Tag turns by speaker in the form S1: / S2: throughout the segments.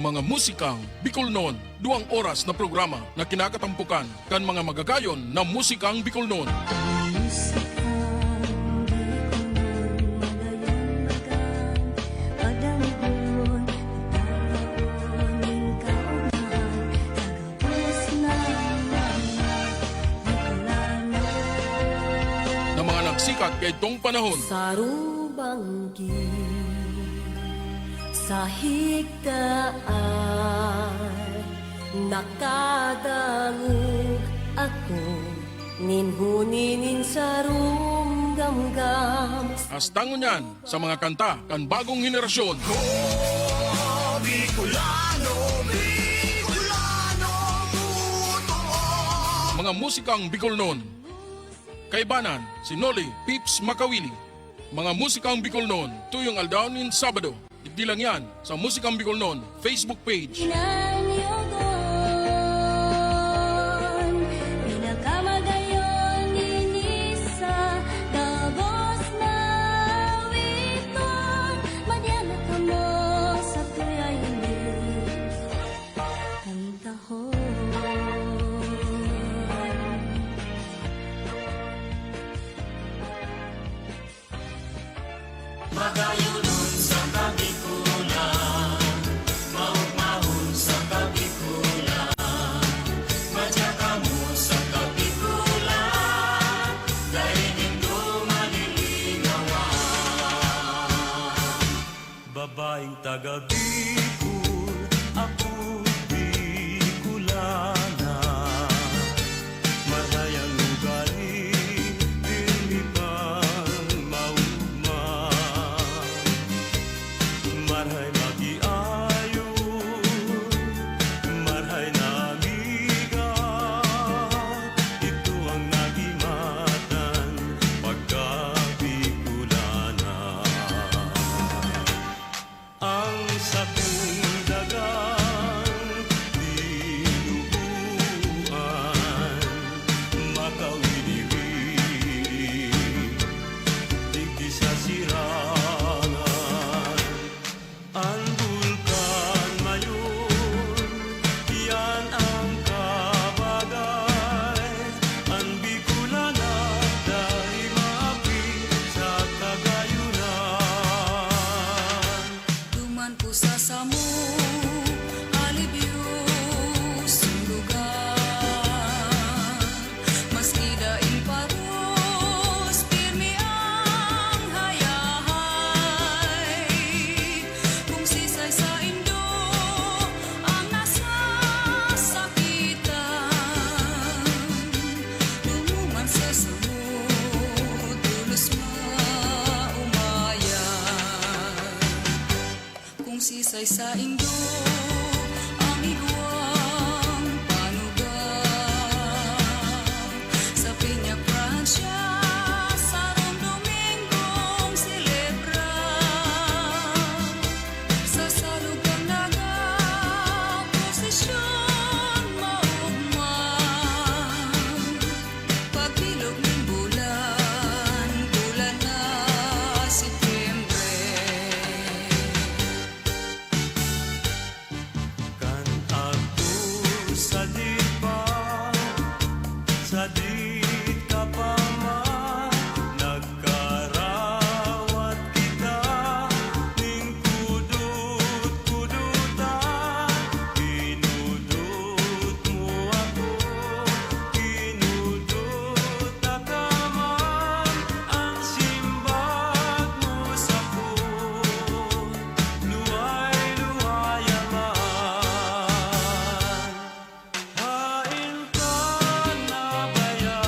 S1: Mga musikang Bicolnon, 2 oras na programa na kinakatampukan kan mga magagayon na musikang Bicolnon. Na mga nagsikat kay itong panahon.
S2: Sarubanggi sa higdaan, nakadangog ako, ninhuninin sa rumgamgam.
S1: Astangon yan sa mga kanta kan bagong henerasyon.
S3: Bicolano, Bicolano, totoo.
S1: Mga musikang Bicolnon. Kaibanan, si Noli Pips Makawili. Mga musikang Bicolnon, tuyong aldawnin Sabado. Di lang yan sa Musikang Bicolnon Facebook page.
S3: Babaeng taga Bicol, ako Bicolana. Marayang ugali, dilipang maugma. Marhay magiayo, marhay na amiga. Ito ang nagimatan pagka Bicolana. Ang sakong
S4: sa Indo ang iguang panugang. Sa Piña Francia, Santo Domingong silebra. Sa Salugang Naga, posisyon maugmang. Pagbilog ng bulan, tulan na Setyembre.
S3: Kan ako sa dipa, sa di ka pa man, nagkarawat kita, ning kudut-kudutan. Kinudut mo ako, kinudut ka man, ang simbag mo sa puot, luway-luway man. Hain ka na baya,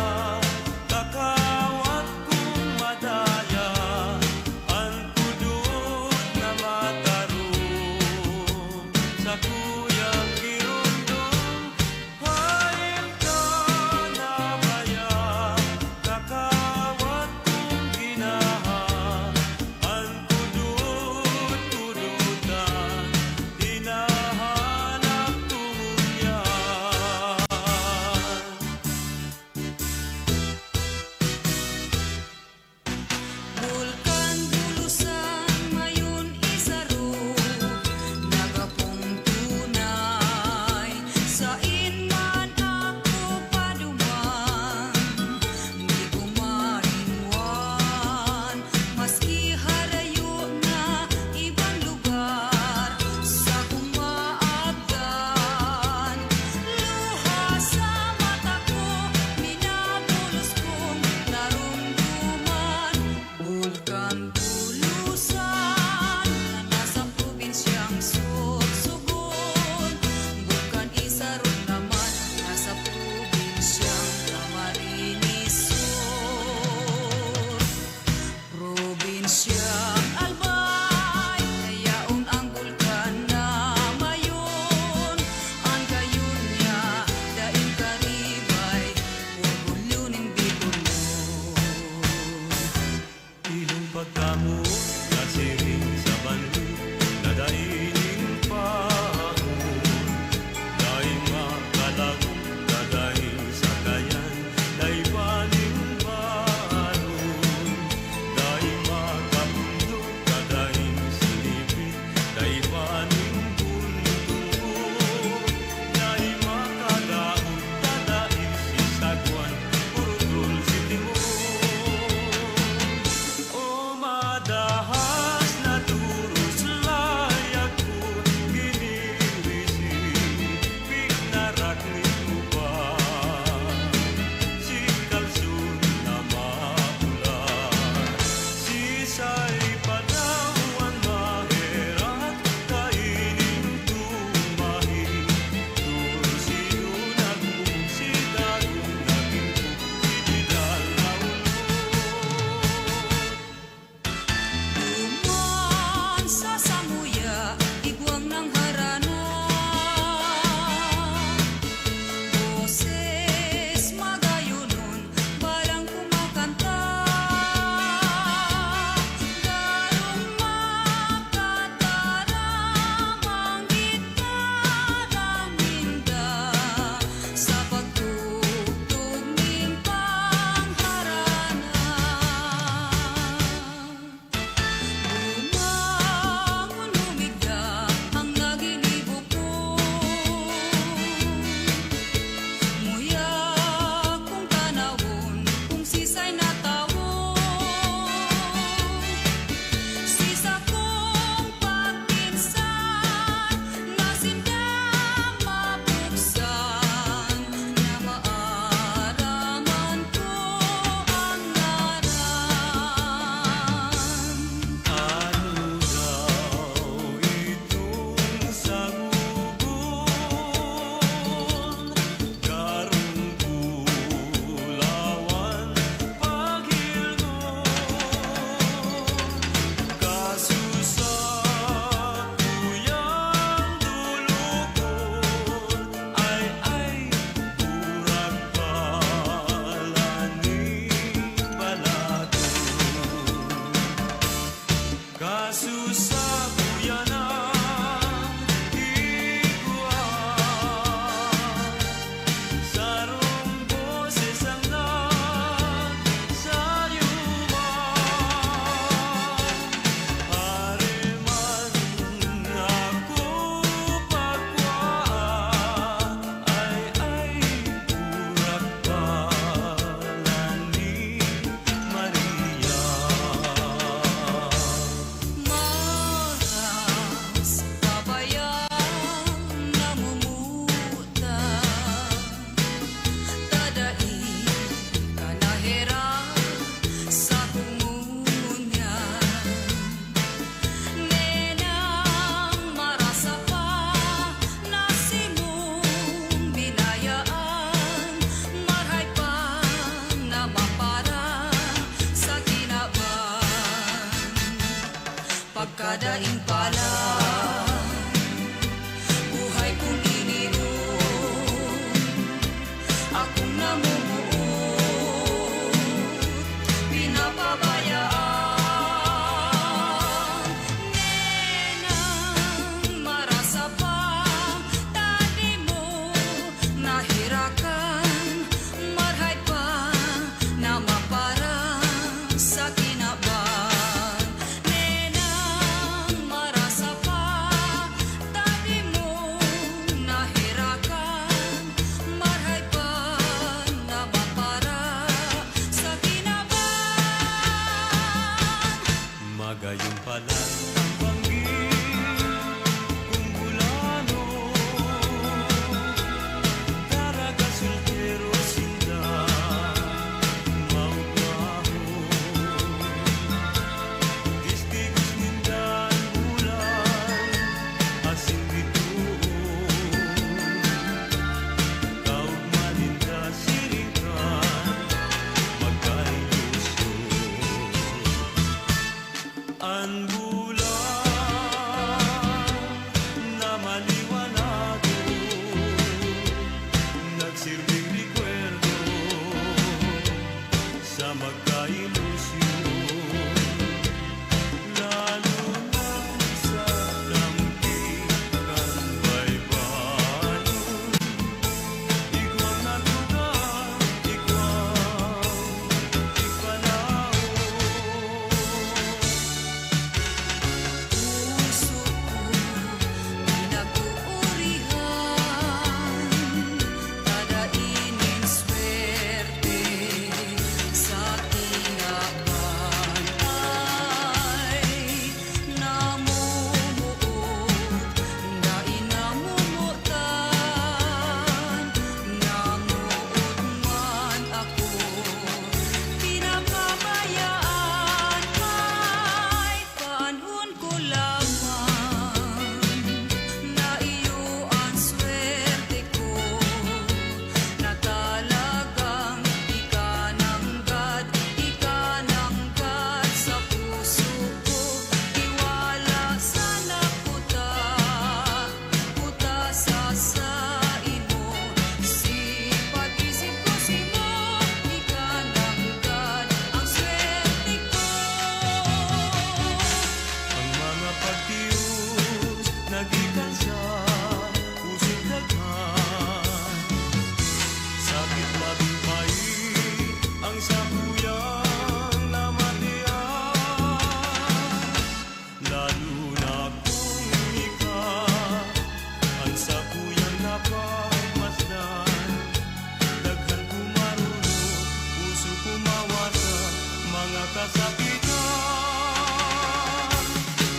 S3: kasakitan.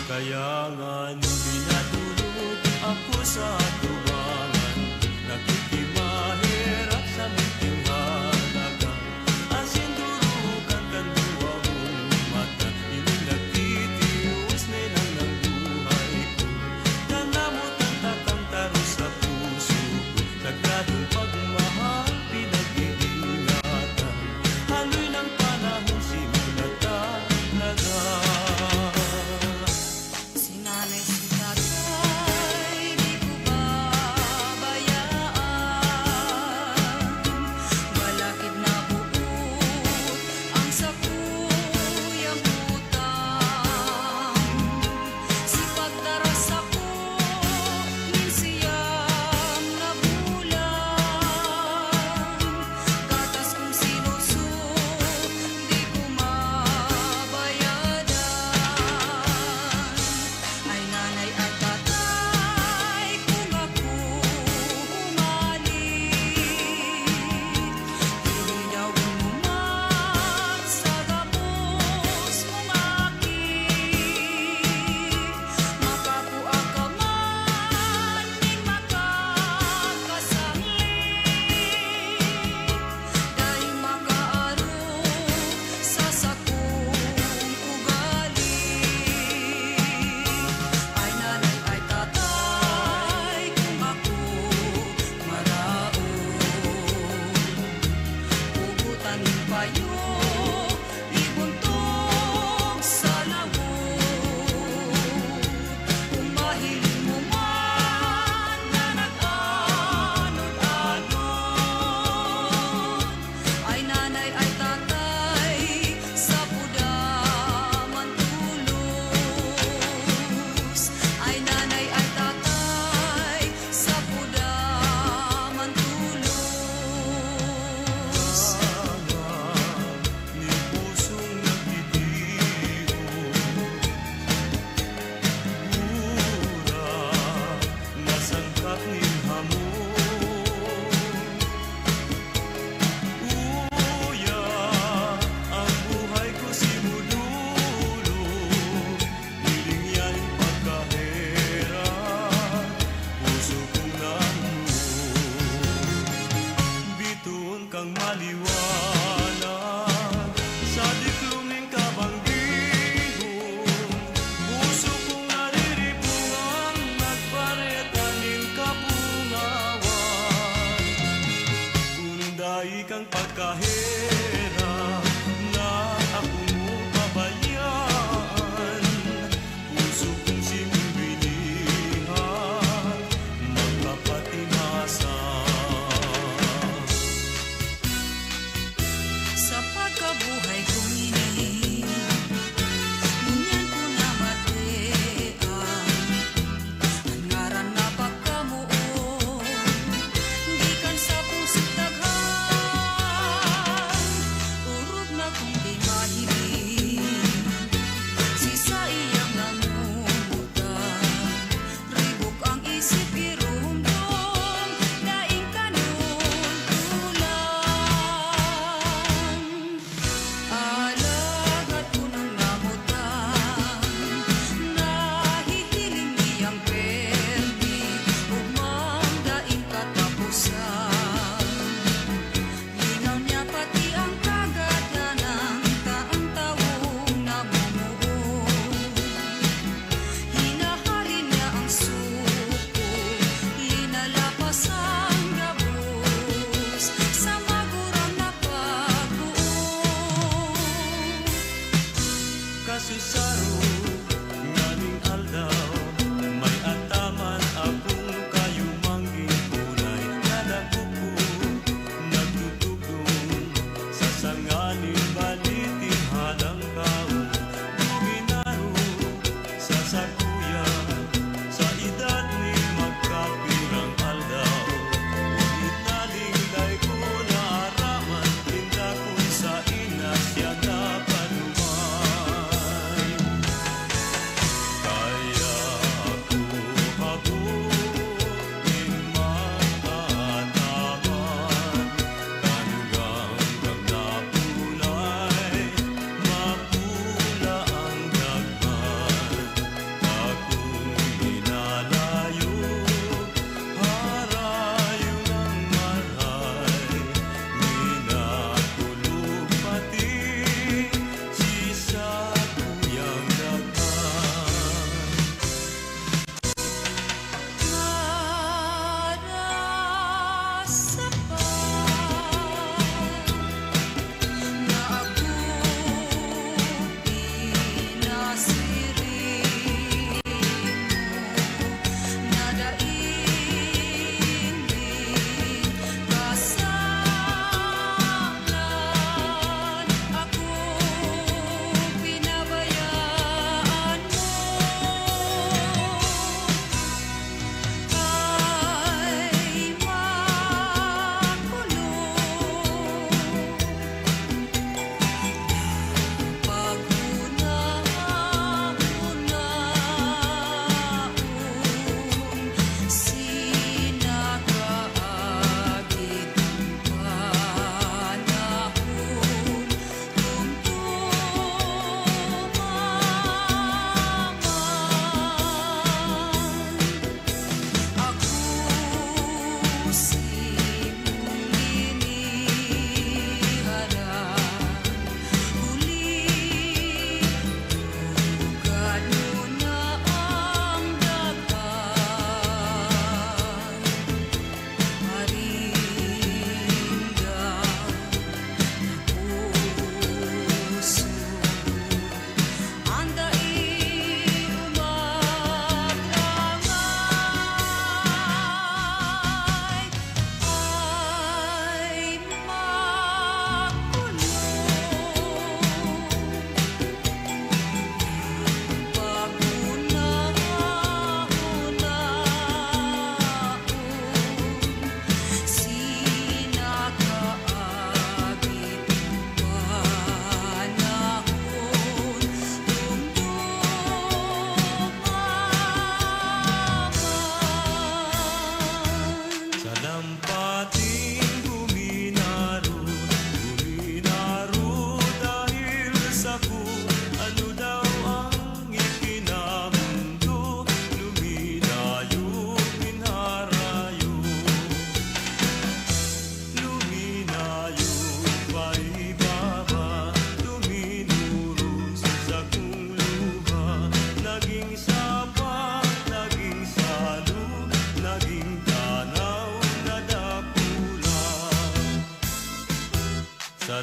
S3: Kaya nga nung pinatulog ako sa tubangan, nakikimahirap sa munting halaga. Asin durukan kan duwa mong mata, hindi nagtitios na lang ng buhay ko. Nanamutan takang taro sa puso ko, nagradong pagmahal, pinag-iingatan. Haloy ng panahon, simulat talaga.
S4: Si nanay, si tatay, di ko babayaan. Malakid na buot ang sakuyang utang. Si pagdaras ako, minsiyang na bulan. Gatas kong sinusok, di ko mabayadan. Ay nanay at tatay, kung ako umalik, ilawin mo man sa gapos mong akit. Makakuha ka man, ning makakasanglit. Dahil makaaro sa sakong ugali. Ay nanay, ay tatay, kung ako maraon, hugutan ng payo, ibuntog sa lawon. Kung mahiling mo man na nag-anod-anod, ay nanay, ay tatay, sa puda man tulos. Ay nanay, ay tatay, sa puda man tulos.
S3: Ni pusong nagtitiyo, mura nasangkap ning hamon. Uya, ang buhay ko simudulo, hiling yan pagkahera, puso kong namuo. Bituon kang maliwanag sa dikluming kabanggihon. Puso kong nariripungan, nagparetaning kapungawan. Kung dahi kang pagkahera na ako mo pabayaan, puso kong simbilihan, magpapatimasa.
S4: Sa pagkabuhay kong ini, ngunyan ko na matean. Ang ngaran na pagkamuo, di kan sa pusot daghan. Urog na kong di mahiling, si sa iyang namumutan. Ribok ang isip irumdum, daing kanon tulang. Alagad ko nang namutan, nahihiling niyang perdi, ugmang daing katapusan. Linaw niya pati ang kagadanan, taang taong namumuo. Hinahalin niya ang suko, linalapas ang gabos, sa magurang na pagbuo.
S3: Kasusaro nganing aldaw, may ataman akong kayumangging kulay. Nadakuko, nagtutugtong sa sanganing baliting halang kao. Duminaro sa sakuya, sa edad ni magkapirang aldaw. Italing day ko naaraman, tinda ko sa inas siya napanumay. Kaya ako habutin matataman, hanggang napunan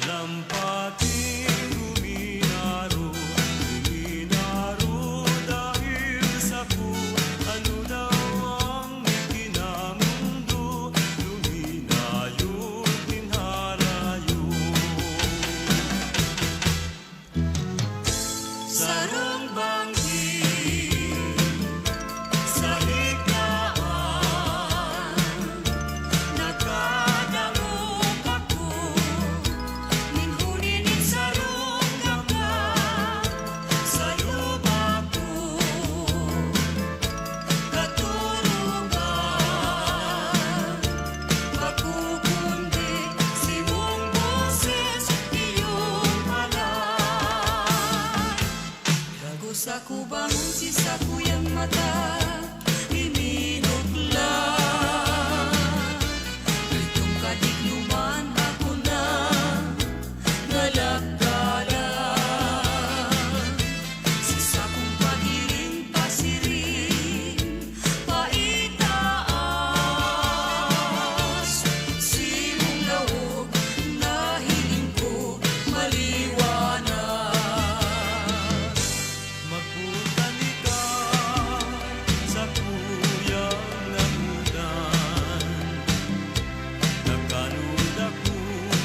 S3: Salampating luminaro dahil sa ku ano daw ang ikinamundo, luminayo tinharayo. Sarong banggi sa higlaan, nakadangog ako, minhunin sarong gangga sa lupa ko, katurugan, makukundi si mong boses, iyong palay. Gago sa kubang si sa kuyang mata, iminukla. Itong kadikluman ako na nalagdala. Si sa kong pagiling pasirin, paitaas. Si mong lawog na hiling ko maliwanag. Magputali ka sa kuyang langudan, nagkanod akong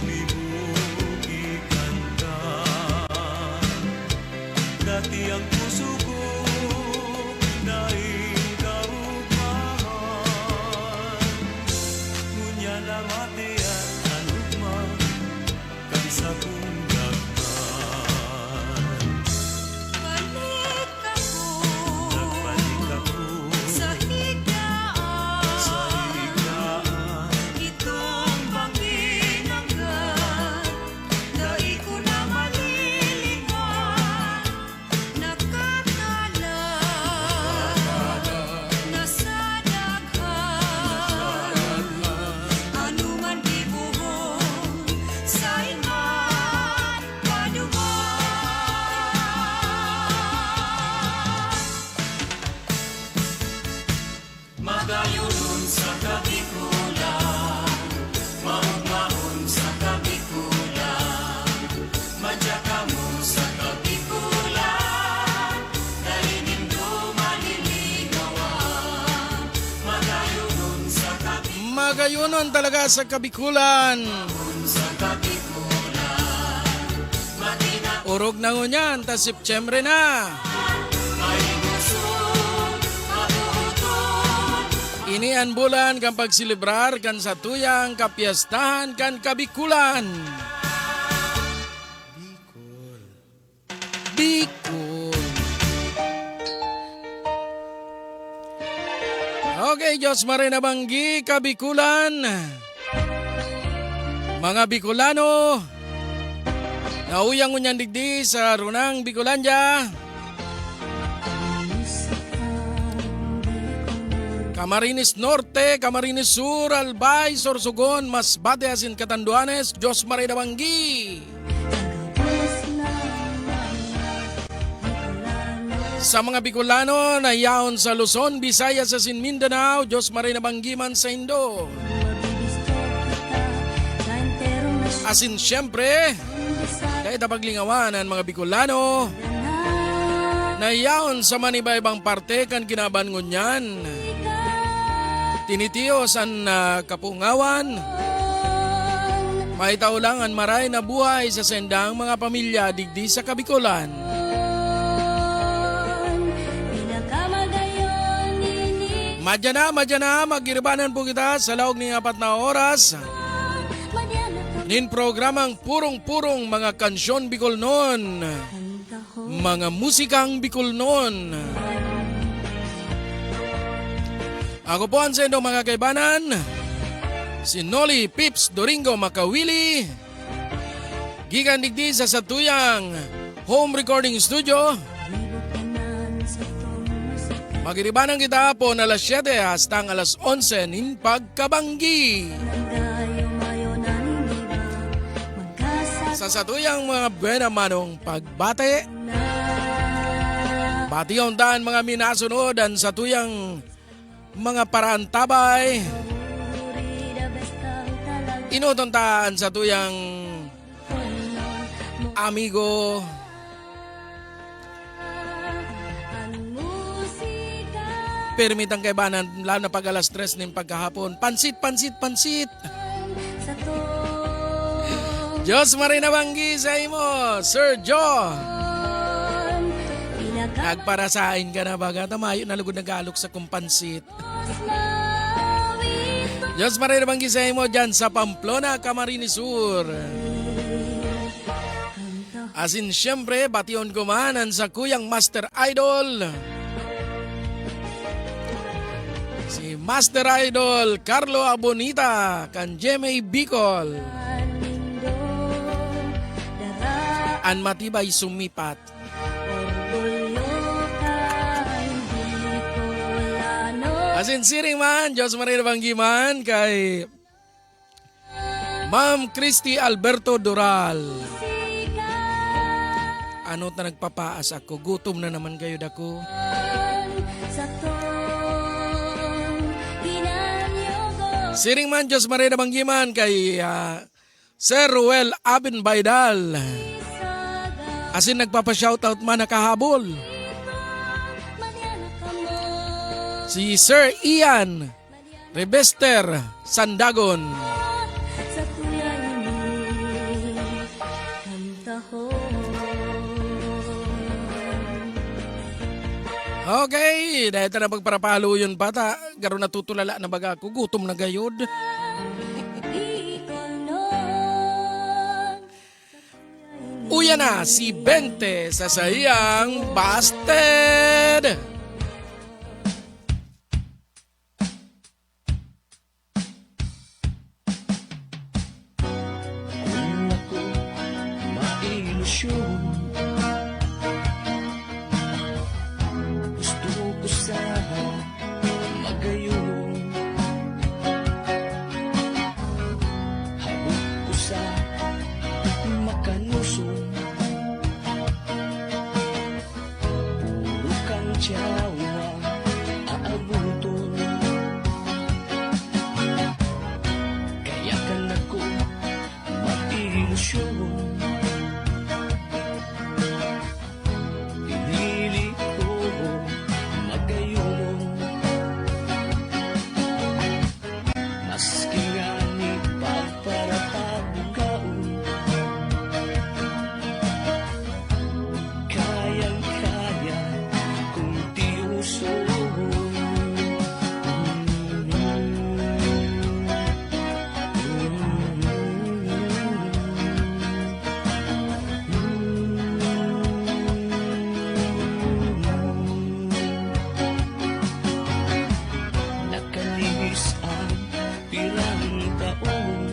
S3: bumibukikan ka. Dati ang puso ko na ikaw mahal, ngunya lang ate at anugma kang sa kong daghan.
S4: Balik ako
S3: Nagbalik ako
S4: sa higlaan,
S3: sa higlaan,
S4: itong bangin hanggang dai ko na malilingan, nakakala nasa daghan, ano man gibuhon sa ingan padugan.
S3: Magayunon sa kabikulan, maugmaon sa kabikulan, madya mo sa kabikulan, nalinindo maliligawan. Magayunon sa
S1: Magayunon talaga sa Kabikulan.
S3: kabikulan, matina
S1: Urog na ngunyan, ta September na.
S3: mahimuson, matuton.
S1: Ini ang bulan kan pagsilibrar kan sa tuyang kapiyastahan kan Kabikulan. Bicol. Okay, Diyos Marina Banggi, Kabikulan. Mga Bicolano, nauyang unyan digdi sa runang Bicolandia. Camarines Norte, Camarines Sur, Albay, Sorsogon, Masbate, Asin, Catanduanes, Diyos Marina Banggi. Sa mga Bicolano na yaon sa Luzon, Visayas, sa Mindanao, Diyos Marina Banggiman sa Indo. Asin siyempre, kahit paglingawan ang mga Bicolano na yaon sa maniba-ibang parte kan kinaban ngunyan. Tinitiyos ang kapungawan, maitaw lang ang maray na buhay sa sendang mga pamilya digdi sa Kabikulan. Madya na, magiribanan po kita sa laog ng 4 na oras. Nin programang purong-purong mga kansyon Bicol noon, mga musikang Bicol noon. Ako po ang sa inyong mga kaibanan, si Noli Pips Doringo Makawili, gikan digdi sa Satuyang Home Recording Studio. Magiribanan kita po na alas 7 hastang alas 11 nin pagkabanggi. Sa Satuyang mga buena manong pagbate, bati ang daan mga minasunod ang Satuyang mga paraan tabay. inutuntaan sa tuyang amigo permitang kay banan lalo na pag alas 3 ng pagkahapon. Pansit. Diyos Marina Banggi sa imo, Sir Joe. Nagparasain ka na baga, tamayo na lugod nag-alok sa kumpansit. Diyos Marina Banggi sa imo dyan sa Pamplona, Camarines Sur. Asin siyempre, bation ko manan sa kuyang Master Idol. Si Master Idol Carlo Abonita kan Jemay Bicol. An matibay sumipat. Asin siring man, Diyos Maria Banggiman kay Ma'am Christy Alberto Doral. Ano na nagpapaas ako? Gutom na naman kayo dako. Siring man, Diyos Maria Banggiman kay Sir Ruel Abin Baydal. Asin nagpapa-shoutout man nakahabol. Si Sir Ian Rebester Sandagon. Okay, dahil na pagparapalo yun bata, garo natutulala na baga ako, gutom na gayod. Uya na si Bente sa sayang Busted.
S3: Kung ako mailusyon, gusto ko sana magayon. Habog ko sa makanuson, puro kang tiyawa aabuton. Kaya ka na ko mailusyon, pinili ko magayon. Maski nga ni pagparapagkaon, kayang-kaya kung tiuson. Nakalinis ang pirang taon,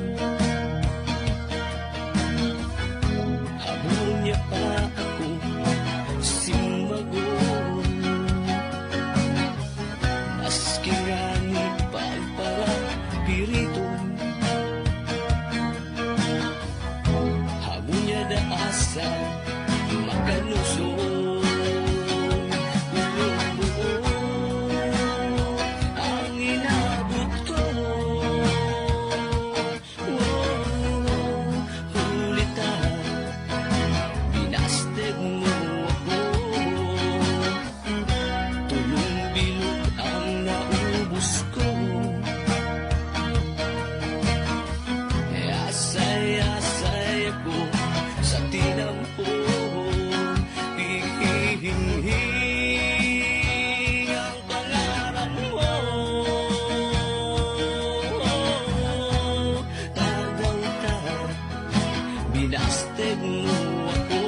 S3: habol niya pa ako simagon. Maski nga ni pagparapiriton, habol niya daasa makanuson. Ang inabot ko, ulitan, binasted mo ako. Tulong bilog ang naubos ko. Asay-asay ako sa tinampon, hihing ang pangarap mo. Tagaw-taw, binasted mo ako.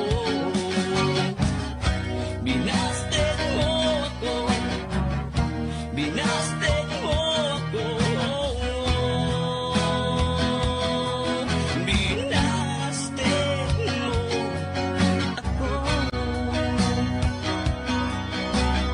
S3: Binasted mo ako. Binasted mo ako. Binasted mo ako.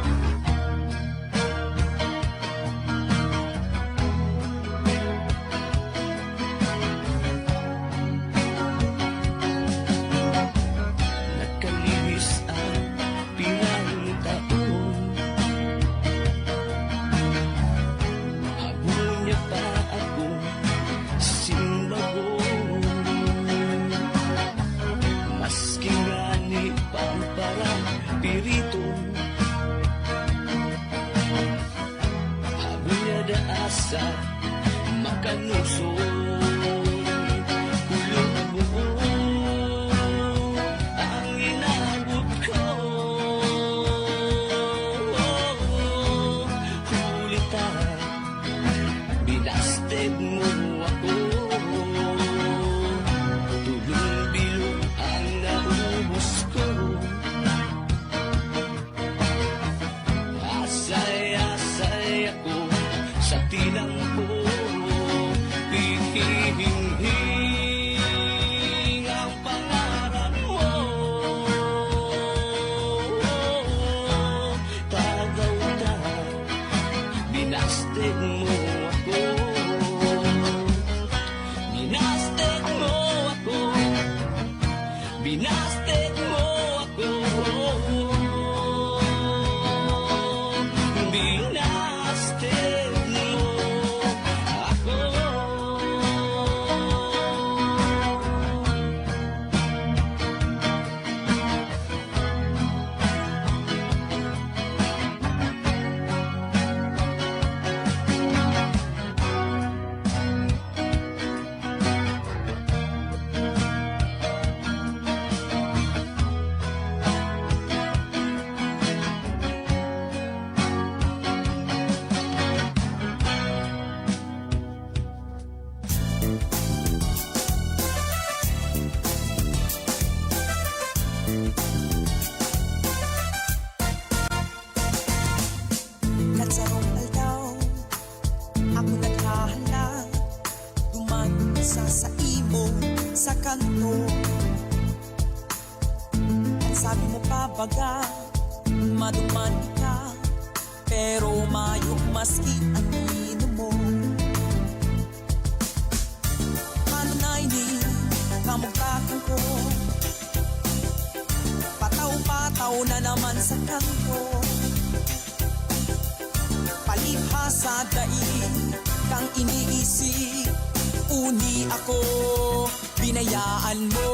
S5: sa makalusong kulog mo ang inabot ko. Hulita, binasted mo ako. Tulong-bilong ang naubos ko. Asay-asay ako sa tilang ko. Hihing ang pangalan mo. Tagaw-ta, binasted mo ako. Binasted mo ako. Binasted mo ako. Binasted mo ako.
S6: Katsarong aldaw, ako naghahanap, duman sa imo sa kanto. Ang sabi mo pa baga, maduman ka, pero mayo maski ang ino mo. Ano na ini, kamugtakan ko, pataw-pataw na naman sa kanto. Palibhasa daig kang iniisip, uni ako, binayaan mo.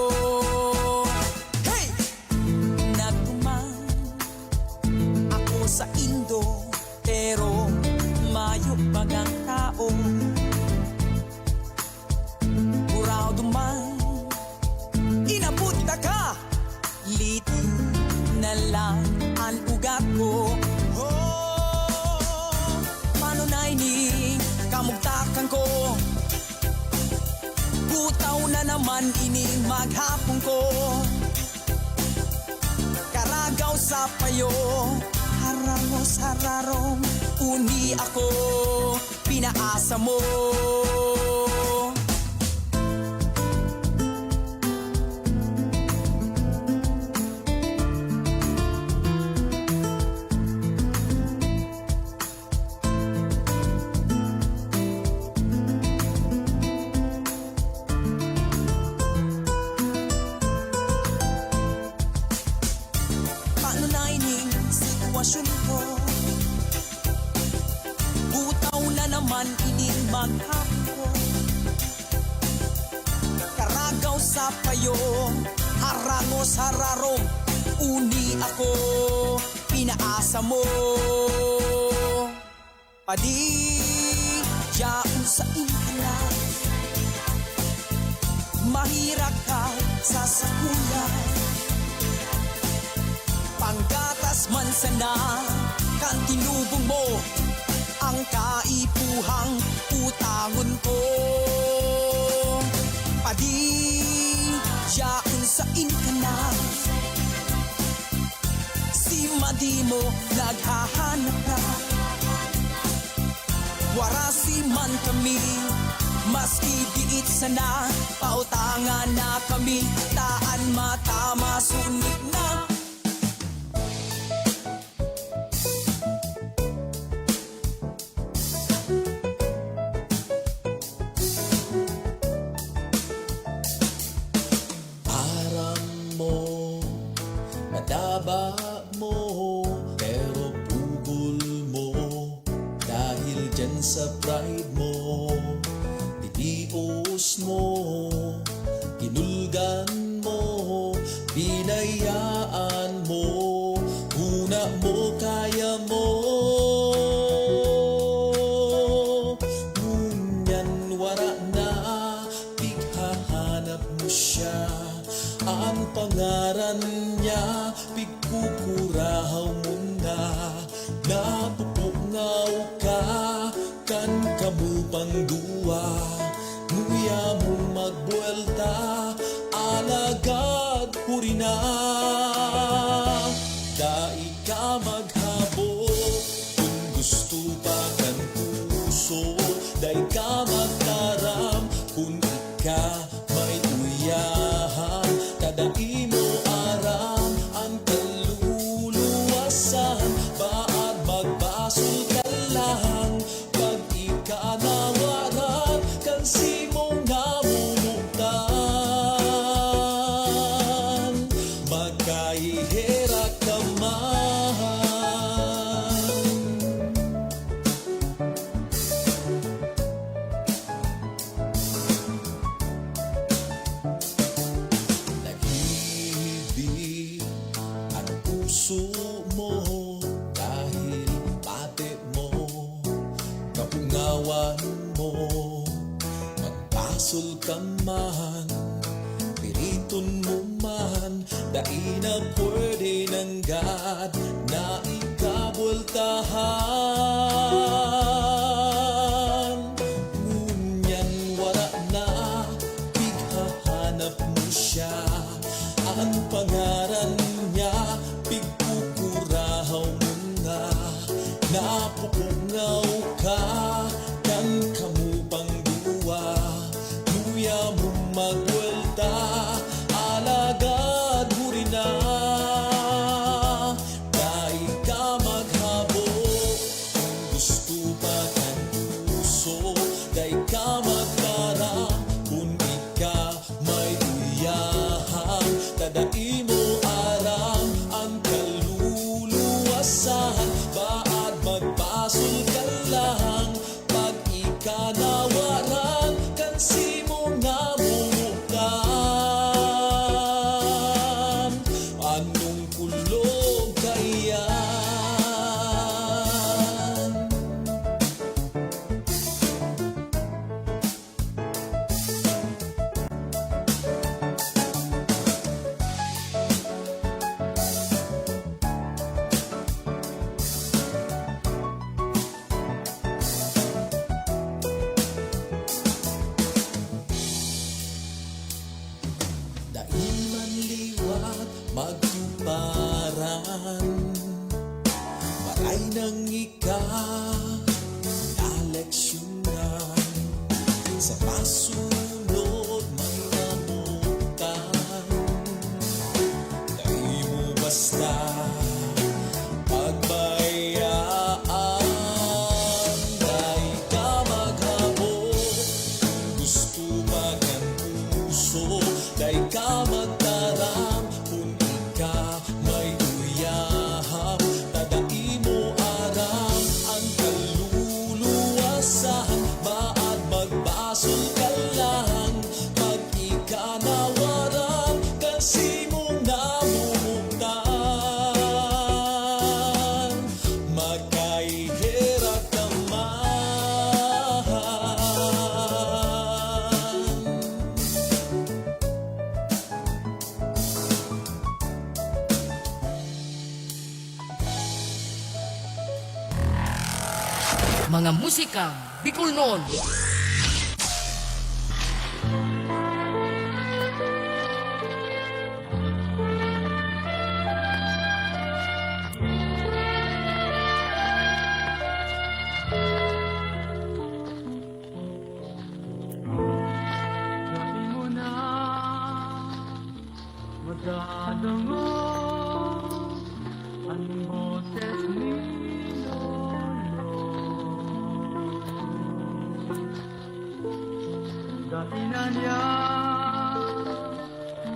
S6: Hey! Nagtuman ako sa Indo, pero mayo bagang tao. Buraw duman, inabot na ka, liti na lang ang ugat ko. Paano na ini, kamugtakan ko, butaw na naman ini maghapon ko. Karagaw sa payo, harangos hararong, uni ako, pinaasa mo. Paano na ining sitwasyon ko, butaw na naman ining maghapon ko. Karagaw sa payo, harangos hararong, uni ako, pinaasa mo. Padiyaan sa inhalan, mahirap ka sa sakulan. Panggatas man sana, kan tinubong mo, ang kaipuhang utangon ko. Padiyaan sa inhalan, si Madi mo naghahanap na. Warasi man kami, maski diit sana, pautangan na kami, taan matama sunik na.
S3: Aram mo, madaba mo, pero pugol mo. Dahil dyan sa pride mo, titios mo, kinulgan mo, binayaan mo, una mo, kaya mo. Ang pangaran niya pigkukurahaw mo na napupungaw ka kan kamu pangduwa nguya mo magbuelta alagad purina dai ka maghabo kung gusto pa kan puso dai ka magtaram kung ika may uyahan kadai mo aram ang kaluluwasan baad magbasol ka lang pag ika nawaran kan simong namumutan magkahihera ka man Nag-ibig ang puso mo dahil pati mo kapungawan mo magpasol ka man piriton mo man dai na pwede ng God na ikabultahan ngunyan wala na pighahanap mo siya ang pangaran niya pigkukurahaw mo nga napupungaw ka kan kamu pangduwa luya mo magwelta alagad mo rin na dai ka maghabo kung gusto pa kan puso dai ka magtaram kung ika may uyahan tadai mo aram ang kaluluwasan baad magbasol ka lang pag ika nawaran kan simong namumukan anong kulog kayan Daiman liwat magtuparan Maray nang ika naleksyonan Sa pasunod may namutan Dai mo basta pagbayaan Dai ka maghabo gusto magan puso dai ka magtaram kung ika may uyahap tadai mo aram ang kaluluwasan baad magbasol ka lang pag ika nawaran kasi mong namumutan magkahihera ka man
S7: Mga musika Bicol noon.
S5: Dahil mo na magdadamo ang boses ni Lolo. Dahil na niya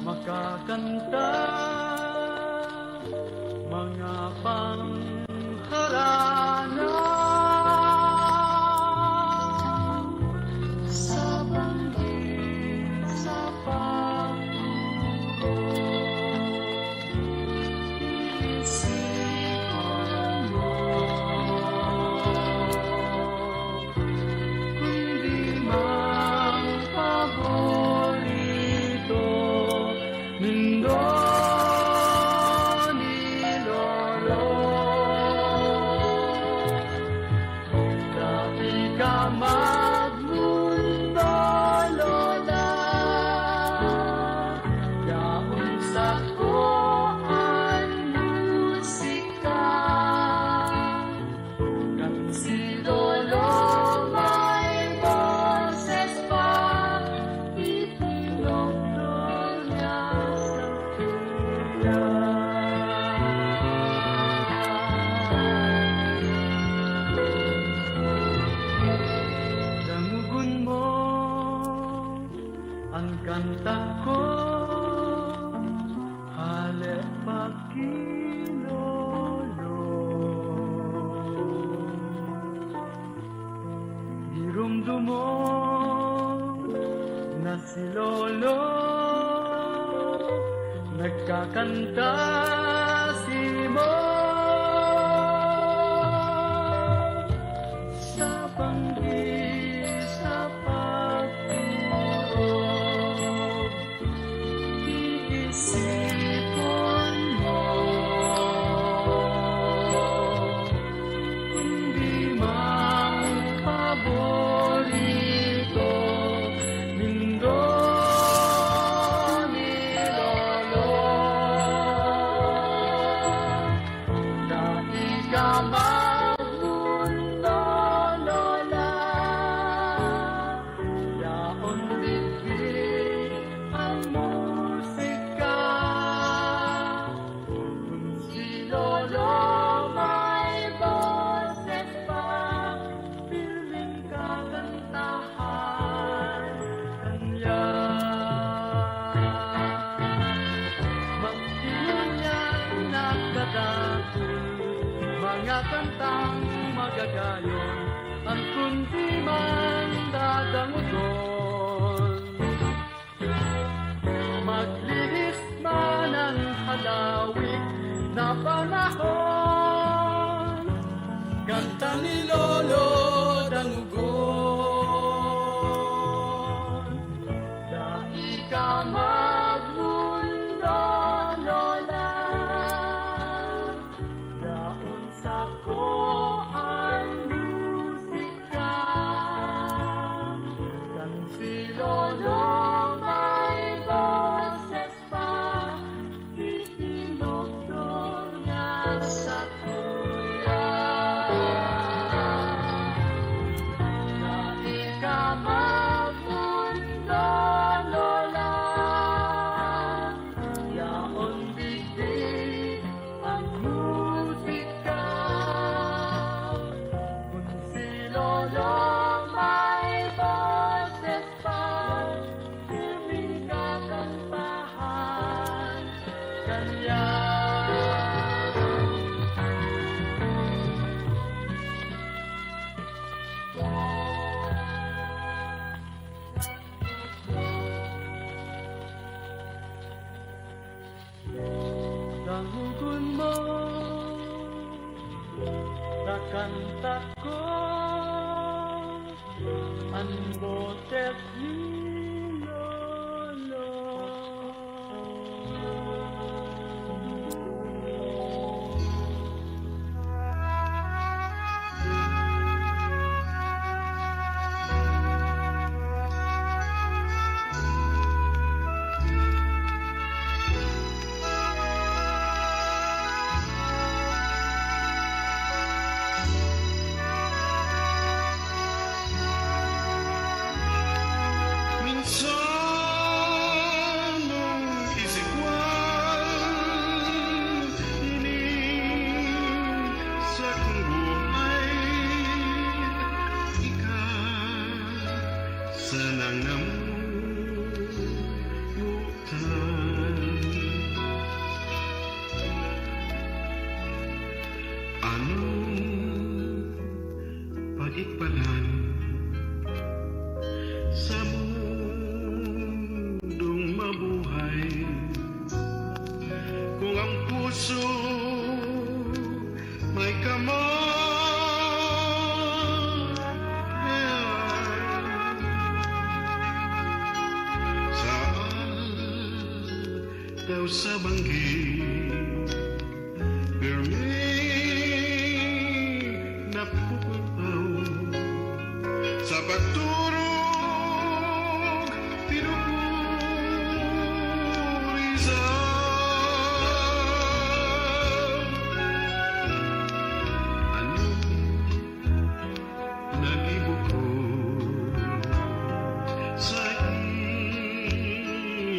S5: makakanta mga pangharana sa banggit sa pagturo isipan mo kundi mang paborito nagkakanta si mo sa banggi sa pagtulog. Iisipon mo hindi mang paborito lindo ni Lolo. Dahil ka magmundo, Lola, yaon digdig ang musika. Kung si Lolo may boses pa, piling kakantahan kanya. Magsinunyang nagdadakul, mga kantang magagayon, ang kundi man dadanguton. Maglihis man ang halawig na panahon,
S1: Kanta ni Lolo Dangugon.
S5: dahil ka magmundo, Lola. Daon sa ko ang musika, kan si Lolo may boses pa, itinugtog niya sa kuya. Dahil ka magmundo, Lola, yaon digdig ang musika. Kung si Lolo may boses pa, piling kakantahan kanya. Dangugon mo, nakanta ko, ang boses ni Lolo.
S3: Minsan mong isigwal ining sa kong buhay, ikaw sa nangamutan. Anong pag-ikbalan sa mundong mabuhay, kung ang puso may kamay, saan daw sa banggi pirmi napupuntaw sa pagturog pinupurisan. Ano nag-ibig ko sa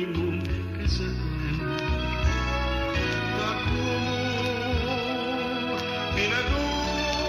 S3: imong kasalan? Ako mo pinadusahan.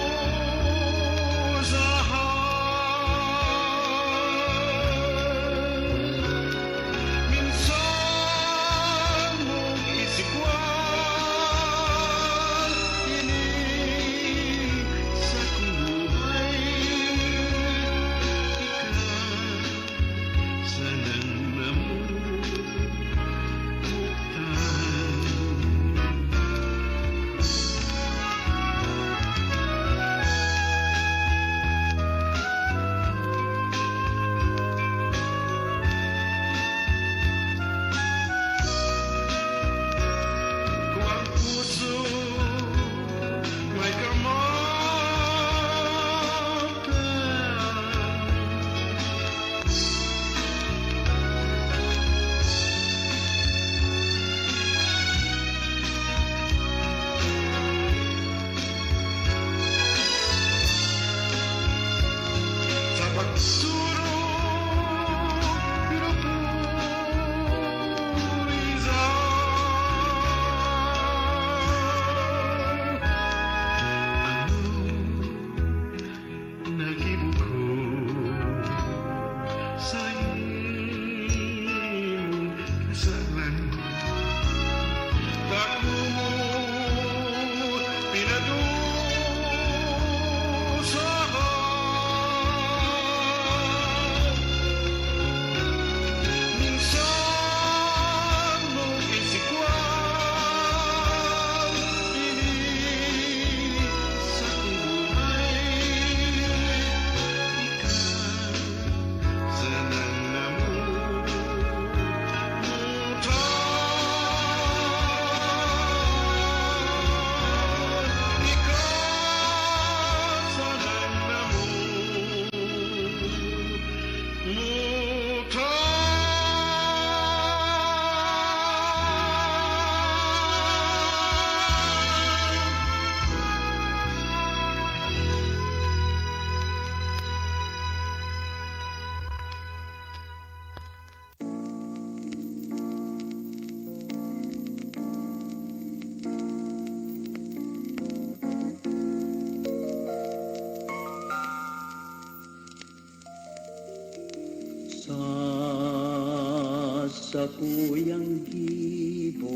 S3: sa tuyang gibo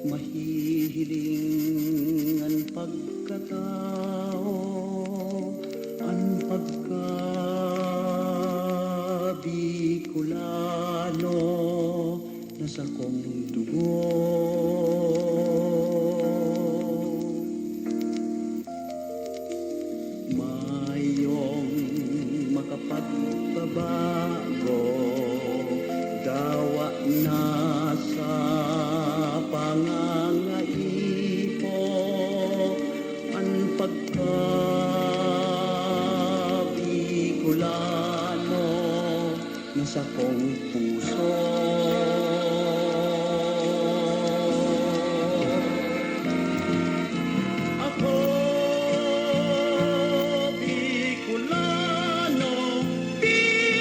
S3: mahihiling ang pagkatao ang pagkabikulano nasa kong dugo mayong makapagpabago dawa na sa pangangaipo ang pagkabikulano nasa kong puso ako Bicolano, Bicolano,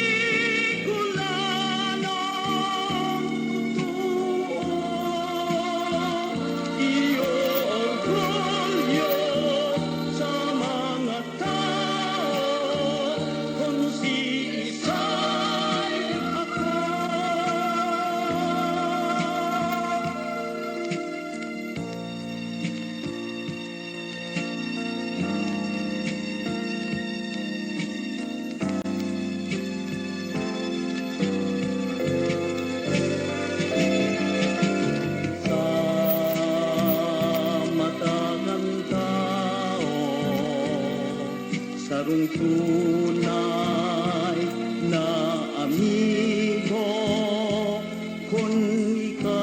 S3: totoo. Iyo orgulyo sa mga tao kung si isa'y ako. Sa mata ng tao, sarong tunay na amigo, kung ikaw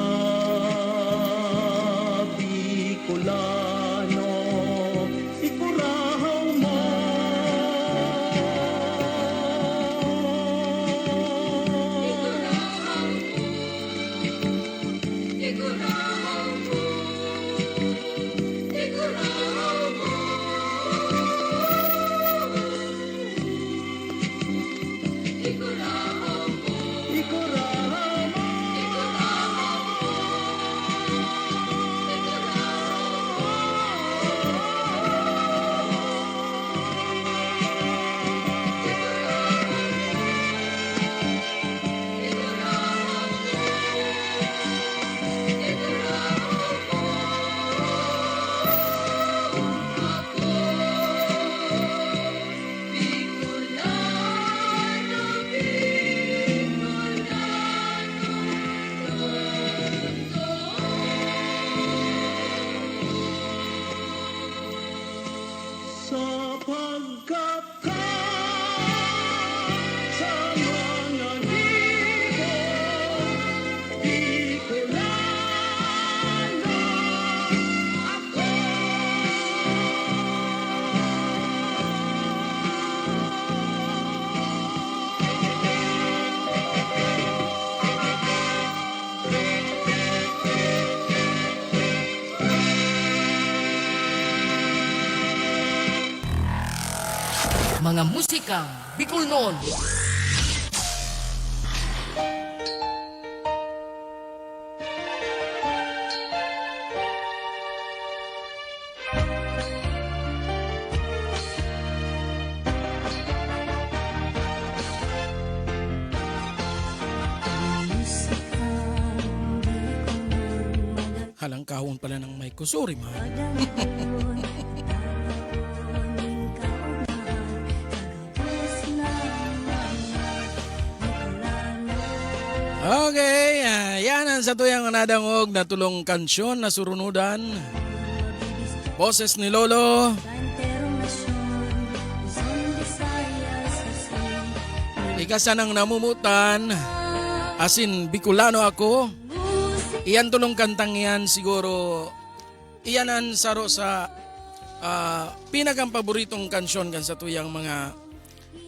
S3: Bicolano, ikurahaw mo. Ikurahaw mo. Sapagkat ka sa mga libo, Bicolano ako.
S7: Mga musikang Bicolnon.
S1: Halang kahon pala ng may kusuri, man. Okay, yan ang sa tuyang nadangog na tulong kansyon na surunudan. Boses ni Lolo. Ikasan ang namumutan. Asin Bicolano ako. Iyan tulong kantang yan siguro. Iyan ang saro sa pinakang paboritong kansyon kan sa tuyang mga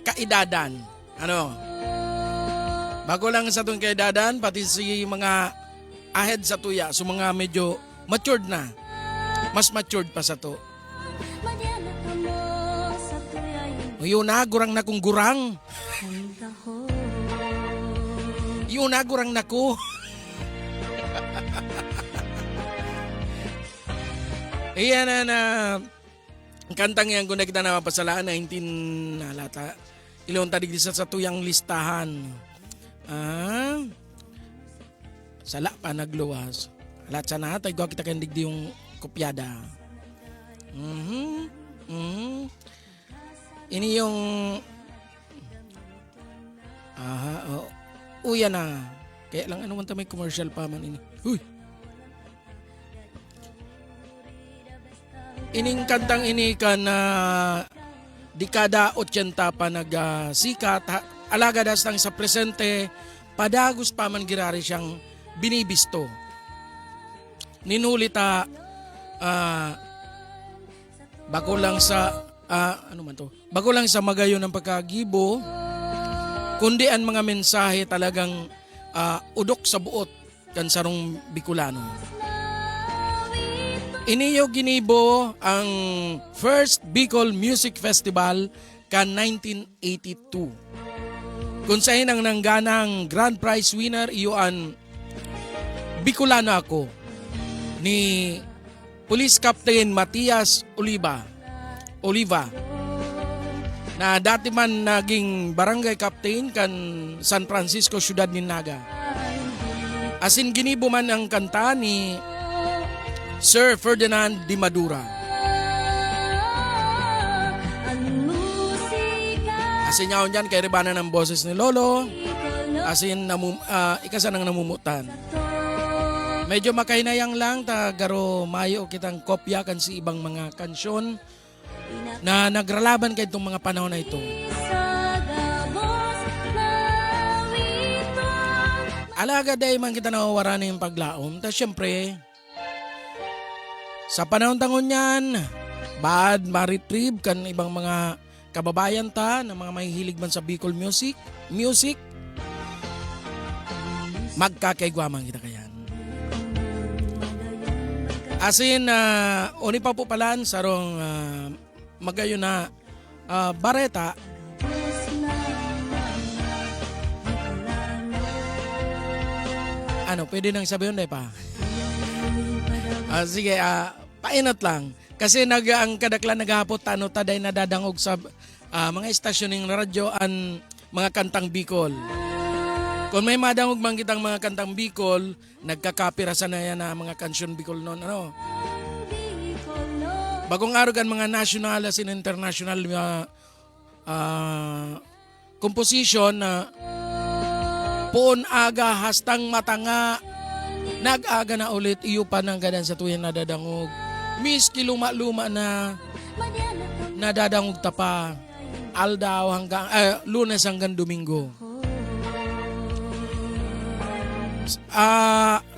S1: kaidadan. Ano? Bago lang sa itong kaidadan, pati si mga ahead sa tuya, so mga medyo matured na. Mas matured pa sa to. Yun na, gurang na kong gurang. Yun na, gurang na ko. Iyan na kantang yan kung nakita na mapasalaan 19 nalata. Ilon tadig sa tuyang listahan. Ah, sala pa nagluwas. Alat sa natay ko kita kandig di yung kopyada. Ini yung uya na. Kaya lang ano man may commercial pa man ini. Huy. Ining kantang ini kan dekada 80 pa nagsikat. Alaga das lang sa presente padagos pa man girari siyang binibisto. Ninulita bako lang sa Bago lang sa magayon ng pagkagibo, kundi ang mga mensahe talagang udok sa buot kan sarong Bicolano. Iniyo ginibo ang first Bicol Music Festival kan 1982. Kung saan ang nangganang grand prize winner iyo ang Bicolano ako ni Police Captain Matias Oliva na dati man naging barangay captain kan San Francisco, Ciudad Ninaga. Asin ginibo man ang kanta ni Sir Ferdinand D. Madura. Asin yaon dyan kay rebana ng boses ni Lolo. Asin ikasa nang namumutan. Medyo makainayang lang garo mayo kitang kopya kan si ibang mga kansyon na nagralaban kay itong mga panahon na ito. Alaga day man kita nawawara na yung paglaom. Ta syempre, sa panahon tangon yan, bad ma-retrieve kan ibang mga kababayan ta na mga mahihilig man sa Bicol music, magkakaigwaman kita kayan. Asin, oni pa po palan sarong magayon na bareta. Ano, pwede nang sabihin na pa? Sige, painot lang. Kasi ang kadaklan naghapot tano taday nadadangog sa mga istasyon ng radyo ang mga kantang Bicol. Kung may madangog man kitang mga kantang Bicol, nagkakapira sa na yan na mga kansyon Bicol noon. Ano? Bagong arugan mga national as in international composition na poon aga hastang matanga nag-aga na ulit iyo pa ng gadan sa tuyan nadadangog. Miski luma-luma na nadadangog ta pa aldaw hanggang Lunes hanggang Domingo.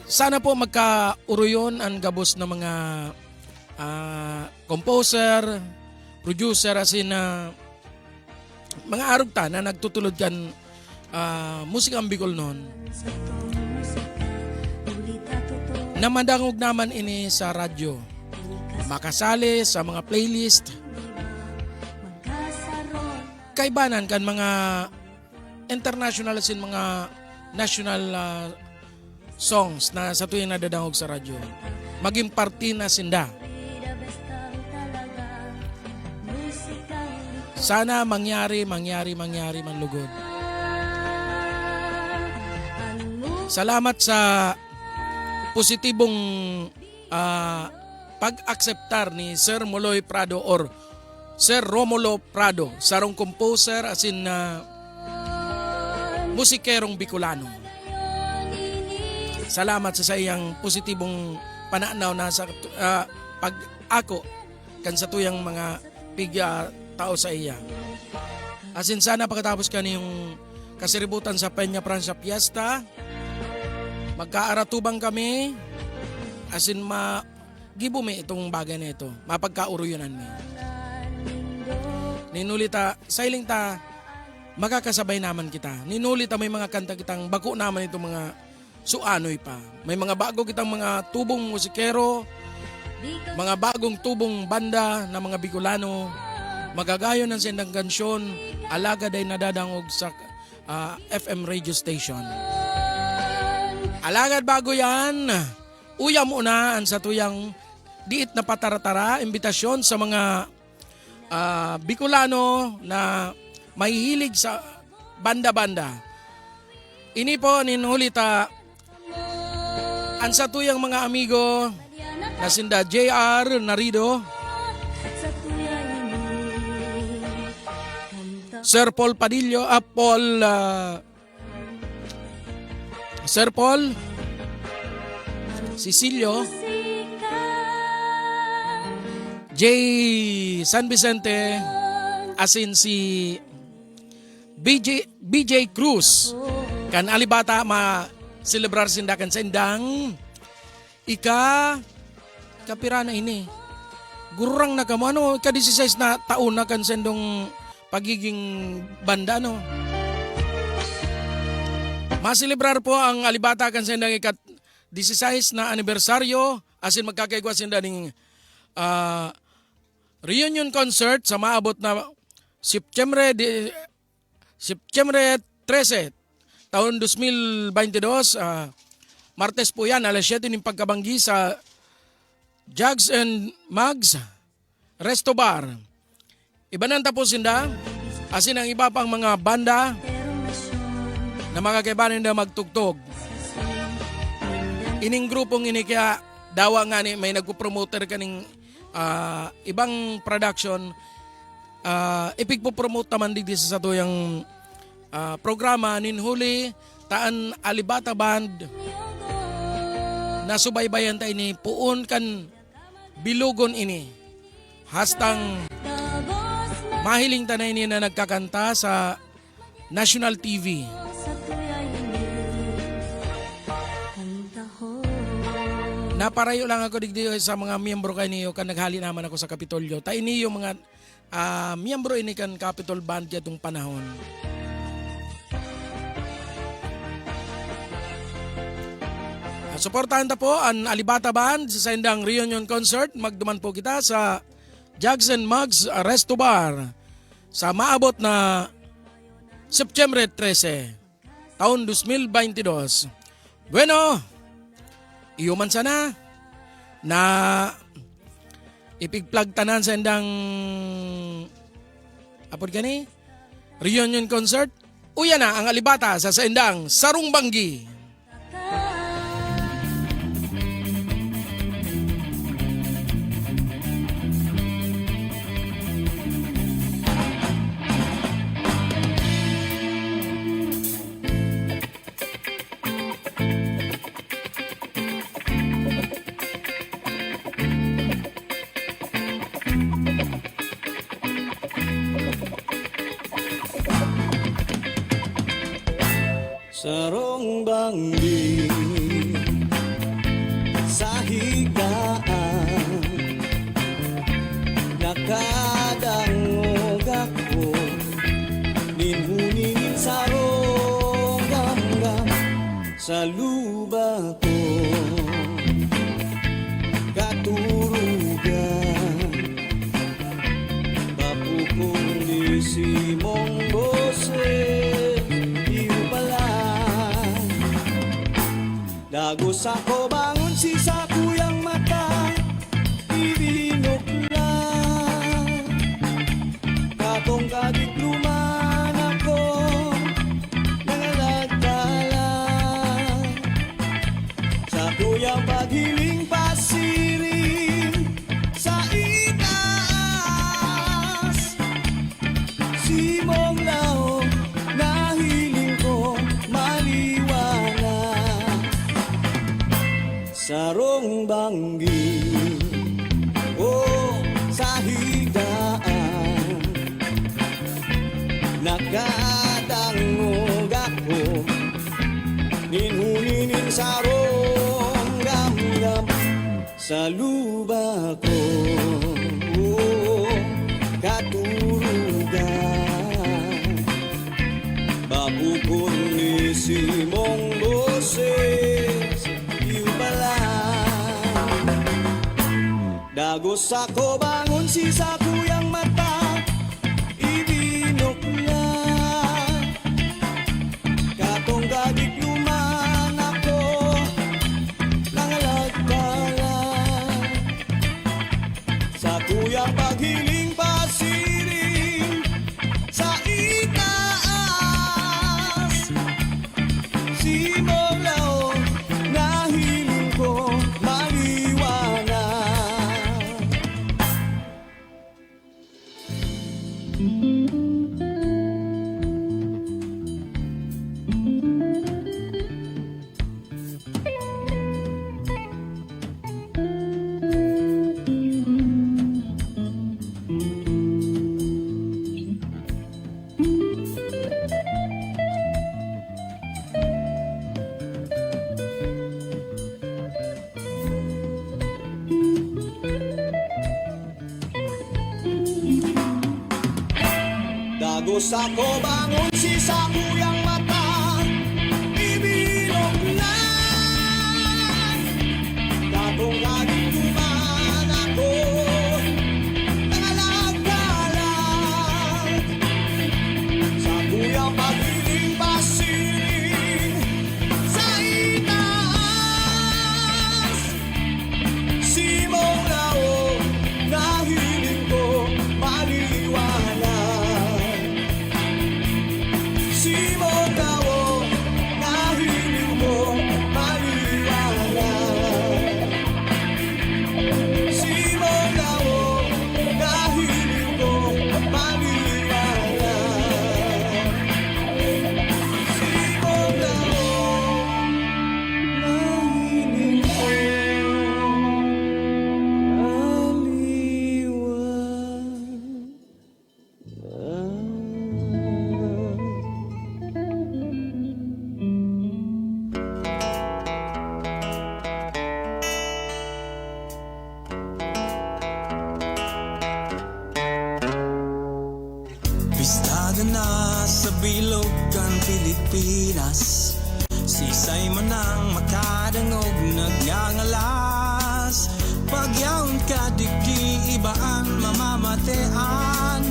S1: Sana po magka-uruyon ang gabos na mga composer, producer as in mga arugta na nagtutulod kan musikang Bicol noon. Namadangog naman ini sa radyo. Makasali sa mga playlist. Kaibanan kan mga international as in mga national songs na sa tuwing nadadangog sa radyo. Maging party na sinda. Sana mangyari manlugod. Salamat sa positibong pag-akseptar ni Sir Moloy Prado or Sir Romulo Prado, sarong composer as in musikerong Bicolano. Salamat sa iyang positibong pananaw na sa pag-ako kan sa tuyang mga tao sa iya. As in sana pagkatapos kaniyong kasiributan sa Peña Francia Fiesta, magkaaratubang kami, as in gibumi itong bagay na ito, mapagkauruyunan mi. Ninulita, sailing ta, makakasabay naman kita. Ninulita may mga kanta kitang bako naman itong mga suanoy pa. May mga bago kitang mga tubong musikero, mga bagong tubong banda na mga Bicolano, magagayo ng sendang kansyon, alaga day nadadangog sa FM radio station. Alagad bago yan, uyam unaan sa tuyang diit na pataratara, imbitasyon sa mga Bicolano na mahihilig sa banda-banda. Ini po ninhulita ansa tuyang mga amigo na sinda JR Narido, Sir Paul Padillo, Sir Paul Cecilio, J. San Vicente, asin si BJ Cruz, kan alibata ma-celebrar sindakan sendang kapira na ini. Gurang na kamo, ano, ika-16 na taon na kan sendong pagiging banda, no? Maselebrar po ang alibata kan sendang ikat-16 na anibersaryo, asin magkakaigwa sinda ning reunion concert sa maabot na September 13, taon 2022. Martes po yan, alas 7 ng pagkabanggi sa Jugs and Mugs Resto Bar. Ibananta po sinda, asin ang iba pang mga banda na makakaibanin na magtugtog. Ining grupong ini kaya dawa nga ni may nagpo-promoter kaning ibang production, ipigpo-promote naman digdi sa tuyang programa ninhuli taan Alibata Band na subaybayan ta ini puon kan bilugon ini. Hastang mahiling ta na ini na nagkakanta sa National TV. Naparayo lang ako digdi sa mga miyembro kay niyo kan naghali naman ako sa Kapitolyo. Ta ini yung mga miyembro ini kan Capitol Band yatong panahon. Suportahan ta po ang Alibata Band sa sendang reunion concert. Magduman po kita sa Jugs and Mugs Resto Bar sa maabot na September 13, taon 2022. Bueno, iyuman sana na ipigplag tanan sa endang apod gani reunion concert. Uya na ang alibata sa endang Sarong Banggi.
S3: Sarong Banggi sa higaan, nakadangog ako, ninhuningin sarong gamgam sa luba ko, katurugan, bapukong di simong boses. Dagos ako bangon si sa kuyang mata, ibinok lang. Katong kadikluman ako, nangalagtalan. Sa kuyang paghiling pasiring, sa itaas. Simong lao, nahiling ko maliwanag. Sarong Banggi, oh, sa higaan, nakadangog ako, ninhuninin sarong gamgam sa luba ko, oh, katurugan, babukon ni simong boses. Dagos ako bangon si sa kuyang mata, ibinok lang. Katong kadikluman ako, nangalagtalan. Sa kuyang paghiling pasiring, sa itaas.
S8: Sako bangon si sakuyang mata Ibilog na Katong laging kuman ako Nangalagkalag Sakuyang pag-ibig pasiling Sa itaas Simong lao na hiling ko maliwanag Simong lao na hiling ko maliwanag Simong lao na hiling ko maliwanag Simong lao na hiling ko
S3: Bistado na sa bilog kan Pilipinas Sisay man ang makadangog nagngangalas Pagyaon ka digdi ibaan mamamatean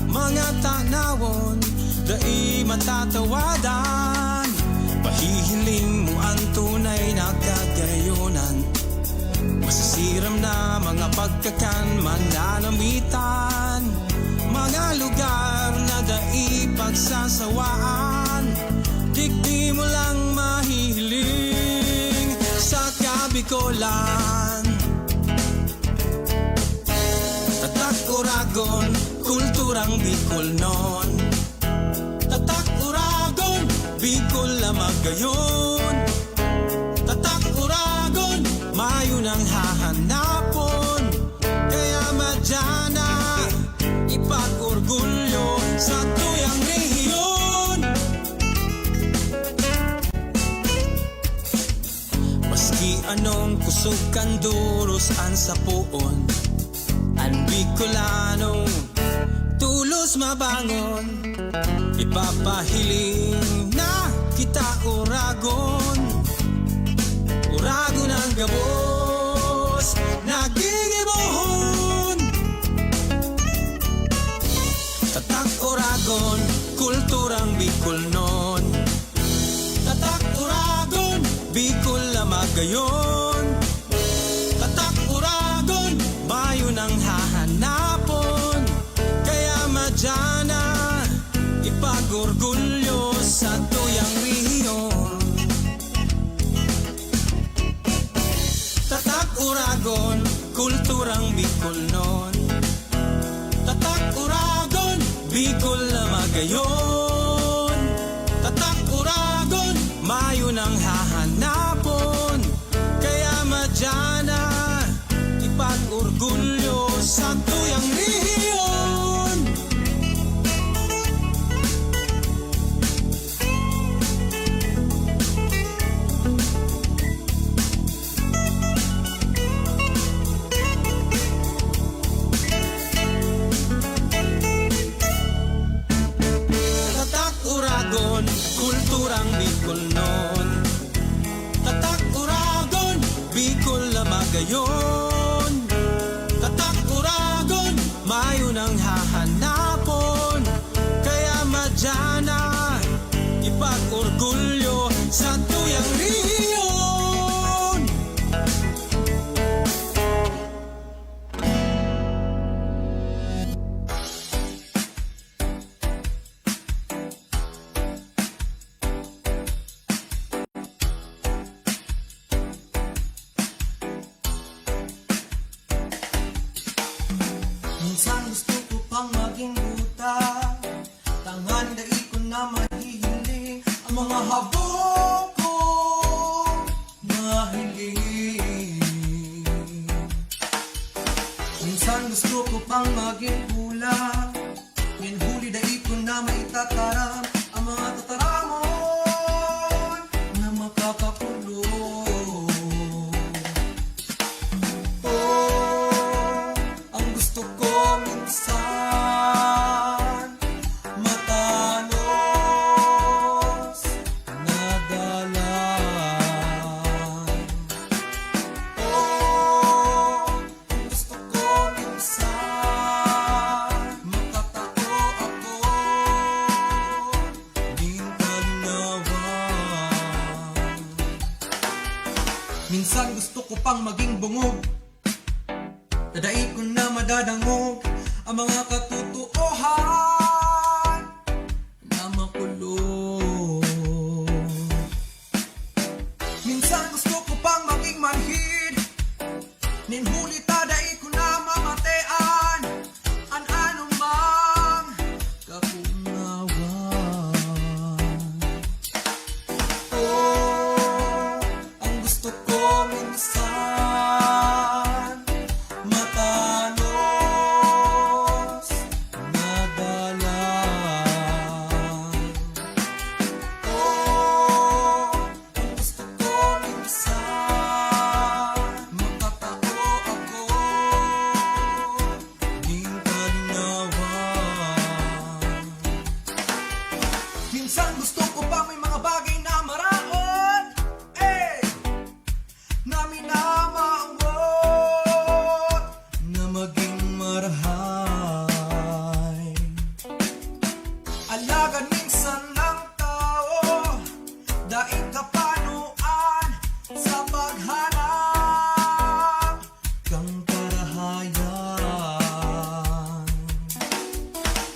S3: Mga tanawon dai matatawadan Pahihiling mo ang tunay na kagayunan Masasiram na mga pagkakan mananamitan Mga lugar na dai pagsasawaan Digdi mo lang mahihiling sa Kabikolan Tatak Uragon, kulturang Bicol non Tatak Uragon, Bicol na magayon Tatak Uragon, mayo nang hahanapon Kaya madyana ipag-orgulyo sa tuyang rehiyon Maski anong kusog kanduros ang sapuon Ang Bicolano tulos mabangon Ipapahiling na kita Uragon Uragon ang gabos nagigibohon Tatak Uragon, kulturang Bicol non Tatak Uragon, Bicol na magayon Tatak Uragon, mayo nang hahanapon Kaya madyana, ipag-orgulyo sa tuyang rehiyon Tatak Uragon, kulturang Bicol non Tatak Uragon, Bicol na magayon Tatak Uragon, mayo nang hahanapon Kaya madyana, ipag-orgulyo sa tuyang rehiyon Tatak Uragon, kulturang Bicol non Tatak Uragon, Bicol na magayon Tatak Uragon, mayo nang hahanapon Kaya madyana, ipag-orgulyo sa tuyang rehiyon
S8: Minsan gusto ko pang maging buta Tangan dai ko na mahihiling Ang mga habog ko mahiling Minsan gusto ko pang maging pula Ngayon huli dai ko na maitataram Ang mga tataramon na makakapulo Ang gusto ko minsan mata Minsan gusto ko pang maging bungog, dadai ko na madadangog ang mga katotohanan na makulong. Minsan gusto ko pang maging manhid, ninhuli tadai ko na mamatean an anumang kakungawan. Oh, ang gusto ko minsan matanos na dalan. Oh, ang gusto ko minsan makatao ako ng kalinawan. Minsan gusto ko pa may mga bagay na maraon, na minamawot, na maging marahay. Alaga minsan ng tao, daig kapanuan sa paghanap kang karahayan.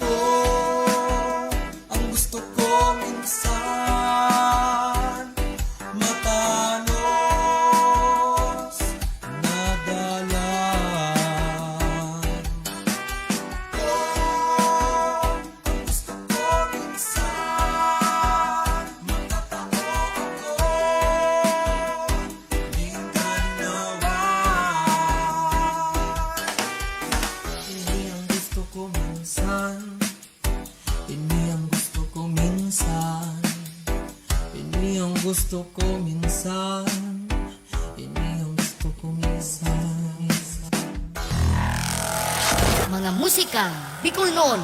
S8: Oh, ang gusto ko minsan matanos na dalan. Oh, ang gusto ko minsan makatao ako ng kalinawan. Ini ang gusto ko minsan, ini ang gusto ko minsan, ini ang gusto ko minsan, ini ang gusto ko minsan.
S7: Mga musika Bicolnon.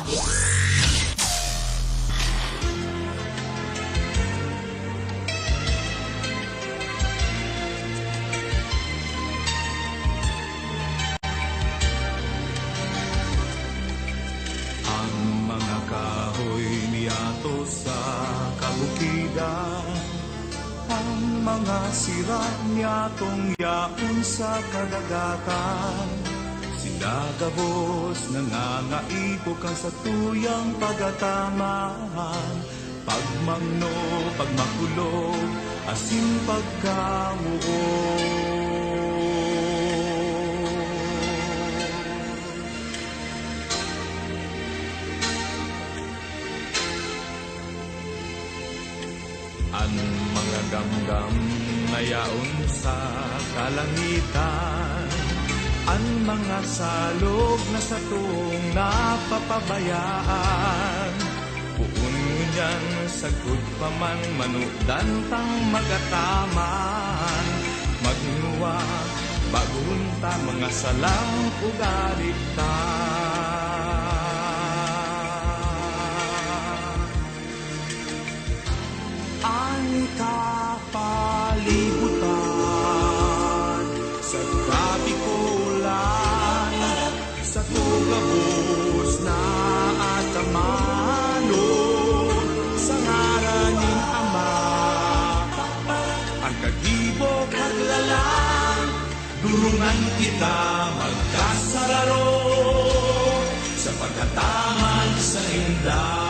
S3: Ang mga kahoy niyato sa kabukidan, ang mga sira niyatong yaon sa kadagatan. Sila gabos nangangaipo ka sa tuyang pagatamaan, pagmangno, pagmakulog, asin pagkamuo. Ang mga gamgam na yaon sa kalangitan, ang mga salog na sa tuong napapabayaan. Puun ngunyan sagud paman manudan tang magataman, magnuwa bagun ta mga salang ugali ta. Ang kapalibutan sa kapikulan, sa tugabos na atamano, sa ngaraning Ama, ang kagibo kaglalang, durungan kita magkasararo sa pagkataman sa indah.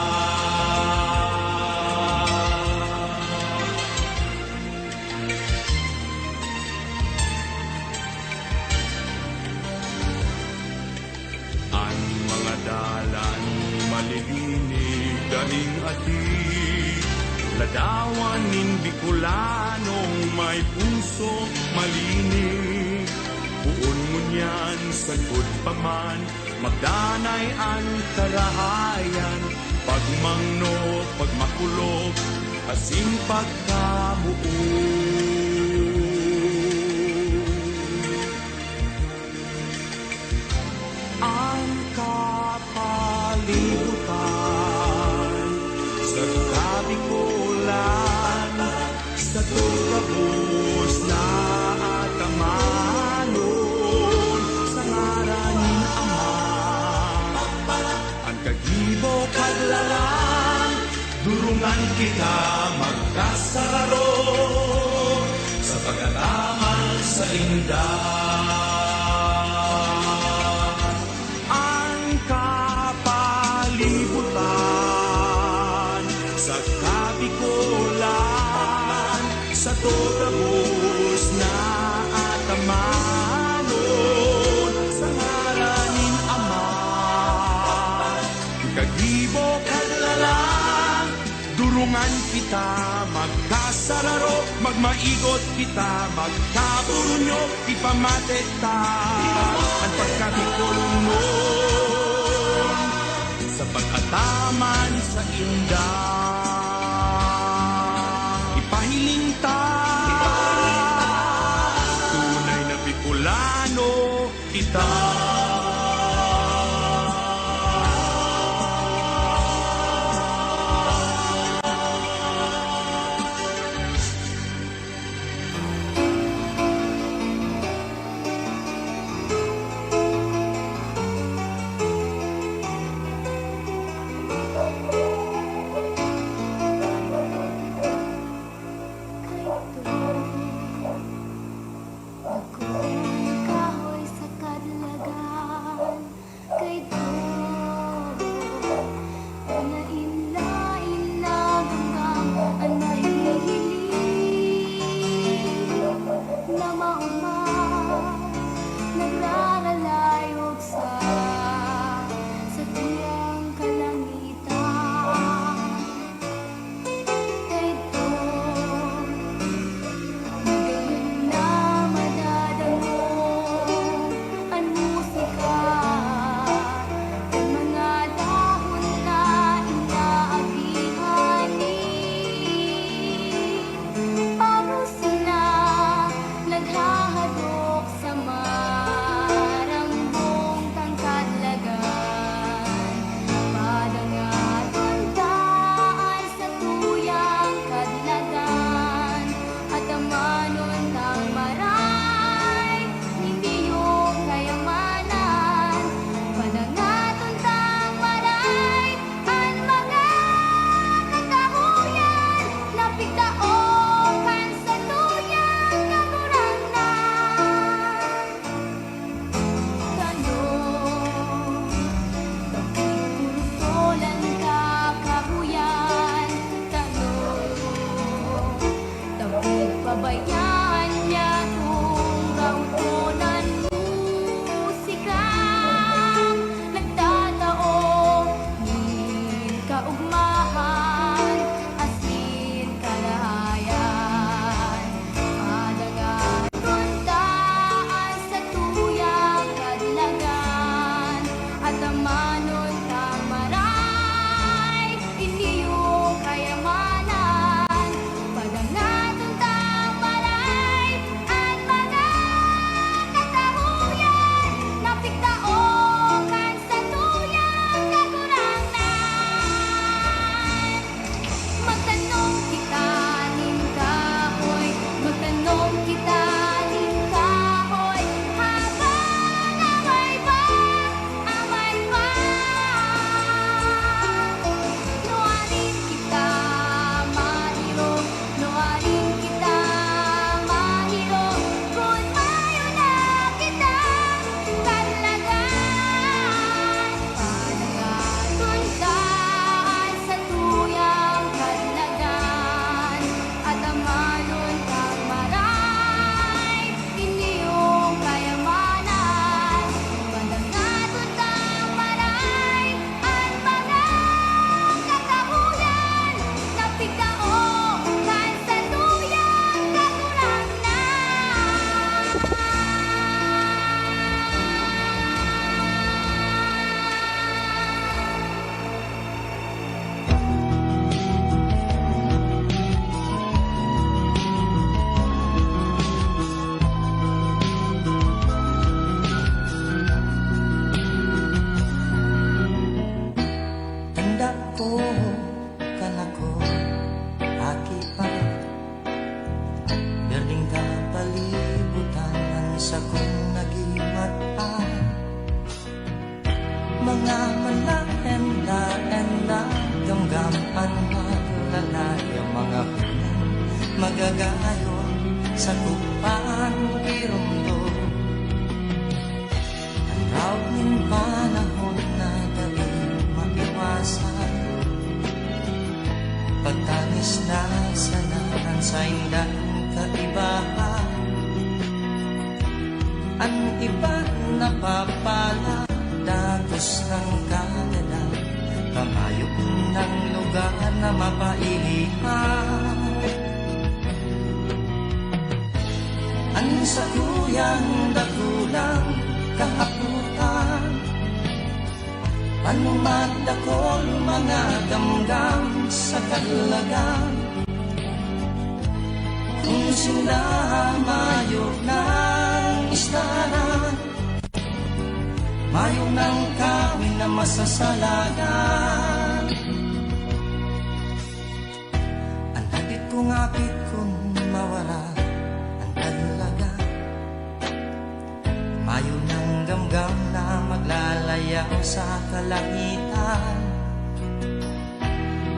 S3: Dalan malilinig galing ati, ladawan nin Bicolanong may puso malinig. Buon ngunyan sagud paman, magdanay ang karahayan, pagmangno, pagmakulog, asin pagkamuo. Ang kapalibutan sa kapikulan, sa tugabos na atamanon, sa ngaraning Ama, ang kagibo kaglalang, durungan kita magkasararo sa pagkataman sa indah. Ang kapalibutan sa Kabikulan, sa Totapos na atamanon, sa ngaranin Ama. Kagibo kadlalang, durungan kita, magkasararo, magmaigot kita, magkaburunyo, ipamate ta, ang pagkabikulunon, sa pag-ataman sa indah. Ipahiling ta, tunay na Bicolano kita.
S9: Kahoy sa kadlagan kay Dobo panainla-inla hanggang ang nahihiling na maumay nagraralayog sa tuyang kalangitan kay Dobo. Ngayon na madadamo ang musika, ang mga dahon na inaabihanin. Paros na naghahadok sa marambong tangkadlagan. Padangaton daan sa tuyang kadlagan, at amanon ng maray, hindi yung kayamanan. Padangaton tang maray, ang mga kakahuyan, napigdaokan sa tuyang kaguranan. Tanong, bakit purutolan ka kahuyan? Tanong, tapig pabayaan niya kung gautonan musika. Nagtatao, min kaugmahan, asin kalahayan. Padangaton daan sa tuyang kadlagan, at amanon kang maray, hindi yung kayamanan. Padangaton tang maray, ang mga katahuyan, napigdaokan sa tuyang kaguranan. Magtanong kita ning kahoy, magtanong kita ning kahoy, habang amay pa, amay pa. Nuarin kita mahiro, nuarin kita mahiro, kung mayo na kita kadlagan. Padangaton daan sa tuyang kadlagan, at amanon kang maray, hindi yung kayamanan. Padangaton tang maray, ang mga kakahuyan, napigdaokan sa tuyang kaguranan.
S8: Tanda ko, kanako, aki pa. Berding ka palibutan sa kong nagimata. Mga manla-enla-enla, gamgaman malalaya, mga pinan magagayon sa tupan, pero Ang iba napapala, dagos ng kagalan, kamayok ng lugar na mapailihan. Ang sakuyang dakulang kahaputan, panumadakol mga gamgam sa kalagan. Kung sila mayok ng istaran, mayok ng kawin na masasalagan. Ang hagit kong apit kung mawala ang talaga, mayo ng gamgam na maglalayaw sa kalangitan.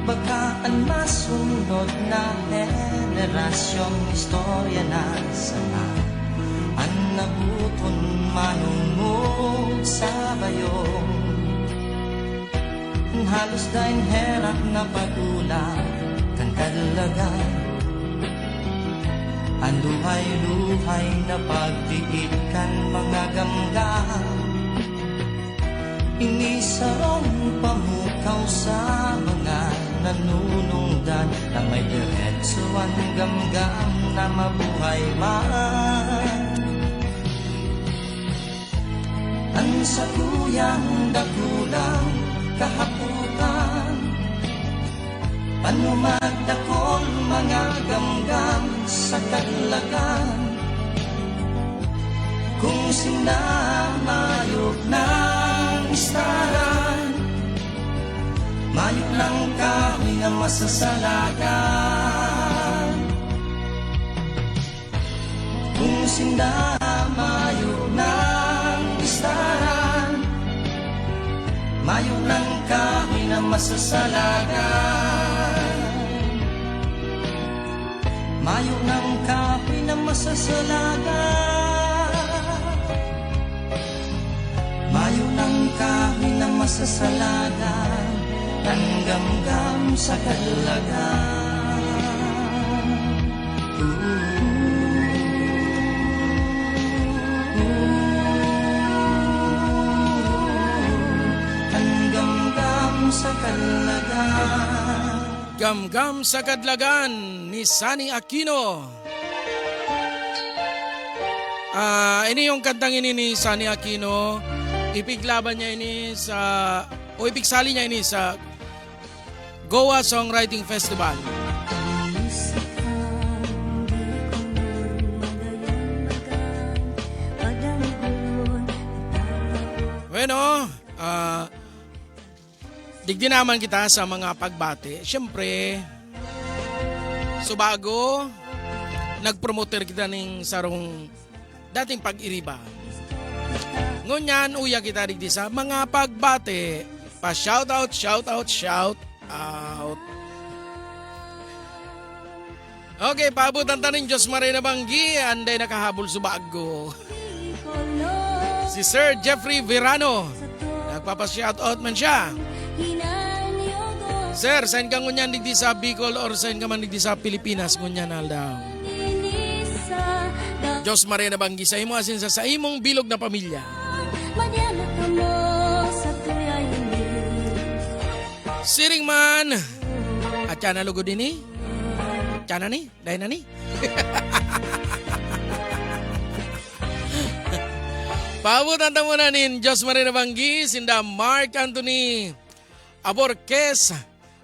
S8: Baka ang masunod na henerasyong istorya na sana ang nabuton manungog sa bayong. Halos dahil herap na pagulang kan kalagan, ang luhay-luhay na pagtiit kan mga gamgam. Inisarong pamukaw sa mga nanunungdan na may diretso ang gamgam na mabuhay man. Ang sakuyang dakulang kahaputan, panumadakol mga gamgam sa kalagan. Kung sinamayok ng istaran, mayok ng kahoy na masasalagan. Kung sinamayok ng istaran, mayok ng kahoy na masasalagan. Mayok ng kahoy na masasalagan. Mayo ng kahoy na masasalagan, ang gamgam sa kalagan. Ang gamgam sa kalagan.
S1: Gamgam sa Kadlagan ni Sunny Aquino. Ini yung kantang ini ni Sunny Aquino. Ipiglaban niya ini ipigsali niya ini sa Goa Songwriting Festival. Bueno, digdi naman kita sa mga pagbati. Siyempre, subago, nag-promoter kita ng sarong dating pag-iriba. Ngunyan, uya kita digdi sa mga pagbate. Pa-shout out. Okay, paabutan tanin Diyos Marina Banggi. Anday nakahabol subago. Si Sir Jeffrey Verano. Nagpapa-shout out man siya. Sir, saan ka ngunyan digdi sa Bicol or saan ka man digdi sa Pilipinas ngunyan aldaw? Diyos Marina Banggi sa imo asin sa imong bilog na pamilya. Siring man. At yan na lugod din ni. Tiyan na ni. Dahil na ni. Paabutan ta muna nin Diyos Marina Banggi, sinda Mark Anthony Aborquez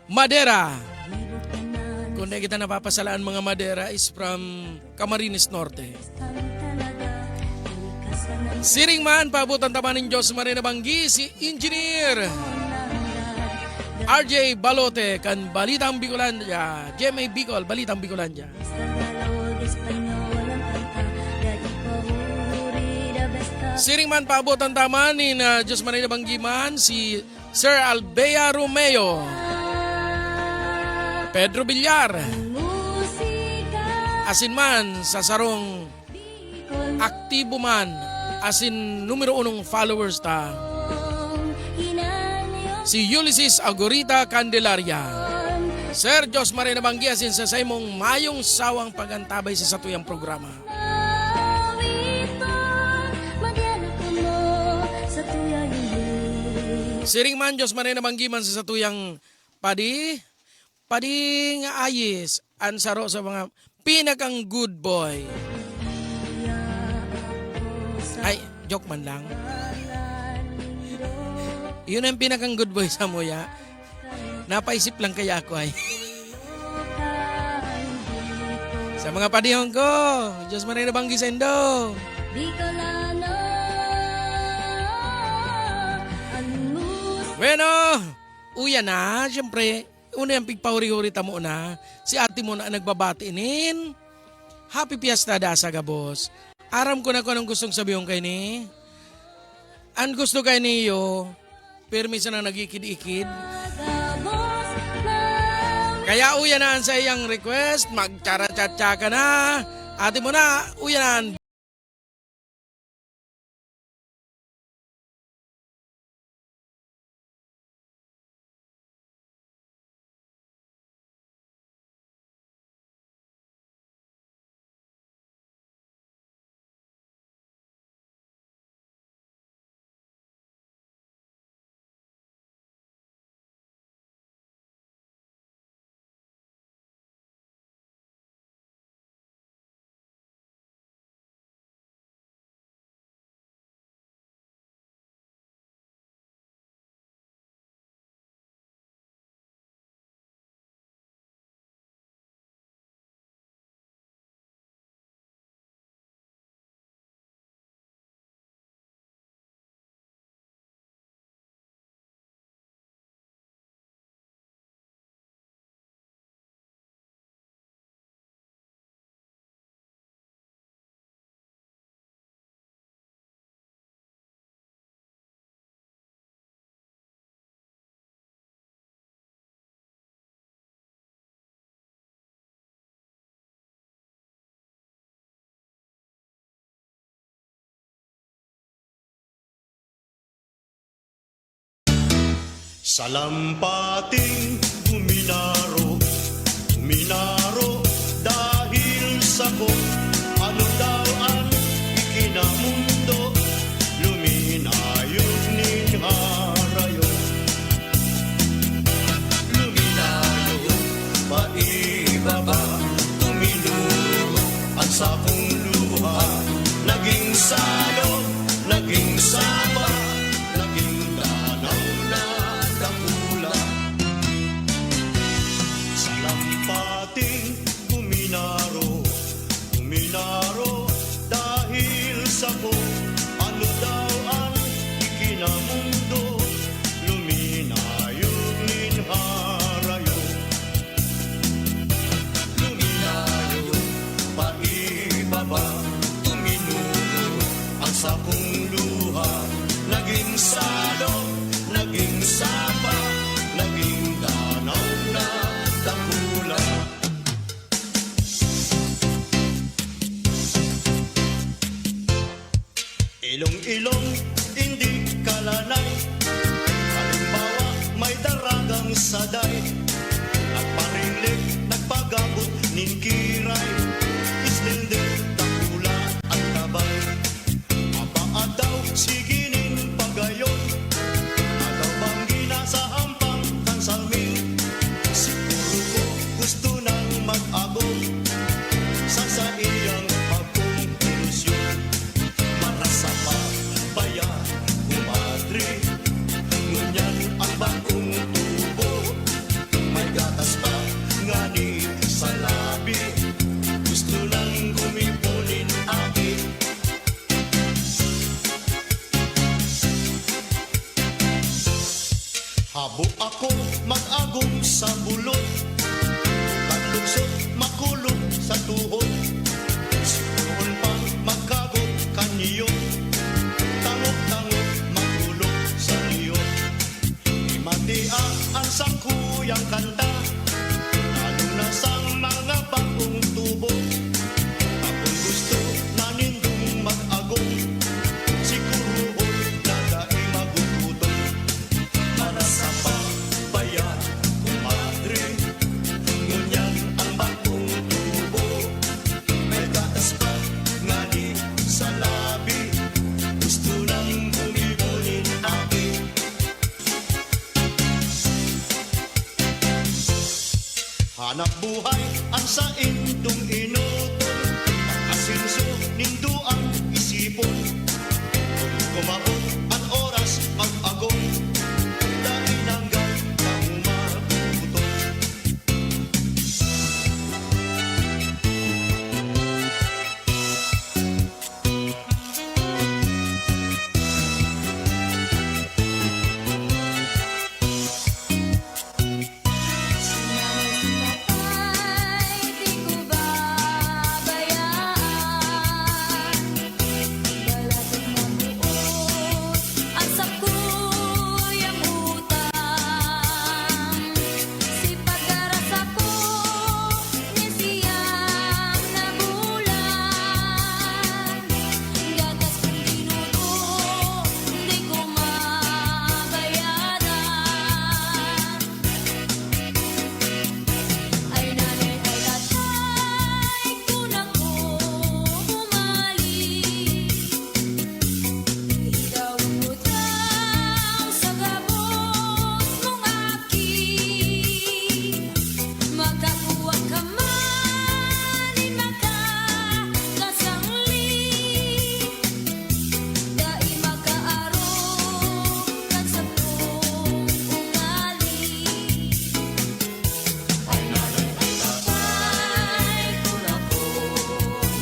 S1: Madera. Kung di kita napapasalaan mga Madera is from Camarines Norte. Siring man, paabutan ta nin Diyos Marina Banggi, si Engineer RJ Balote kan Balitang Bicolandia. GMA Bicol, Balitang Bicolandia. Siring man paabutan taman ni Diyos Marina Banggiman si Sir Albea Romeo, Pedro Villar, asin man sa sarong aktibo man, asin numero 1 followers ta, si Ulysses Agorita Candelaria. Sir Diyos Marina Banggi asin sa saymong mayong sawang pagantabay sa satuyang programa. Siring man Diyos man rin nabanggiman sa satuyang padi nga ayis ansaro sa mga pinakang good boy. Ay, joke man lang. Yun ang pinakang good boy sa muya. Napaisip lang kaya ako ay. Sa mga padihong ko, Diyos man rin nabanggi sa indo.
S2: Di ka lana
S1: Bueno, uya na, siyempre, una yung pigpahuri-huri tamo na, si ate mo na nagbabatinin. Happy Fiesta da sa gabos. Aram ko na kung anong gustong sabihin kay ni. Ang gusto kay niyo, permiso na nagikid-ikid. Kaya uya na sa iyang request, magtsara-tsa-tsa ka na. Ate mo na, uya na.
S3: Salampating uminaro dahil sa ko ano daw ang ikinamundo luminayog ning harayo luminayo paibaba tuminulo ang sakong luha naging salo naging saba naging danaw na dakula salampating uminaro dahil sa ko ano daw ang ikinamundo luminayog nin harayo luminayo paibaba tuminulo ang sakong luha naging salo naging sapa naging danaw na dakula ilong-ilong hindi kalanay halimbawa may daragang saday nagparinglik nagpagabot nin kiray islender dakula at tabay apaadaw siginin pagayon agaw banggina sa hampang kansalmin siguro ko gusto nang mag-agong sa iyang pagkong ilusyon marasa pa bayan kumadri ngunyan ang bagong tubo may gatas pa ngani sa labi gusto lang gumipunin aki habo ako mag-agong sa bulot Paglugsot makulot sa tuhod Sikuhon pang magkagot kaniyo Tangok-tangok makulot sa niyo Imatia ang sakuyang kanta Lalo na sang mga bagong tubo Kapag gusto na nindong mag-agong Sikuhon na dahil magugutom Para sa pagbayan kumadre ipon Kumaot ang oras mag-agong Dahil nanggal na umabuton
S9: Ay, di ko babayaan Balatot na buot Ang sakuyang utang Si pagkaras ako Ni siyang nabulan Gatas kong binuto Di ko mabayaran Ay nanay ay tatay kung ako bumalik Ikaw ang utang sa gabos mong akin Magkakuha ka man ay makakasangli Dai makaarong kan sa kong ugali Ay nanay ay tatay kung ako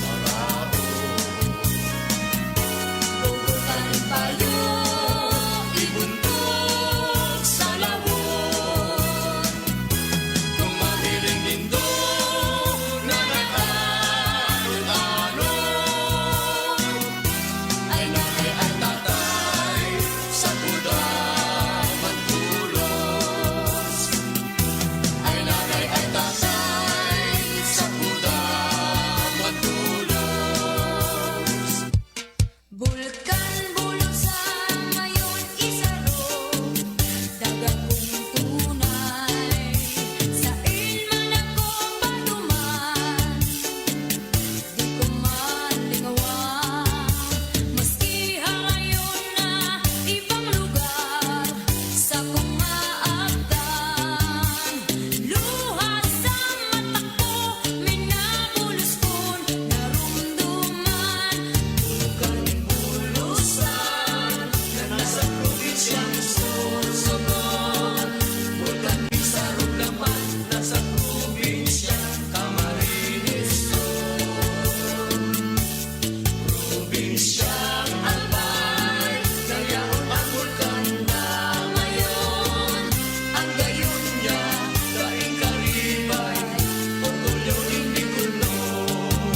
S9: marabo Bukod pa rin payo ibuntog sa lawon
S3: Kung mahiling nindo na nag-alon-alon
S9: Ay nanay ay
S3: Tatay sa kuda magtulos Ay nanay ay tatay sa kuda magtulos
S9: Bulkan bulog sa ngayon isaro Dagat kong tunay Sa ilman ako paduman Di ko man lingawan Maski harayon na ibang lugar Sa kong maabdan Luha sa mata ko minamuluskon Narumduman
S3: Bulusan na nasa probinsyang Sorsogon Bulkan Pisarog naman nasa probinsyang Camarines Sur Probinsyang Albay Nagyaon ang bulkan na ngayon Ang gayon niya daing karibay Pagulyo ng Bicolon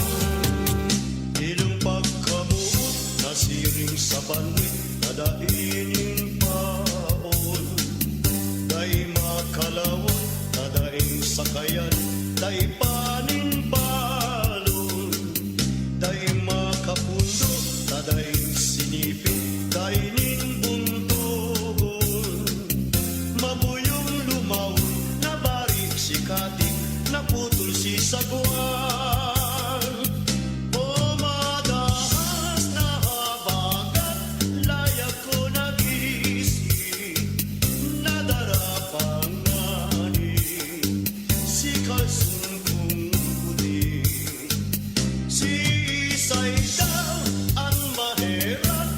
S3: Ilong pagkamuot nasiring sa banwit Nadaing paon Day makalawon Nadaing sakayan Day panin balon Day makapundo Nadaing sinipin Day nin buntogon Mabuyong lumawon Nabari si kating Naputol si sagwan O madaas na habagat Layag ko nag-iisip Nadarapang ngani Si kalsun kong puti Si isay daw ang mahirap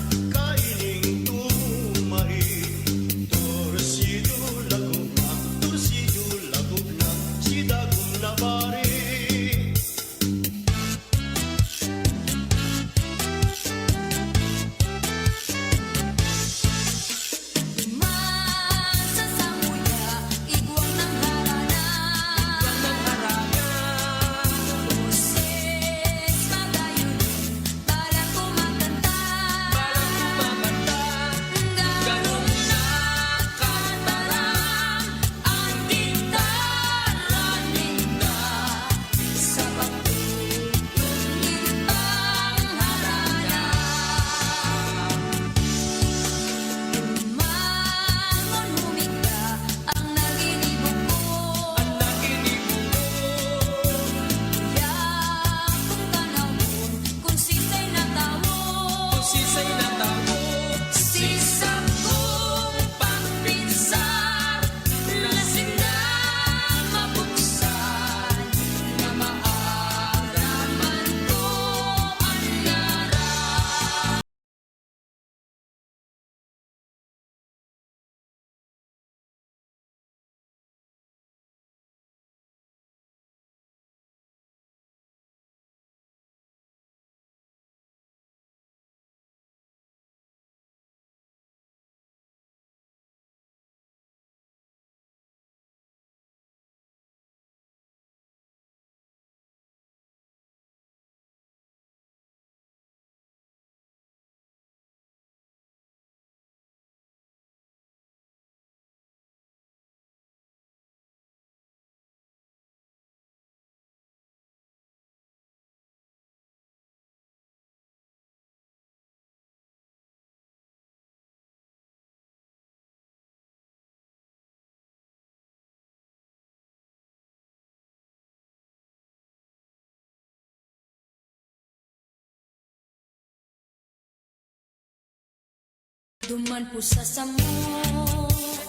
S9: Duman po sa samo,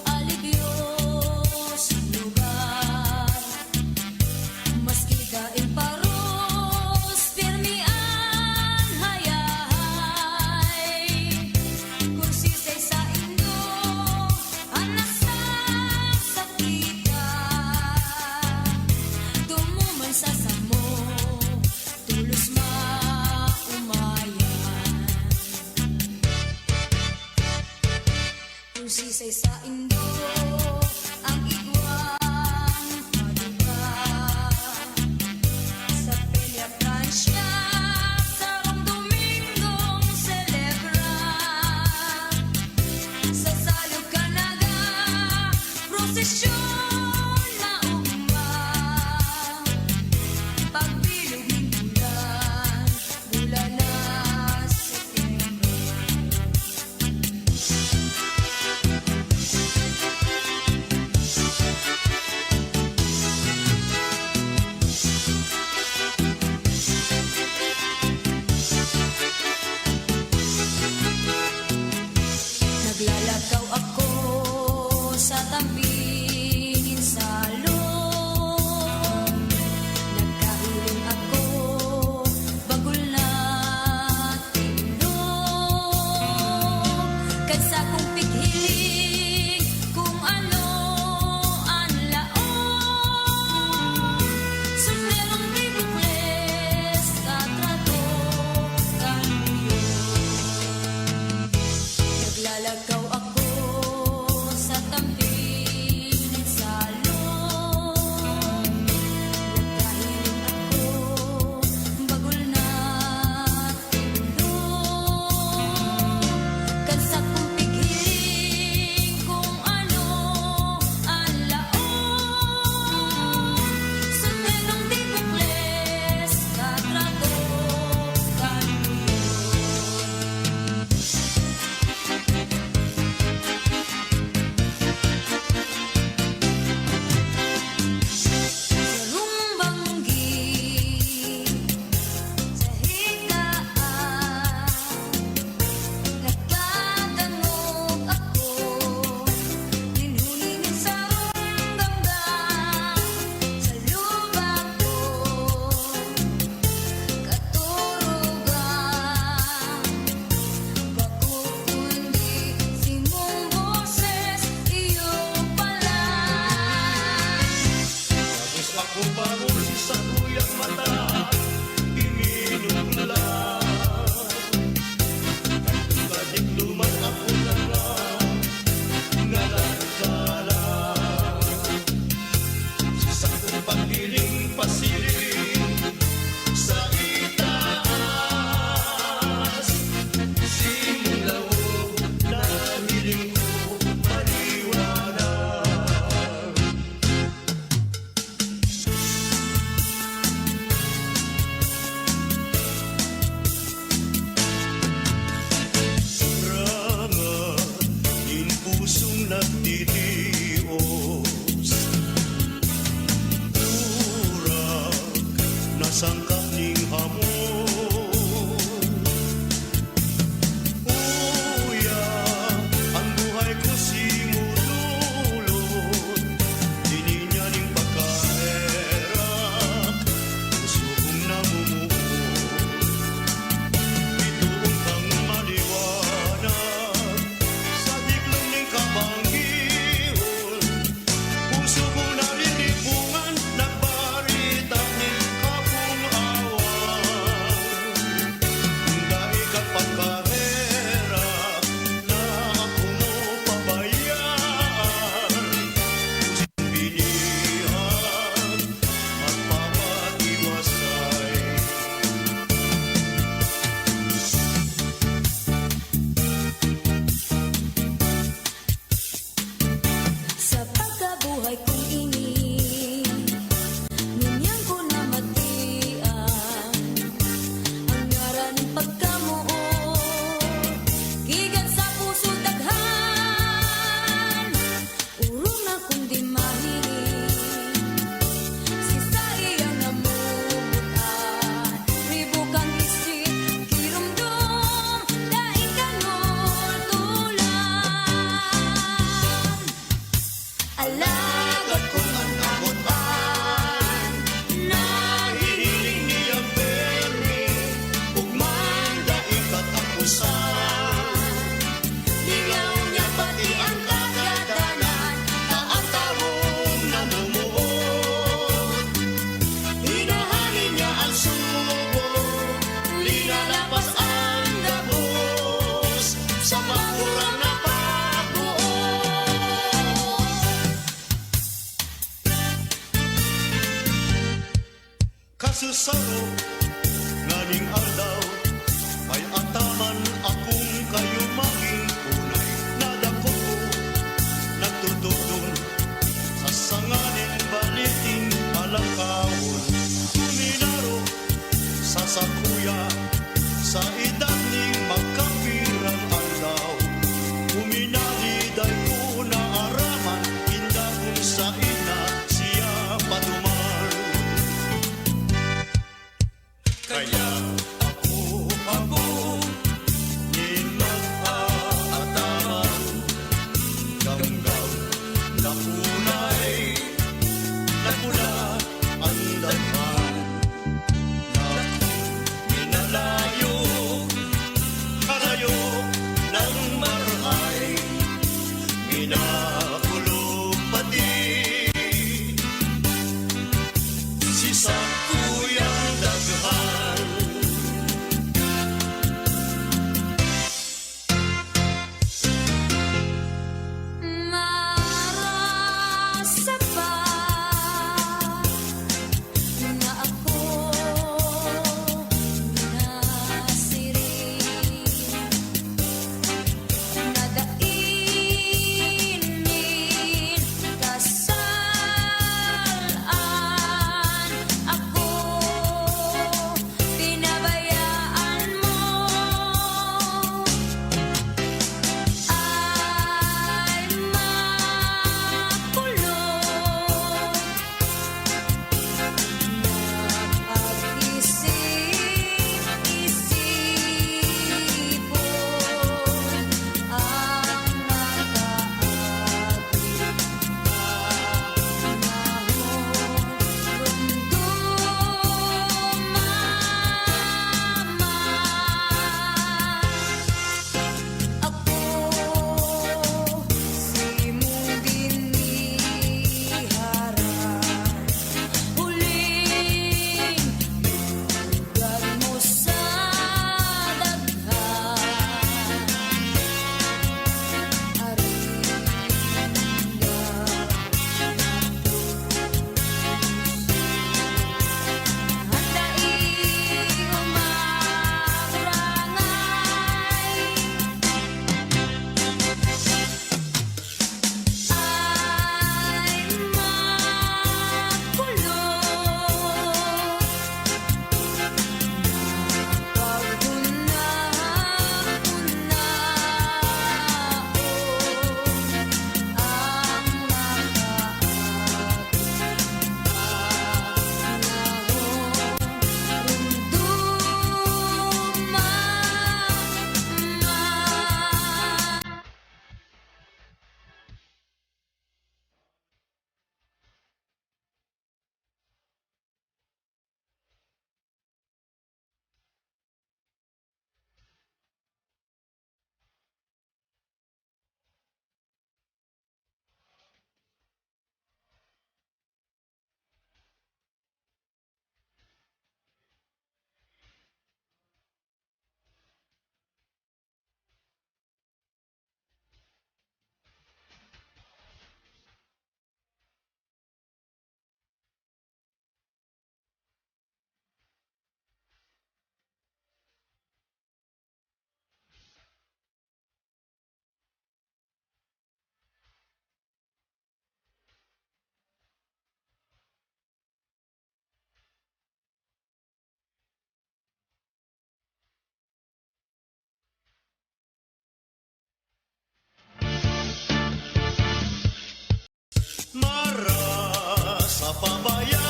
S9: alibyo sa lugar. Maski daing paros, pirmian hayahay. Kursisay sa indo, anak sa sakita. Tumuman sa samo, tulos maumayan. Kursisay sa indo, ang igwang paduga. Sa Peña Francia, sarong Domingong celebra. Sa Salug Canaga, prosesyon maugma. Pagbilog ng bulan, bulan na Setyembre. Naglalagaw ako sa tambingin salon. Nagkahiling ako, bagul na tindog. Kagsa kong pikhiling kung ano ang laon. Sumerong may bukles, katrato, kanyo. Naglalagaw ako sa tambingin
S3: pabaya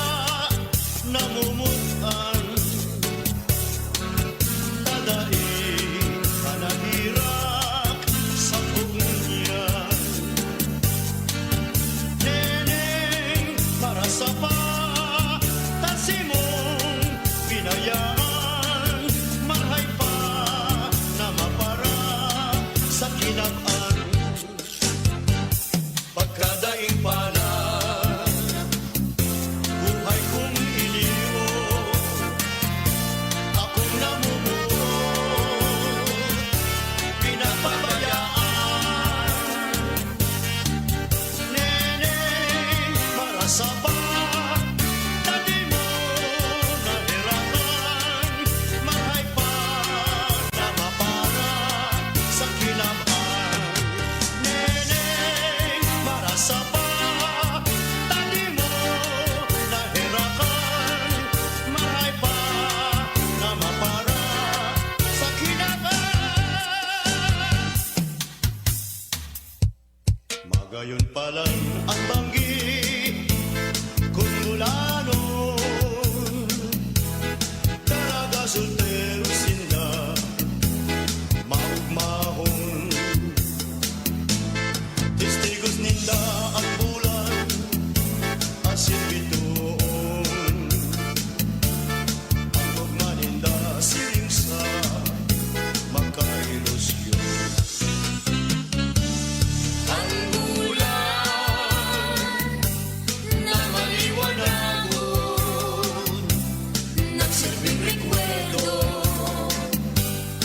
S3: namumutan tadaing panahirap sa bugyan neneng para sa patasimong binayaan marhay pa na mapara sa kinabaan pagkadaing pala buhay kong iniyo akong namumuo pinapabayaan neneng marasa pa dati mo nahirapan marhay pa na mapara sa kinabaan neneng marasa pa dati mo nahirapan marhay pa na mapara sa kinabaan magayon pa lang ang banggi kung mula noon talaga soltero sila maugmahon testigos ninda at bulan asin bituon ang ugma ninda siling sa makailusyon ang bulan na maliwanagon nagsilbing rekwento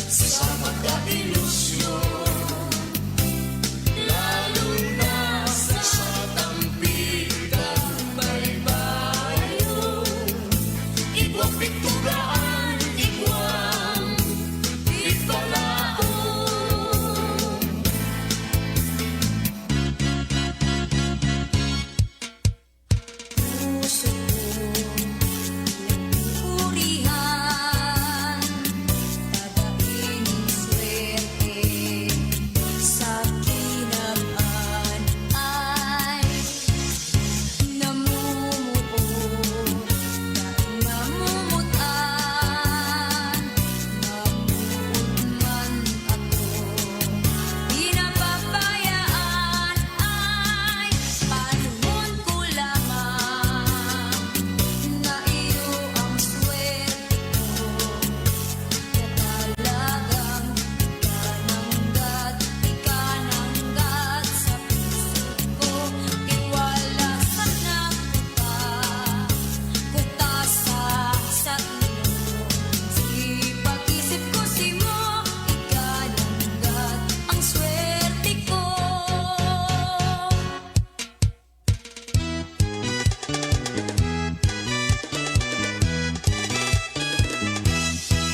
S3: sa magkailusyon lalo na sa tampigang baybayo igwang pikturaan igwang ipalaon
S4: Puso ko purihan dadaing swerte sa kinabaan ay namumuo namumutan namumutman ako pinapabayaan ay panahon ko lamang na iyo ang swerte ko talagang ikananggat sa puso ko tiwala sa kutasa sa iyo si pag-isip ko si mo ikananggat ang swerte ko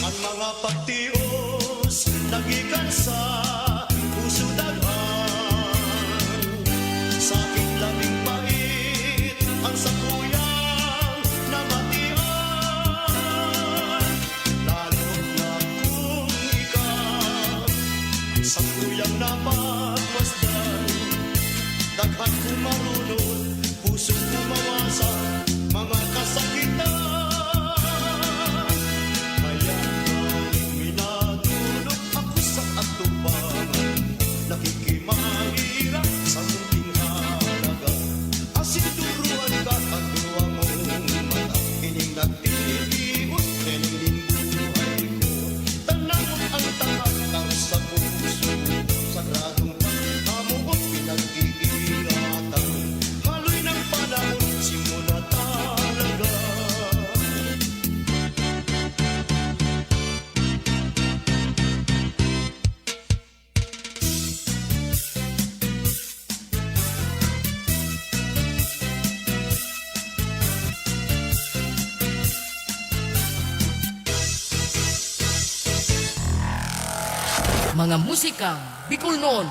S3: ang mga pagtios nagikan sa puso daghan sakit labing pait ang sakuyang namatian lalo na kung ikaw sakuyang napagmasdan daghan ko marunod puso ko mawasa mga kasakitan kaya kahit minatulog ako sa atubangan nakikimahirap sa munting halaga asin turuan ka ang duwang mong mata ining nagtitios nening buhay ko tanamon ang tahanan sa puso sagradong pagkamo pinag-iingatan haloy ng panahon simula talaga
S7: Mga musikang Bicol noon.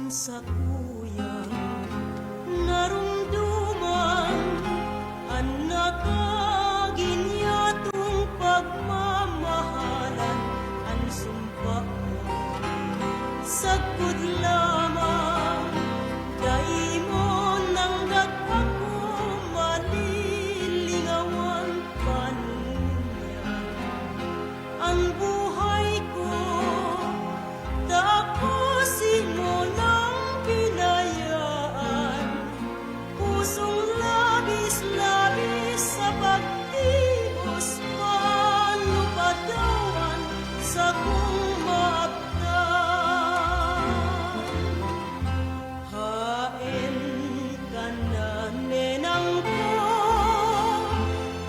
S2: sa kuyang narumduman
S6: sagpud lamang daimon nanggat ako malilingawan panunya ang buhay ko tapusin mo ng pinayaan pusong labis-labis sa pagtios panupatawan sa kong maaptan. Hain ka na nenang ko,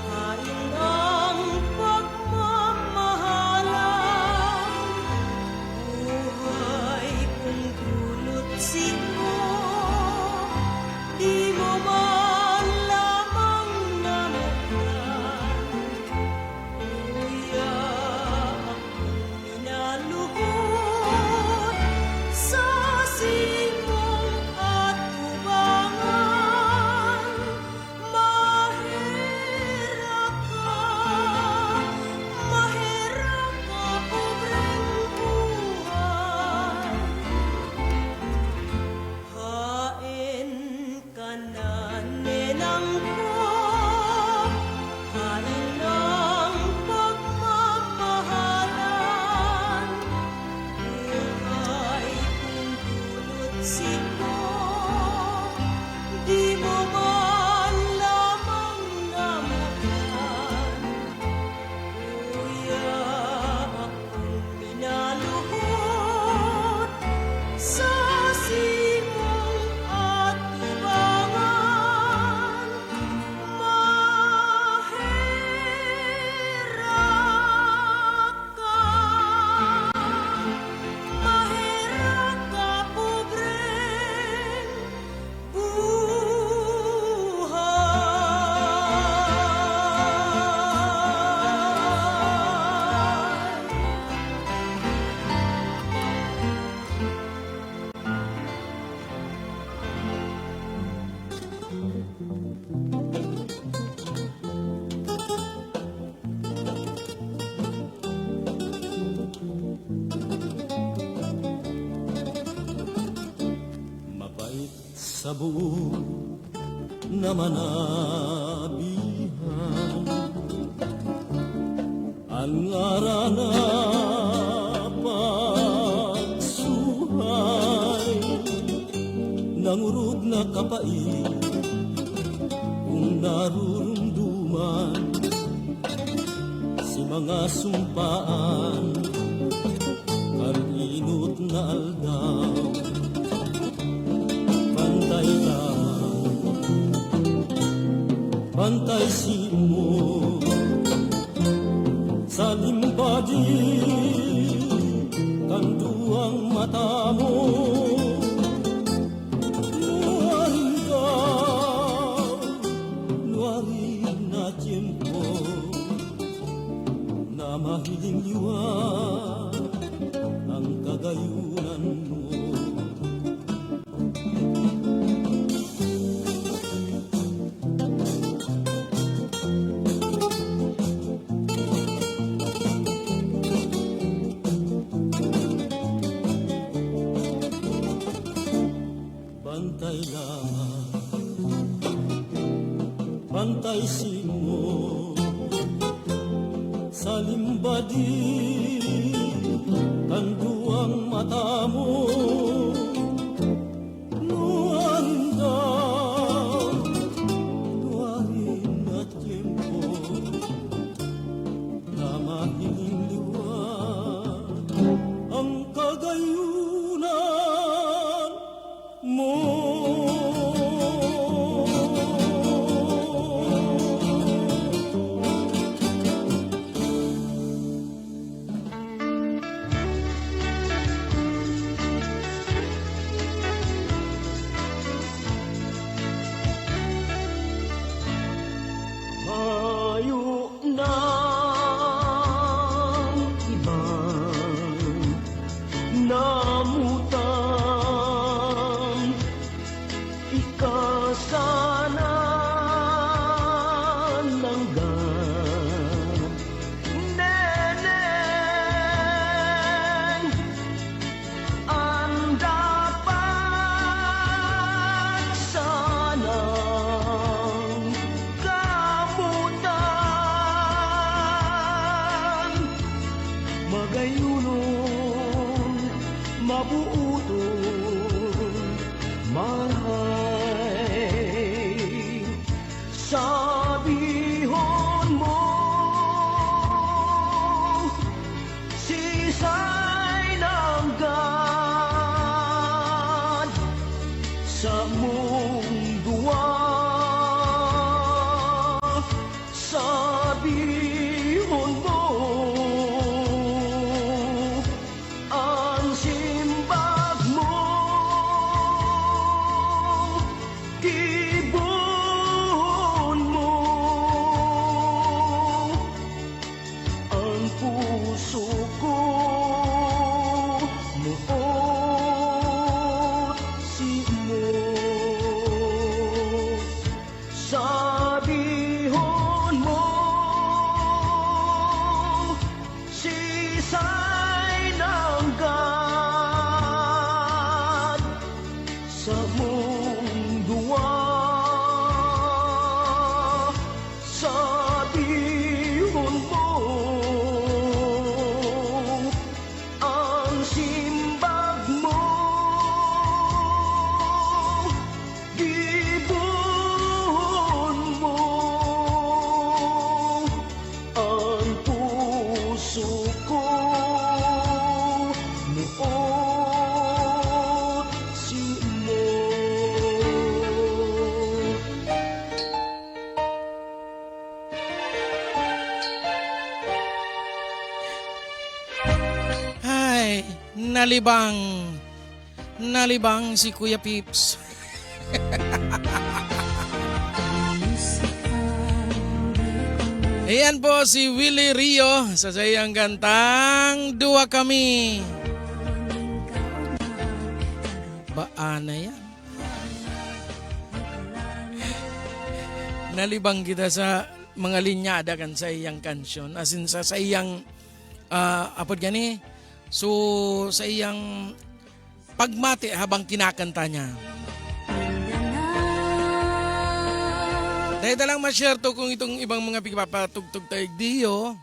S6: hain ang pagmamahalan, buhay kong dulot sino, di mo man lamang namuklan. Kuya akong minaluhod sa simong at tubangan. Mahera ka pobreng buhay. Hain ka na nenang ko, hain ang pagmamahalan, buhay kong dulot sino, di mo man lamang namuklan. Kuya akong minaluhod sa simong at tubangan. Mahera ka pobreng buhay.
S3: Mabait sa buo na manabihan ang arana pagsuhay nangurod na kapait kung narurumduman si mga sumpaan karinot na aldaw pantay lang pantay simo sa limbadi kanduang mata mo nuarin na tiempo na mahiling iwan ang kagayunan mo. Bantay lang, bantay simo sa limbadi kanduang mata mo nuarin na tiempo na mahiling liwan ang kagayunan mo. Hayo ng ibang namutan ikasanan ng neneng kabuuton mahay sabihon mo sisay ng God sa mundua sabihon mo ang simbag mo gibuhon mo ang puso ko muot si mo sabihon mo sisay ng God sa mundua sabihon mo ang simbag mo gibuhon mo ang puso ko muot si mo.
S1: Ay, nalibang si Kuya Pips. Ayan po si Willie Rio sa sayang kantang Dua Kami. Baana yan. Nalibang kita sa mga linyada kan sa iyang kansyon. As in sa iyang apod gani. So sa iyang pagmati habang kinakanta niya. Dahil lang ma-share to kung itong ibang mga pigpapatugtog tayo diyo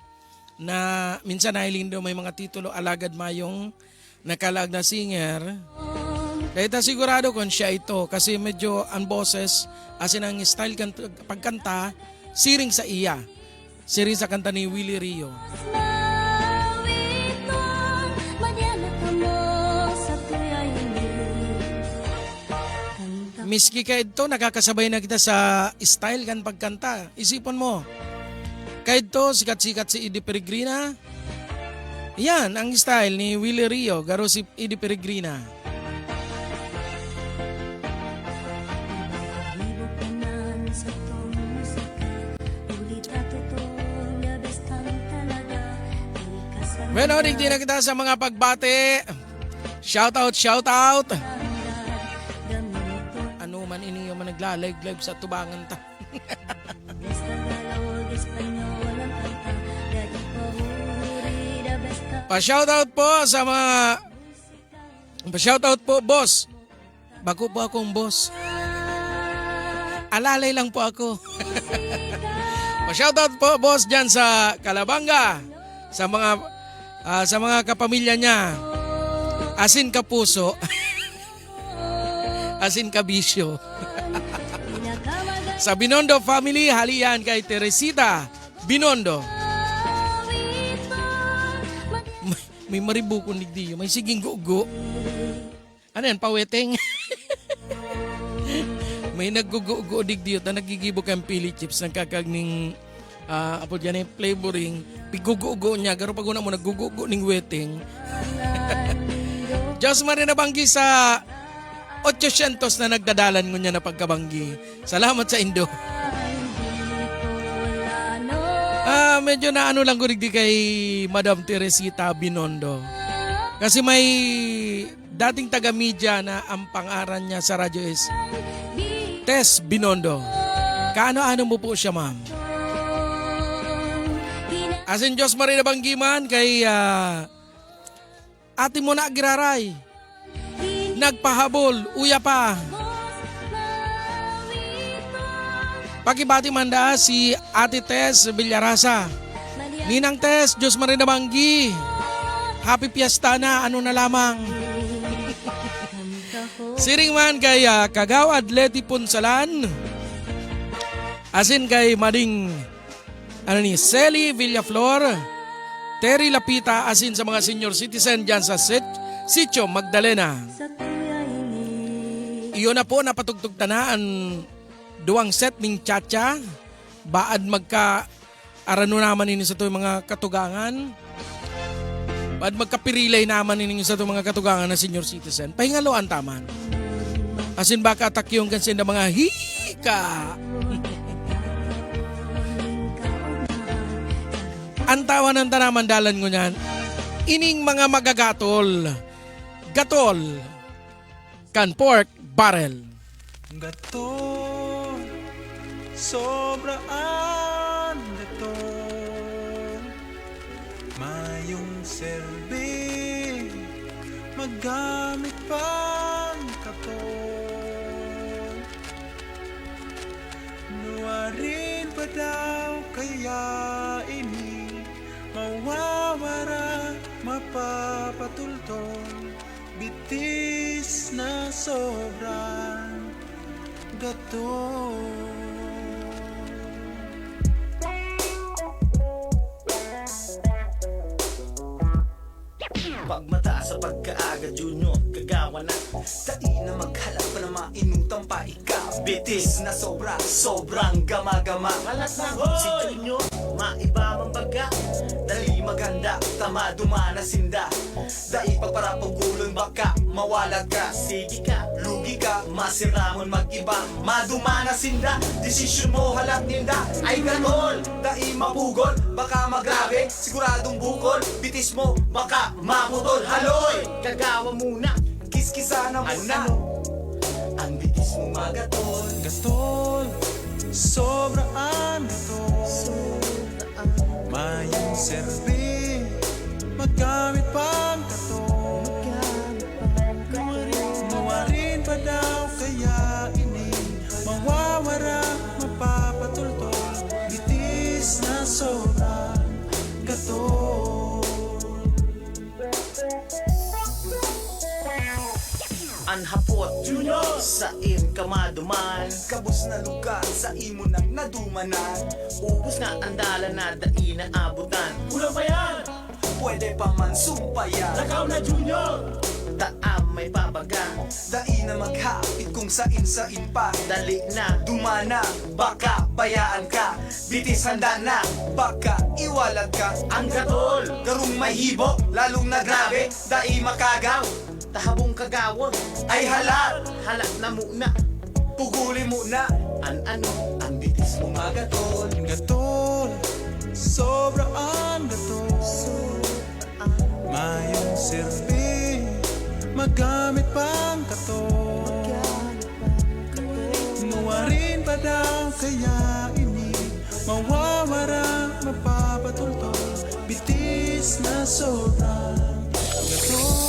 S1: na minsan nahiling daw may mga titulo alagad mayong nakalag na singer. Dahil ta sigurado kung siya ito kasi medyo ang boses asin ang style pagkanta siring sa iya. Siring sa kanta ni Willie Rio. Miski kahit to, nakakasabay na kita sa style kan pagkanta. Isipon mo, kahit to, sikat-sikat si Eddie Peregrina. Yan, ang style ni Willie Rio, garo si Eddie Peregrina. Bueno, digdi na kita sa mga pagbate. Shout out. Ano man iniyo man nagla-live sa tubangan ta. Pa-shoutout po sa mga pa-shoutout po boss. Bago po akong boss. Alalay lang po ako. Pa-shoutout po boss diyan sa Calabanga. Sa mga kapamilya niya. Asin ka puso. Asin ka bisyo. Sa Binondo family, halian kay Teresita Binondo. May maribukong digdiyo, may siging gugo. Ano yan, paweteng? May naggugo digdiyo na nagigibok ang pili chips, nagkakagning apod yan yung flavoring. Pigugo niya, garo pag una mo naggugo ning weteng. Diyos marin na banggi sa 800 na nagdadalan ko niya na pagkabanggi. Salamat sa Indo. Medyo na ano lang ko digdi kay Madam Teresita Binondo. Kasi may dating taga-media na ang pangaran niya sa radyo is Tess Binondo. Kaano-ano mo po siya, ma'am? Asin Diyos Marina Banggiman kay ate mo na agiraray. Nagpahabol, uya pa. Pakibati manda si Ate Tess Villarasa. Ninang Tess, Diyos Marina Banggi. Happy Fiesta na, ano na lamang. Siring man kay Kagawad Leti Punsalan. Asin kay Mading Sally Villaflor, Terry Lapita, asin sa mga senior citizen dyan sa Sitio Magdalena.
S2: Sa tuyay ni
S1: Iyon na po napatugtog tanaan duwang set ning Chacha. Baad magka arano naman ini sa to mga katugangan. Baad magkapirilay naman ini sa to mga katugangan na senior citizen. Pahingaloan taman. Asin baka atakyong kansin na mga hika. Ang tawa ng tanaman dalan ko niyan, ining mga magagatol, gatol, kan pork barrel.
S3: Gatol, sobraan gatol, mayong serbi, magamit pang katol. Nuwarin pa daw kaya ini, mawawara, mapapatultol, bitis na sobrang gatol.
S10: Pagmata sa pagkaaga, Junior, kagawa na dai na maghalap pa na mainutang pa ikaw. Bitis na sobra, sobrang gama-gama. Malat na si Junior, maiba mang baga. Dali maganda, tama dumana sinda. Dai pagparapagulon baka mawalag ka. Sige ka, lugi ka, masiramon mag-iba. Madumana sinda, desisyon mo halap ninda. Ay ganol, dai mapugol, baka magrabe. Siguradong bukol, bitis mo, baka maputol. Haloy, kagawa muna, kiskisa na muna. Ang bitis mo magatol.
S3: Gatol, sobraan gatol, mayong serbi, magamit pang katol. Nuwarin pa daw kaya ini, mawawara, mapapatultol, bitis na sobrang gatol.
S10: Anhapot, Junior, sa in kamaduman.
S3: Kabus na lugar sa imo nang nadumanan.
S10: Ubus nga ang dala na dai na abutan. Kulang pa yan,
S3: Pwede pa man sumpayan.
S10: lakaw na Junior. Taam may pabaga,
S3: Dai na maghapit kung sain pa.
S10: dali na
S3: Dumana, baka bayaan ka. Bitis handa na, baka iwalag ka.
S10: ang gatol.
S3: Garong may hibo, lalong na grabe. Dai makagaw,
S10: Tahabong kagawon,
S3: ay halat.
S10: halak na muna.
S3: Puguli mo na,
S10: Ano,
S3: ang bitis mo magatol. Gatol, sobraan gatol, mayong serbi, magamit pang katol. Nuwarin pa daw kaya ini, mawawara, mapapatultol, bitis na sobrang gatol.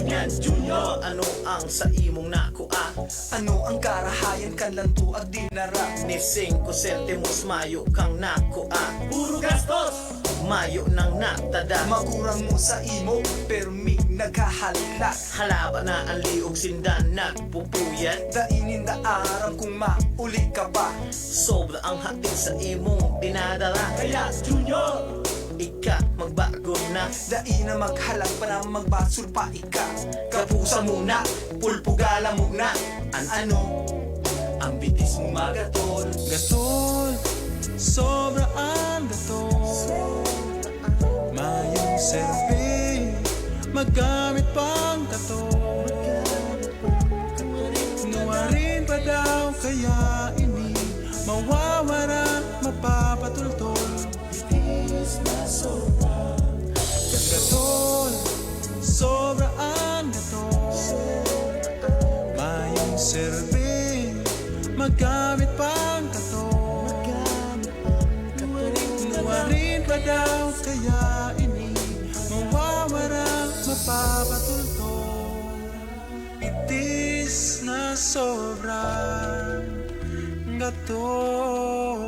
S10: Yan Junior, ano ang sa imong nakuha?
S3: Ano ang karahayan kan lang tuag dinara?
S10: Ni 5 sentimos mayo kang nakuha.
S3: Puro gastos,
S10: Mayo nang natada.
S3: magurang mo sa imo, pero mi naghahalak.
S10: Halaba na ang liog sindan nagpupuyat.
S3: Dainin na aram kung mauli ka pa.
S10: Sobra ang hatid sa imong dinadala.
S3: Kaya Junior,
S10: Ika magbago na.
S3: dai na maghalak pa na magbasol pa ika. Kapusa muna, pulpugala muna. Ano, ang bitis mo magatol. Gatol, sobraan gatol, mayong serbi, magamit pang katol. Nuwarin pa daw kaya ini, mawawara, mapapatultol, bitis na sobra. Gatol, sobraan gatol, mayong serbi, magamit pang katol. Nuwarin pa daw kaya ini, mawawara, mapapatultol, bitis na sobrang gatol.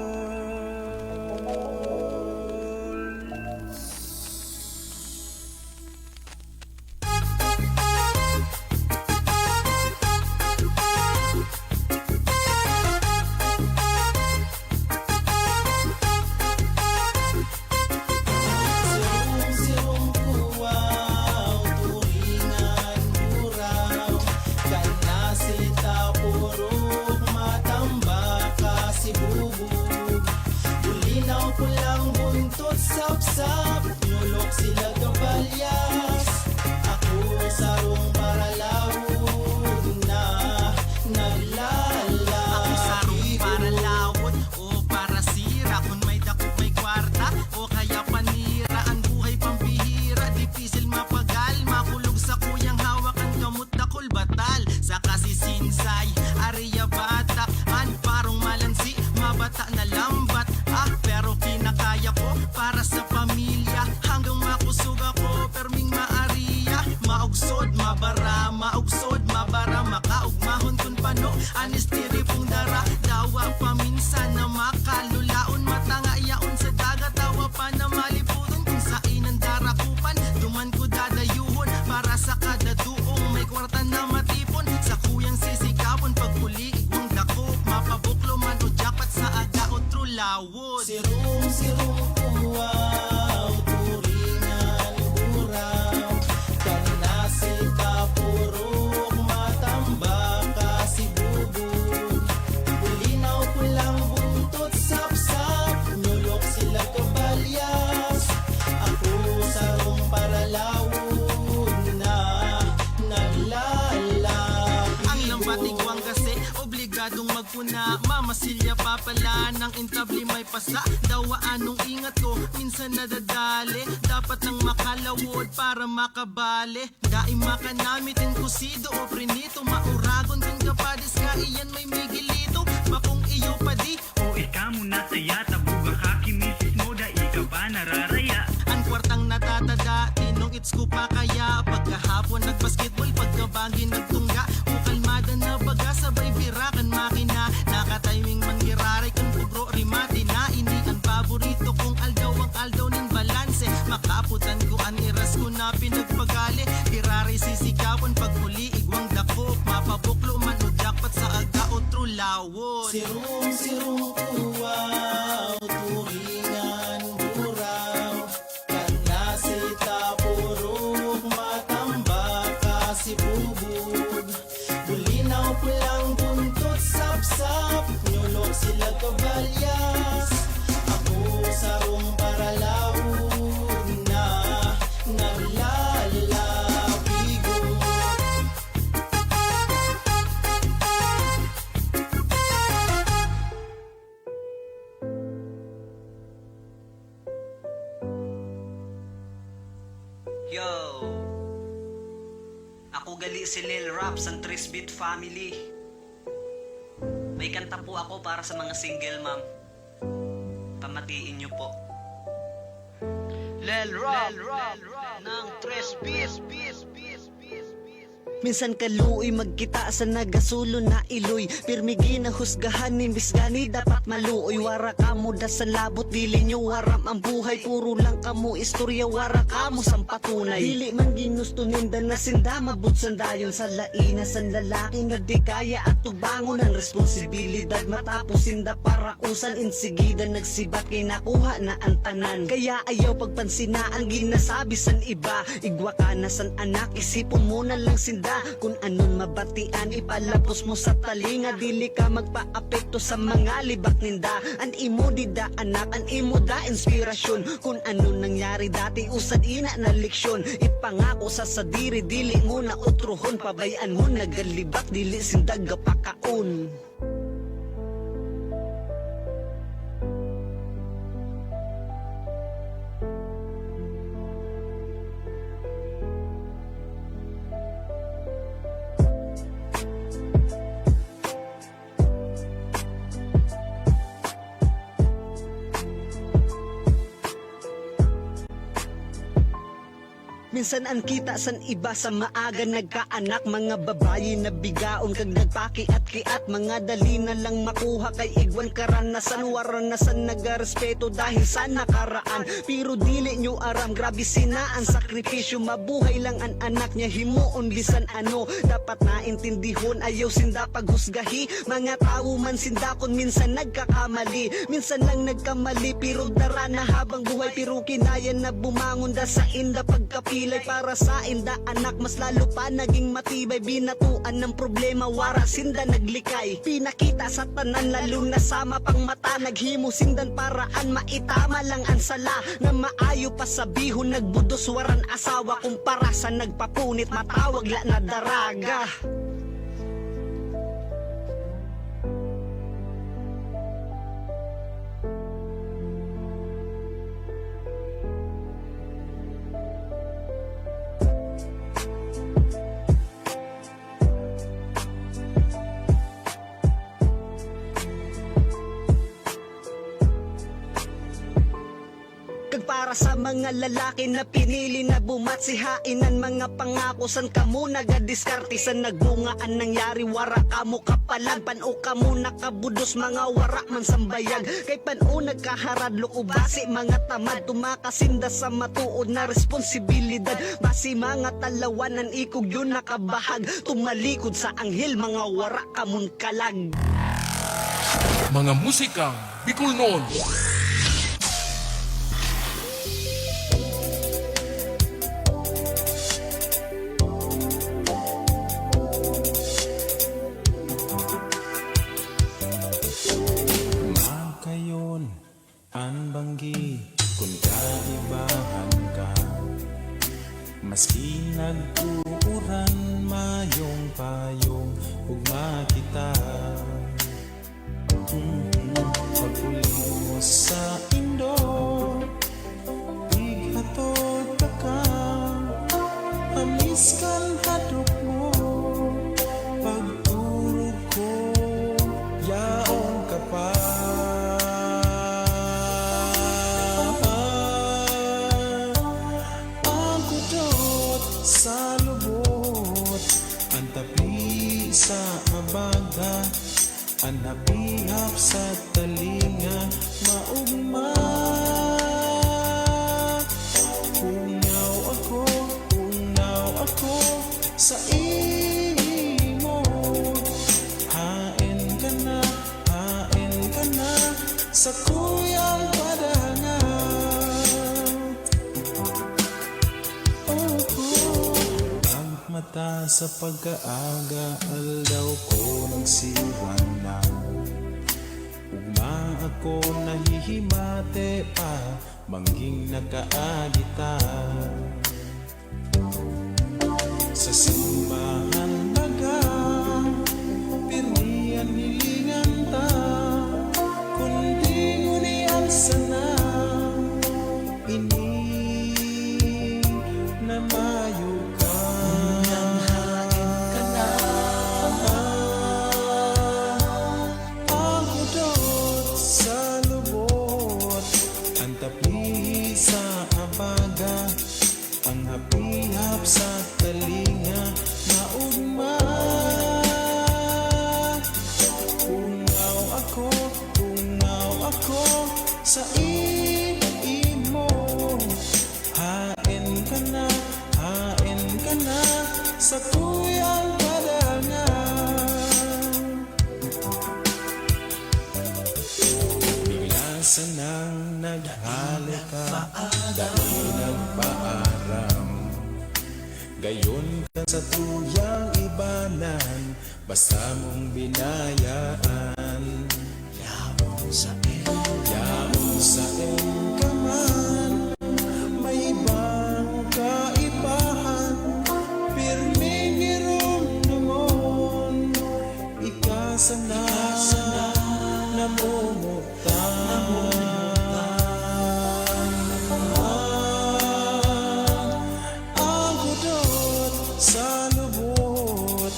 S10: Sirong kuwaw, turingan buraw, kanasita purok, matambaka si bubog. Bulinaw pulang buntot, sapsap, nulok sila kabalyas. Ako sarong paralawod na naglala.
S6: Ako sarong para lawot o para sira. Kung may dakot may kwarta o kaya panira. Ang buhay pambihira, dipisil mapagal. Makulog sa kuyang hawakan kamot dakol batal. Sa kasisinsay, ariya batak. An parong malansi, mabata na lambat. Pero kinakaya ko para sa pamilya. Hanggang makusog ako, perming maariya. Maugsod, mabara, maugsod, mabara. Makaugmahon kun pano, anistiri pong dara. Dawa paminsan na makalulaon. Matanga yaon sa dagat, dawa pa na maliputan. Kung sain ang darakupan, duman ko dadayuhon. Para sa kada duong may kwarta na matipon. Sa kuyang sisigapon, pagpuli, igwang dakop. Mapabuklo man o japat sa aga o trulawod.
S10: Sirong kuwaw, turingan buraw, kanasita purok, matambaka si bubog. Bulinaw pulang buntot, sapsap, nulok sila kabalyas. Ako sarong paralawod na naglalaki.
S6: Ang lambat igwang kasi, obligadong magpuna. Mamasilya pa pala ng intabli may pasa. Dawa anong ingat ko, minsan nadadali. Dapat nang makalawod para makabali. Daim makanamitin kusido o prinito. Mauragon kung kapadis ka, iyan may migilito. Bakong iyo pa di,
S5: O ikaw muna saya, tabuga ka kimisis mo, da ikaw ba nararaya?
S6: ang kwartang natatada. Tinong its ko pa kaya. Pagkahapon nagbasketball, pagkabagi nagtungga. O kalmada na baga, sabay birakan makina. Nakatiming man giraray kung pugro rimati na. Ini ang paborito kong aldaw, ang aldaw ning balanse. Makaputan ko ang iras ko na pinagpagali. Giraray sisigawan, pagmuli igwang dakop. Mapabuklo man o jackpot sa aga o trulawod.
S10: Sirong kuwaw, turingan buraw, kanasita purok, matambaka si bubog. Bulinaw pulang buntot, sapsap, nulok sila kabalyas. Ako sarong paralawod na naglalapigo.
S11: Yo! Ako gali si Lil Raps ang Trisbit Family. May kanta po ako para sa mga single ma'am. Pamatiin niyo po. Lil Rap ng Trisbit.
S10: Minsan kaluoy magkita sa nagasulo na iloy. Pirmigi na husgahan ni Bisgani dapat maluoy. Wara ka mo da sa labot dili nyo waram ang buhay. Puro lang kamo istorya wara ka mo sang patunay. Dili man ginusto ninda na sinda mabut sandayon sa laina san lalaki na di kaya at tubangon ang responsibilidad. Matapos sinda para usan insigida nagsibat kay nakuha na ang tanan. Kaya ayaw pagpansin na ang ginasabi san iba. Igwa ka na san anak isipon mo na lang sinda. Kung anong mabatian ipalapos mo sa talinga. Dili ka magpa-apekto sa mga libak ninda. An imo di da anak, an imo da inspirasyon. Kung ano nangyari dati usad ina na leksyon. Ipangako sa sadiri dili mo na utrohon. Pabayaan mo nagalibak dili sindag gapakaon.
S6: Minsan ang kita san iba sa maaga nagkaanak. Mga babayi na bigaon kag nagpakiat-kiat. Mga dali na lang makuha kay igwan karanasan. Waranasan nagarespeto dahil sa nakaraan. Pero dili nyo aram, grabe sinaan sakripisyo. Mabuhay lang ang anak niya, himuon bisan ano. Dapat naintindihon, ayaw sinda paghusgahi. Mga tao man sindakon, minsan nagkakamali. Minsan lang nagkamali, pero dara na habang buhay. Pero kinaya na bumangon da sa inda pagkapilay. Para sa inda anak, mas lalo pa naging matibay. Binatuan ng problema, wara sinda naglikay. Pinakita sa tanan, lalo na sama pang mata. Naghimo sindan paraan, maitama lang ang sala. Na maayo pa sabihon, nagbudos waran asawa. Kumpara sa nagpapunit, matawag la na daraga. Para sa mga lalaki na pinili na bumatsihain ang mga pangako. San kamo nagadiskarte sa nagbungaan nangyari. Wara kamo kapalan, pano kamo nakabudos. Mga wara man sambayag, kay pano nagkaharadlok o basi mga tamad. Tumakasinda sa matuod na responsibilidad. Basi mga talawanan ikog yun nakabahag. Tumalikod sa anghel, mga wara kamon kalag.
S1: Mga musikang Bicol noon.
S3: Magkayon ang banggi kung kaibahan ka. Maski nagtuuran mayong payong ugma kita. Paguli mo sa indo, ighatod ka ka. Amis kan hadok mo, pagturog ko, yaon ka pa. Ang kudot sa lubot, ang tapi sa abaga, ang napihap sa talinga, maugma. Ungaw ako sa imo. Hain ka na sa kuyang padangat. Ang mata sa pagkaaga, aldaw ko nagsiwan na. Ugma ako nahihimate pa, mangging nakaadita. Sa simbahan baga, pirmihan hilingan ta. Kundi ngunian sana, ini na mayo ka. Ang kudot sa lubot, ang tapi sa abaga, ang hapihap sa talinga, maugma. Ungaw ako sa imo. Hain ka na sa tuyang padangan. Bigla sanang naghalika, dahil nagpaaram. Gayon ka sa tuyang ibanan, basta mong binayaan. Yamon sa ka man, may ibang kaibahan. Pirming irumdumon, ikasana namumutan. Ang kudot sa lubot,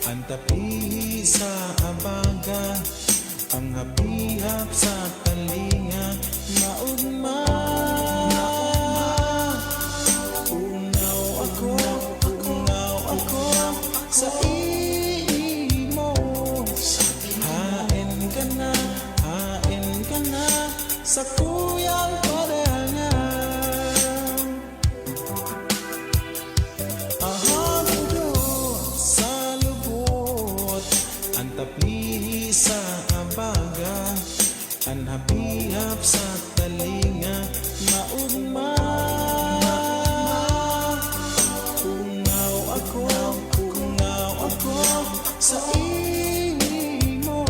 S3: ang tapi sa abaga, ang hapihap sa talinga, maugma. Ungaw
S8: sa kuyang parangal. Ahang udot sa lubot, ang taplihi sa abaga, ang habihap sa talinga, maugma. Pungaw ako sa imo.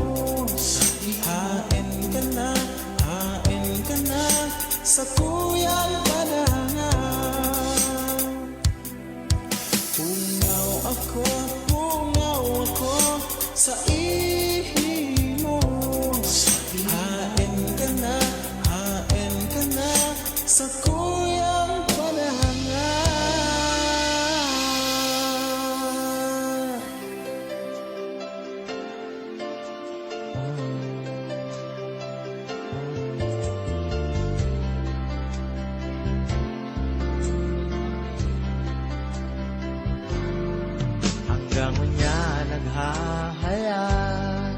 S8: Hain ka na sa kuyang padangan. Pungaw ako sa imo. Hain ka na sa kuyang padangan.
S3: Hanggang unya naghahayag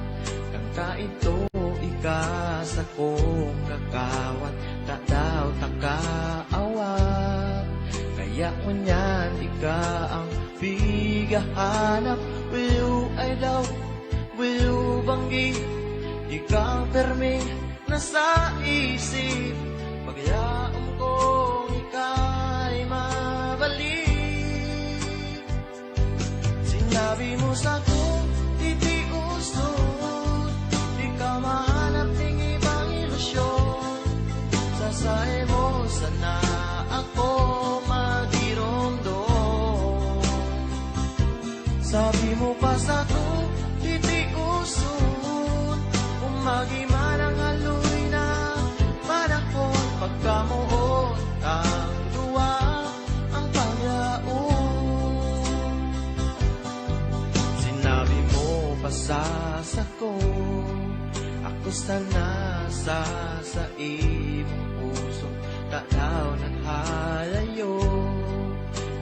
S3: kang kaito ika sa kong kakawat tadaw takaawat kaya unyan ika ang bigahanap will ay daw will banggi ikaw permi nasa isip pagyaong kong ika'y mabalik. Sinabi mo sa kong titiusod, di ka mahanap ng ibang ilusyon. Sasay mo sana ako magiromdom. Sabi mo pa sa kong titiusod, kung magiman ang haloy na panahon, pagkamuot ang duwa ang pagyaon. Sinabi mo pasasa ko, ako sana sa imong puso, tanaw naghalayo.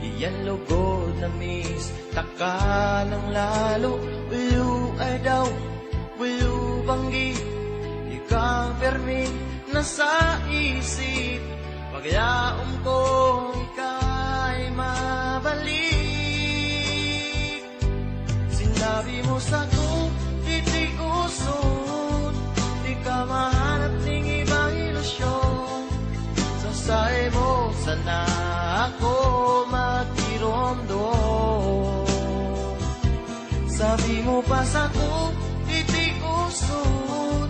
S3: Iyan lugod na miss, taka ng lalo. Will you ay daw, will you banggi, ikaw permi nasa isip, pagyaon ko ika'y mabalik. Sinabi mo sa kong titiusod, di ka mahanap ng ibang ilusyon. Sasay mo sana ako magiromdom. Sabi mo pa sa kong titiusod,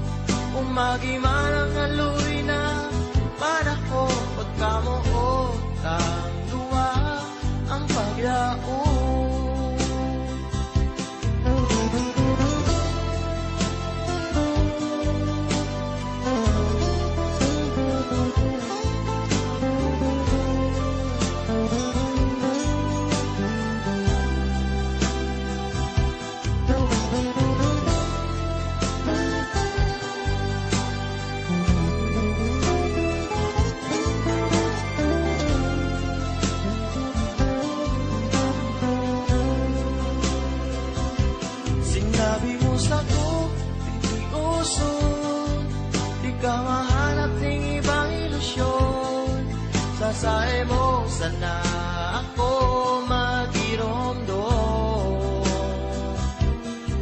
S3: kung magiman ang haloy na panahon, pagkamuot ang duwa ang pagyaon. Sinabi mo sa ko, titiusod, di ka mahanap ng ibang ilusyon. Sasay mo sana ako magiromdom.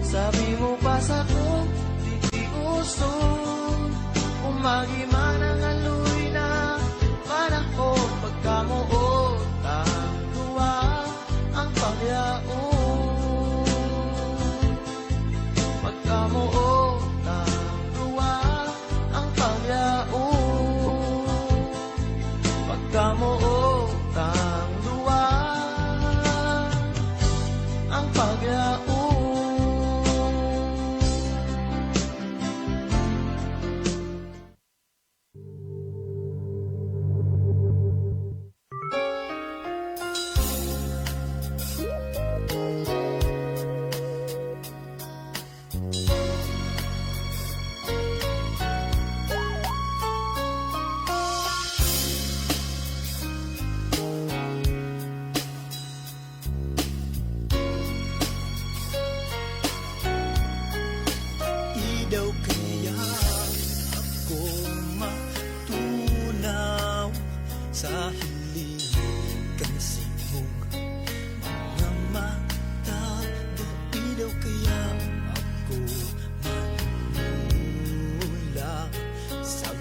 S3: Sabi mo pa sa ko, titiusod, kung magiman ang haloy na panahon, pagkamuot ang duwa ang pagyaon. Pagkamuot ang duwa ang pagyaon. Pagkamuot ang duwa ang pagyaon.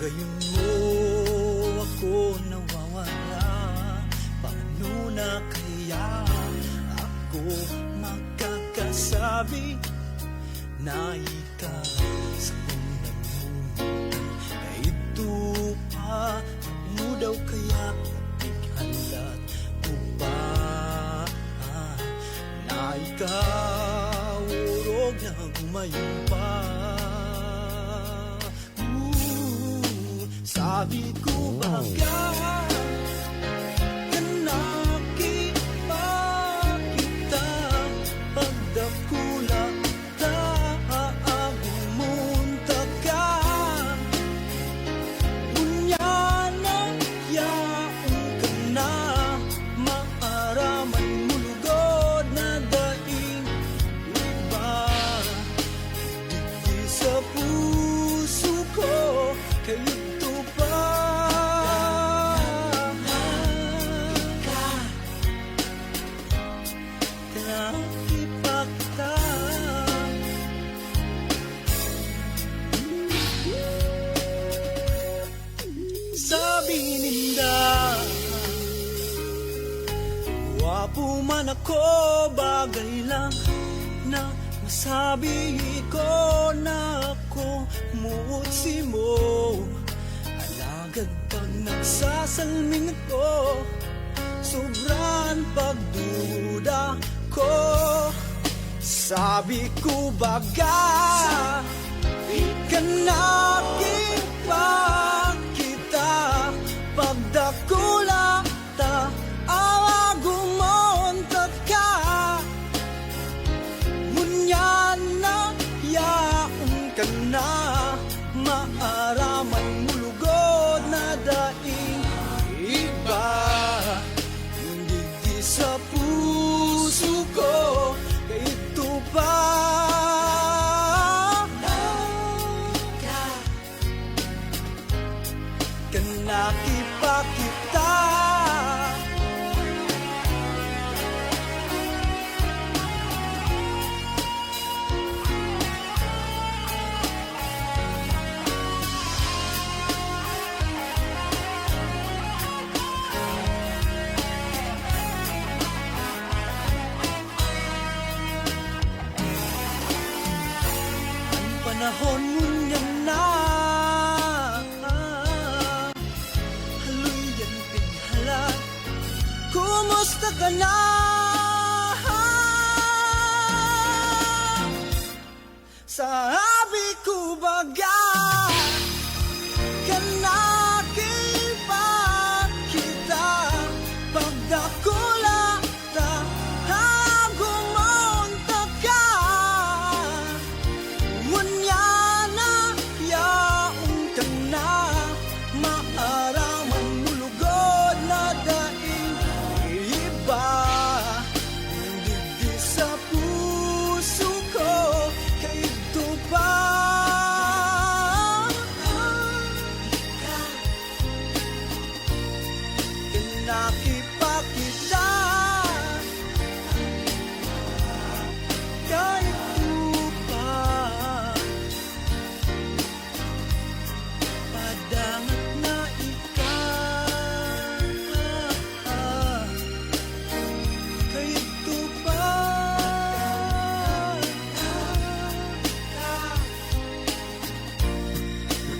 S10: Gayon mo ako nawawala. Paano na kaya ako magkakasabi na ikaw sa unang mundo? Ito pa, ano daw kaya katighalat mo ba na ikaw urog na gumayon pa? Sabi ko baga nakita pagdakula gumunta ka bunyana yaong ka na maaraman mulugod na daing iba digdi sa puso ko kayo sabi ninda wapo man ako, bagay lang na masabi ko na ako muutsi mo. Alagad pag nagsasalming ako, sobrang pagduda ko. Sabi ko baga ikanakit pa kita pagdakula ta awa gumontat ka ngunyan na yaon ka na maaraman mulugod na daing iba hindi sa puso ko ito pa nakipakita ang panahon mo niya na kumusta ka na? Sabi ko baga kanakipakita pagdakula ta gumonta ka ngunyana yaong ka na maaraman mulugod na daing hindi sa puso ko kaito pa nakipakita kaito pa padangat na ikaw kaito pa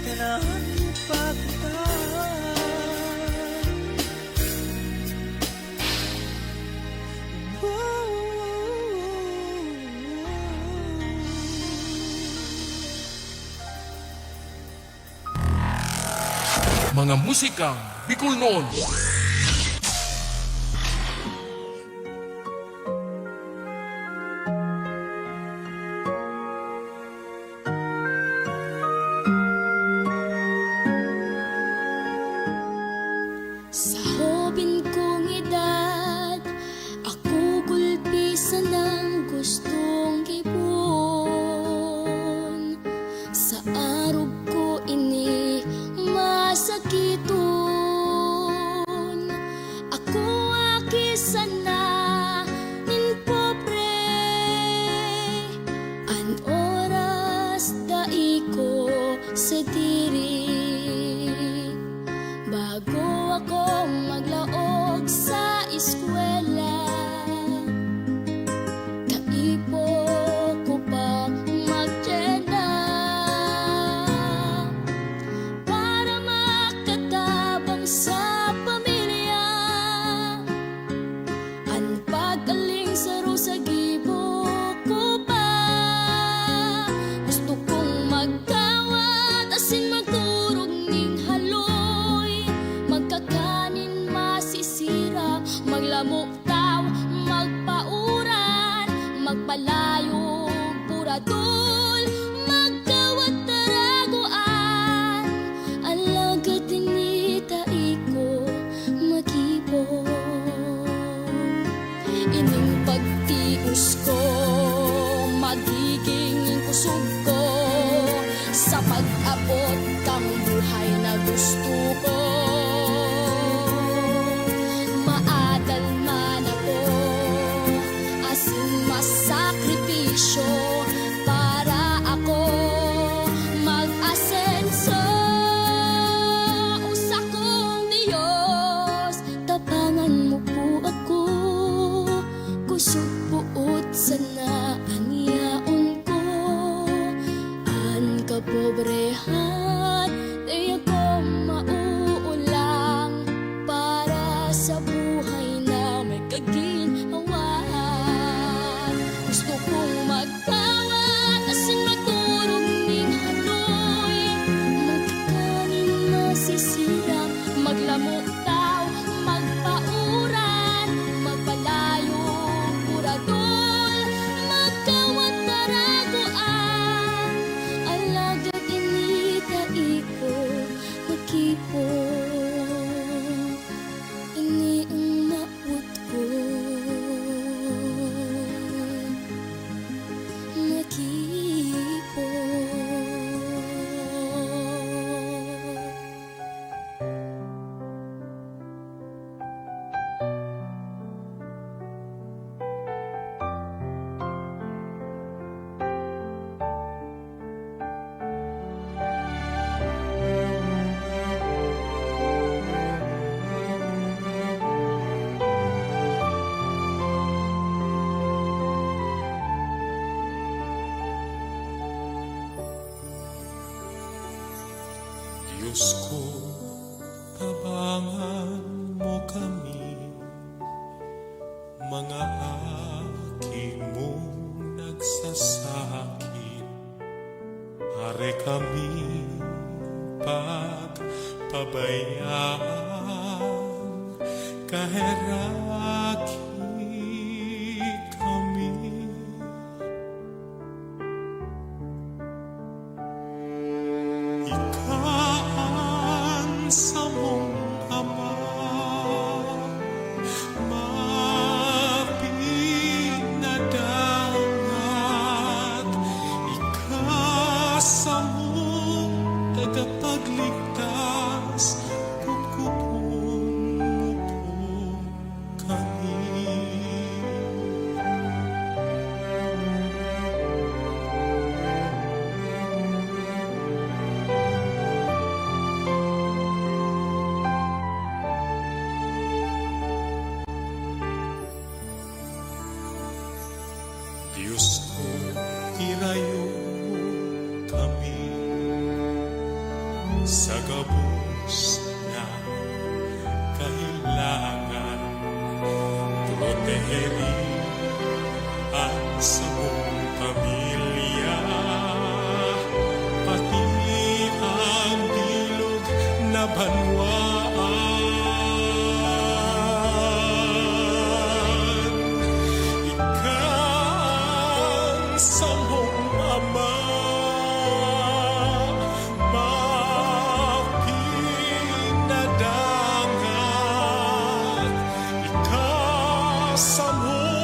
S10: kanakipakita
S1: Mga musikang Bicol noon.
S9: Sa hobin kong edad, ako gulpisan ng gustong ibon. Sa arog ko ini masakiton. Ako akisan na nin pobre. An oras dai ko sa diri. kasaganaan, di ako mauulang para sa buhay na may kaginhawaan. Gusto kong magkawat asin magturog ning haloy, magkakanin masisirang, maglamok daw, magpauran, magpalayo puradol, magkawat taragoan, alagad inita iko, makipo, ini ang maut ko, makipo.
S3: Diyos ko, tabangan mo kami, mga haki mong nagsasakit. Pare kami pagpabayaan, kaheraki kami. Ikaan sa mong ama, mapinadangat. Ikasa mong tagapagligtas, kukupon mo po kami. Diyos ko, irayo kami sa gabos na kailangan. Proteherin ang sa mong pamilya, pati ang bilog na banwaan. Ikaw sa mong ama, mapinadangat. Ikaw sa mong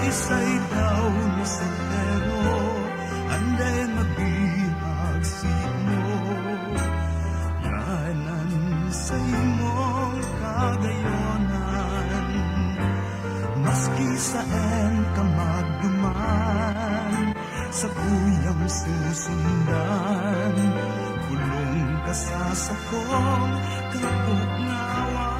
S3: Sisay daw na soltero, anday mabihag sino. Yanan sa imong kagayonan, maski saan ka magduman, sa kuyang susundan, kulong ka sa sakong kapugnawan.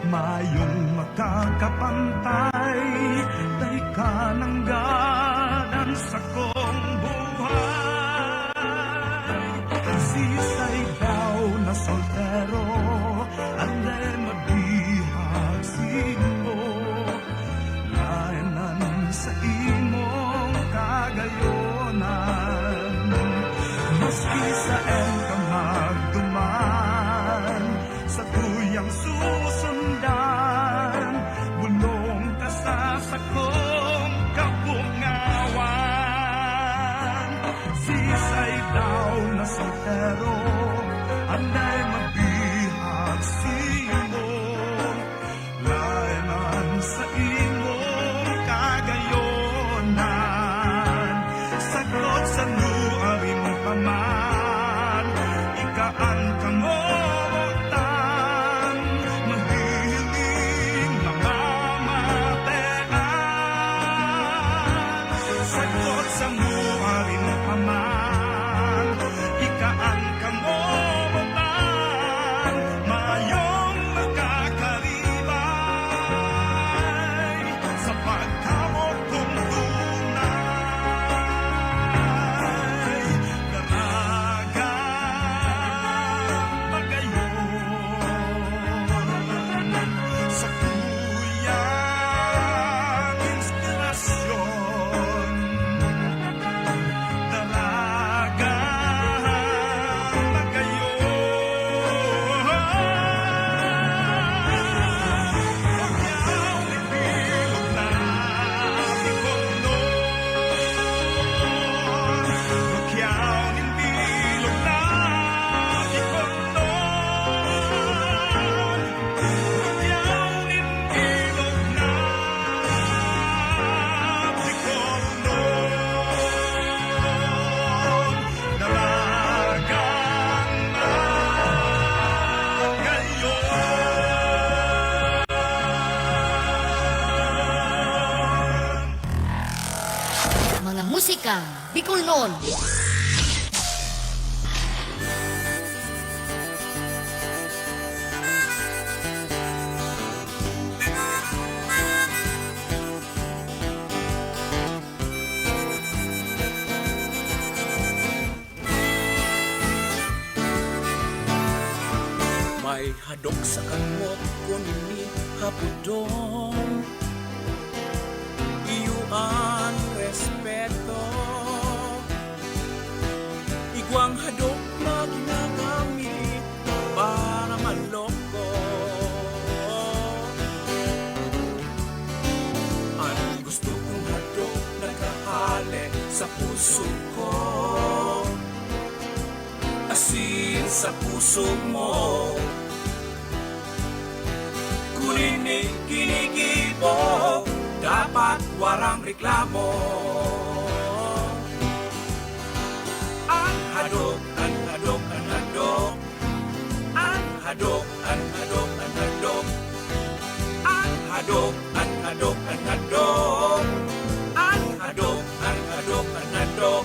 S3: Mayong makakapantay, tay ka ng ganan sa kong buhay. Sisay daw na soltero, anday mabihag sino. Layanan sa imong kagayonan, maski saan ka magduman, sa tuyang susundan, bulong ka sa sakong kabungawan. Sisay daw na soltero, anday mabihag sino. Layanan sa imong kagayonan, sagot sa nuaring paman, ikaan ka mo.
S7: Mga musika Bicolnon.
S3: May hadok sa kamot ko nini hapudong, iyuan respeto, igwang hadok na ginagamit para manloko. Ang gusto kong hadok nakahali sa puso ko, asin sa puso mo. Kurinig kinikibo, dapat warang reklamo. Ang hadok, ang hadok, ang hadok. Ang hadok, ang hadok, ang hadok. Ang hadok, ang hadok, ang hadok. Ang hadok, ang hadok, ang hadok.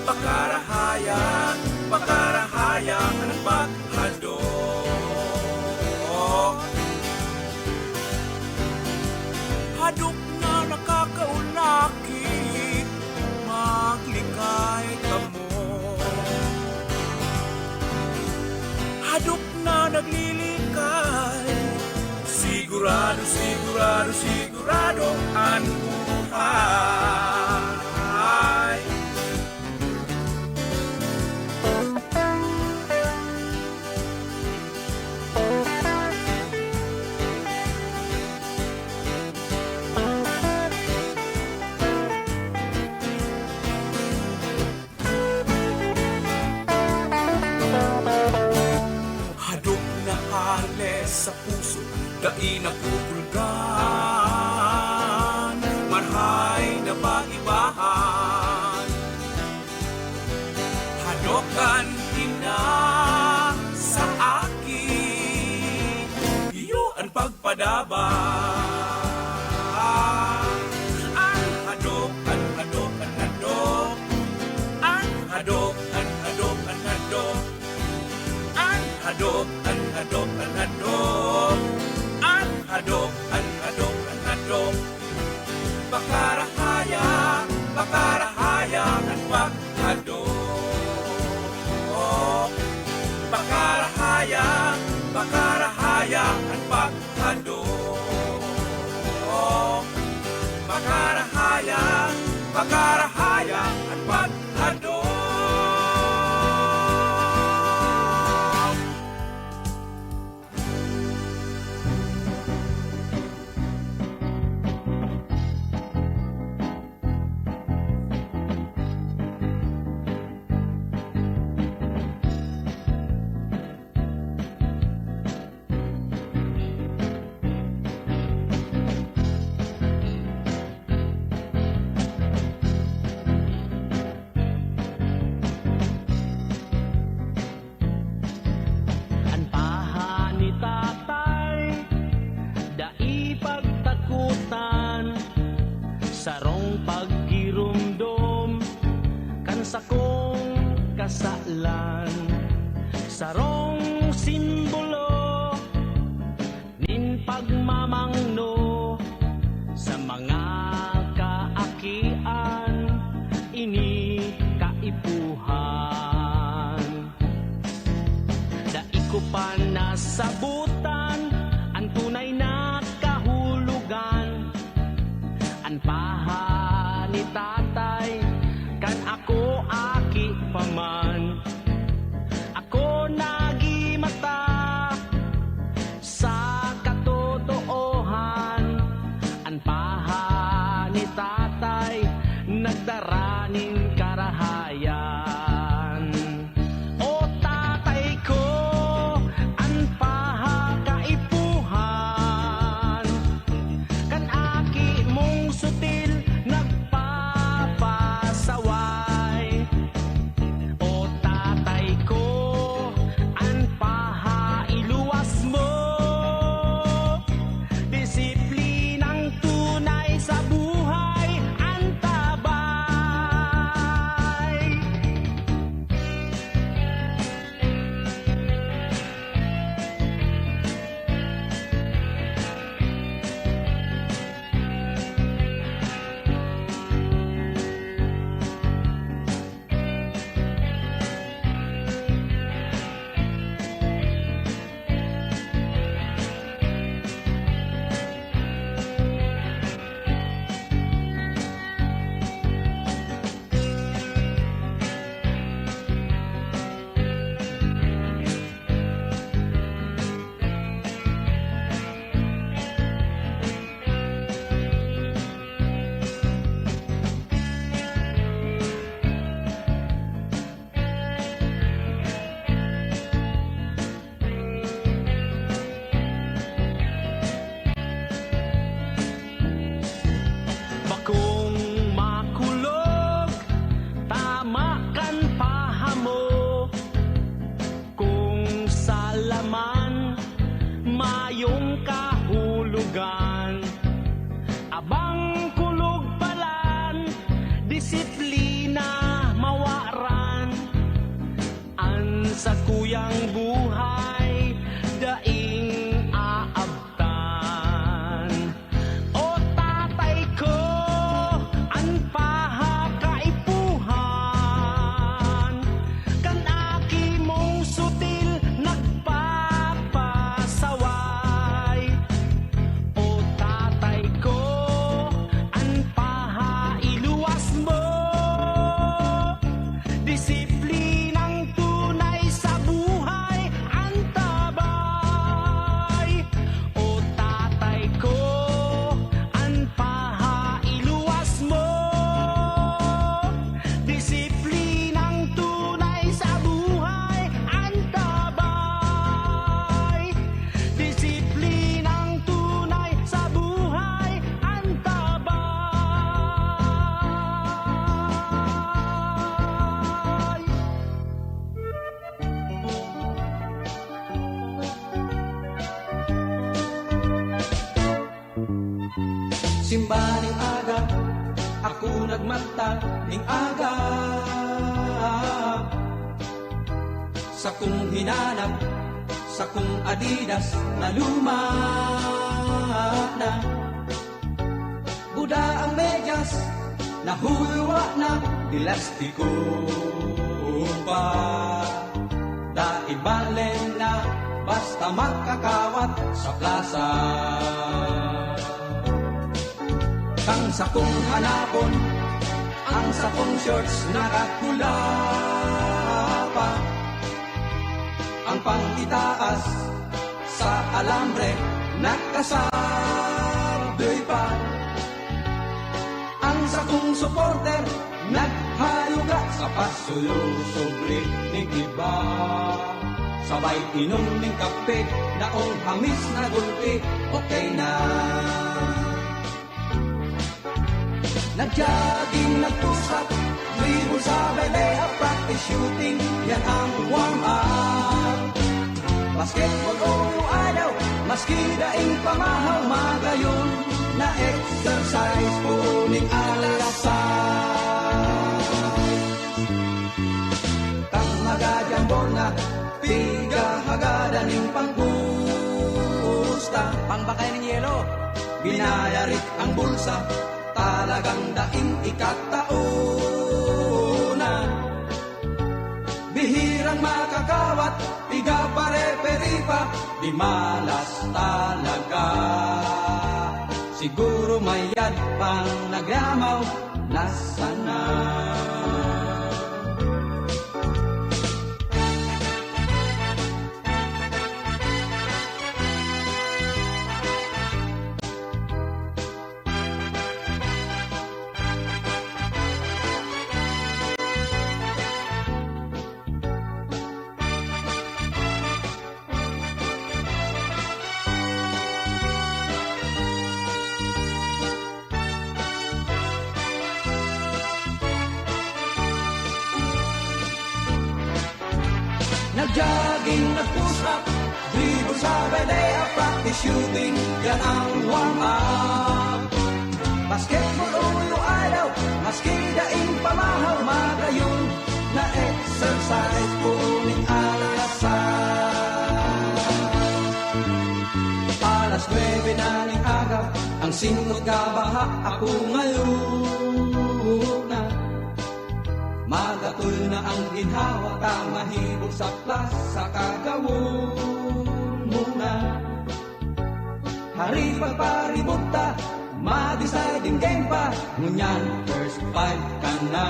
S3: Pakarahaya, pakarahaya ang paghadok. Hadok na nakakaulaki, maglikay ka mo. Hadok na naglilikay, siguro Sigurado, sigurado, sigurado ang buhay. Hadok na hales sa puso, dai na pupulgan, marhay na mag-ibahan. Hadokan ina sa akin, iyo ang pagpadaban. Ang hadok, ang hadok, ang hadok, ang hadok, ang hadok, ang hadok, ang hadok, ang hadok, ang hadok, ang hadok, ang hadok, ang hadok. Bakarahaya, bakarahaya ang paghadok. Bakarahaya, bakarahaya ang paghadok. Bakarahaya, bakarahaya ang paghadok. Ang paha ni tatay, dai pagtakutan, sarong pagkirumdom, kan sakong kasalan, sarong simbolo, nin pagmamangno, sa mga kaakian, ini kaipuhan. Dai ko pa nasabutan ang tunay na kahulugan. Ang paha ni tatay kan ako aki paman. Ako nagimata sa katotohan. Ang paha ni tatay nagdaraning karahayan. O tatay ko, ang paha kaipuhan, kan aki mong sutil nagpakita.
S8: Simba ning aga, ako nagmata ning aga. Sa kong hinanap, sa kong Adidas na luma na. Buda ang medyas, nahulwa na, dilastiko pa. Daibalen na, basta makakawat sa plaza. Kang sa kong hanapon, ang sa kong shorts nakakula pa. Ang pangitaas sa alambre nakasabay pa. Ang sa kong supporter naghayuga sa pasulusobre ning iba. Sabay inom ning kape, naong hamis na gulpi, okay na. Nag-jogging, nagtusap, dribble sa belea, practice shooting, yan ang warm-up. Basketball o ayaw, maski daing pamahaw, magayon na exercise po ning alasan. Kang magajambor na, piga hagada ning panggusta. Pangbakay ng yelo, binayarik ang bulsa, talagang daing ikatauna. Bihirang makakawat, piga pare-peri pa, di malas talaga. Siguro may yad pang nagyamaw, nasa na. Nag-jogging, nag-push up, dribble sa belea, practice shooting, yan ang warm-up. Basketball o yung alaw, maski daing pamahaw, magayon na exercise po ning alasan. Alas 9 na ning aga, ang singot kabaha, ako ngayon na. Magatul na ang ginhawa, mahibog sa plaza, kagawon muna. Hari pagparibota, ma-deciding game pa, ngunyan first five ka na.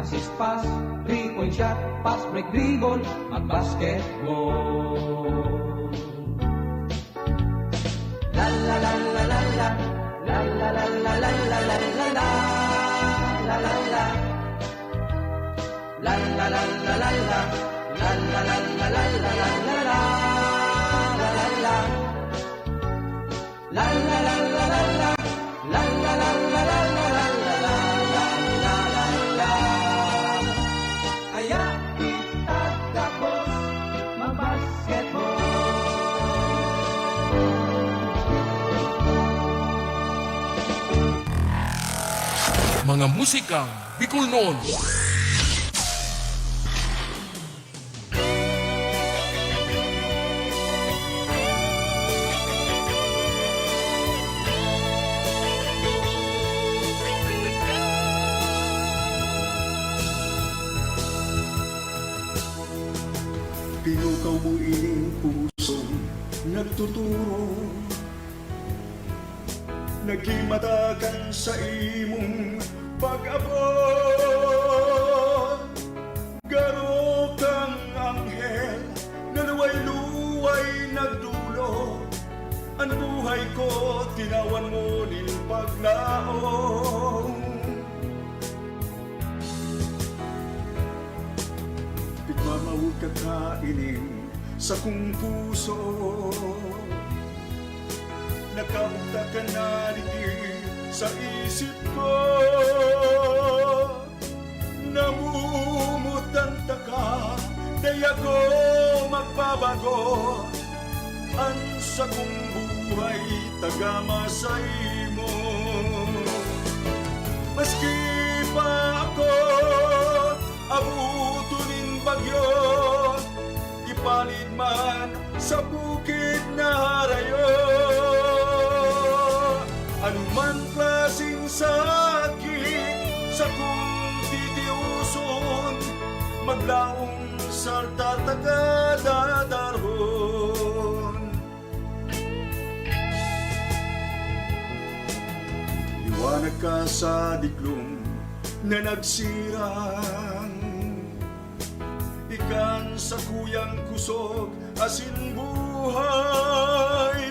S8: Assist pass, 3-point shot, pass break dribble, mag-basketball. La la la la la la, la la la la la la la la la, la la la. La la la la la la, la la la la la la la la la, la la la. La la la la la la, la la la la la la la la la la la. Kaya kita tapos mag-basketball.
S1: Mga musikang Bicol noon.
S3: Pinukaw mo ining pusong nagtuturo, nagimatakan sa imong pag-abot. Garo kang anghel na luway-luway nagdulo, ang buhay ko tinawan mo ning paglaong. Pigmamawag ka kainin sa kong puso, nakabukta ka na ligid sa isip ko. Namumutang ka, di ako magbabago. ang sa kong buhay tagamasay mo. Maski pa ako abutunin bagyo, ipalid man sa bukid na harayo. Anuman klaseng sakit sa kong titiuson, maglaong sarta tagadadarhon. Liwanag ka sa diklong na nagsirang, ikan sa kuyang kusog asin buhay.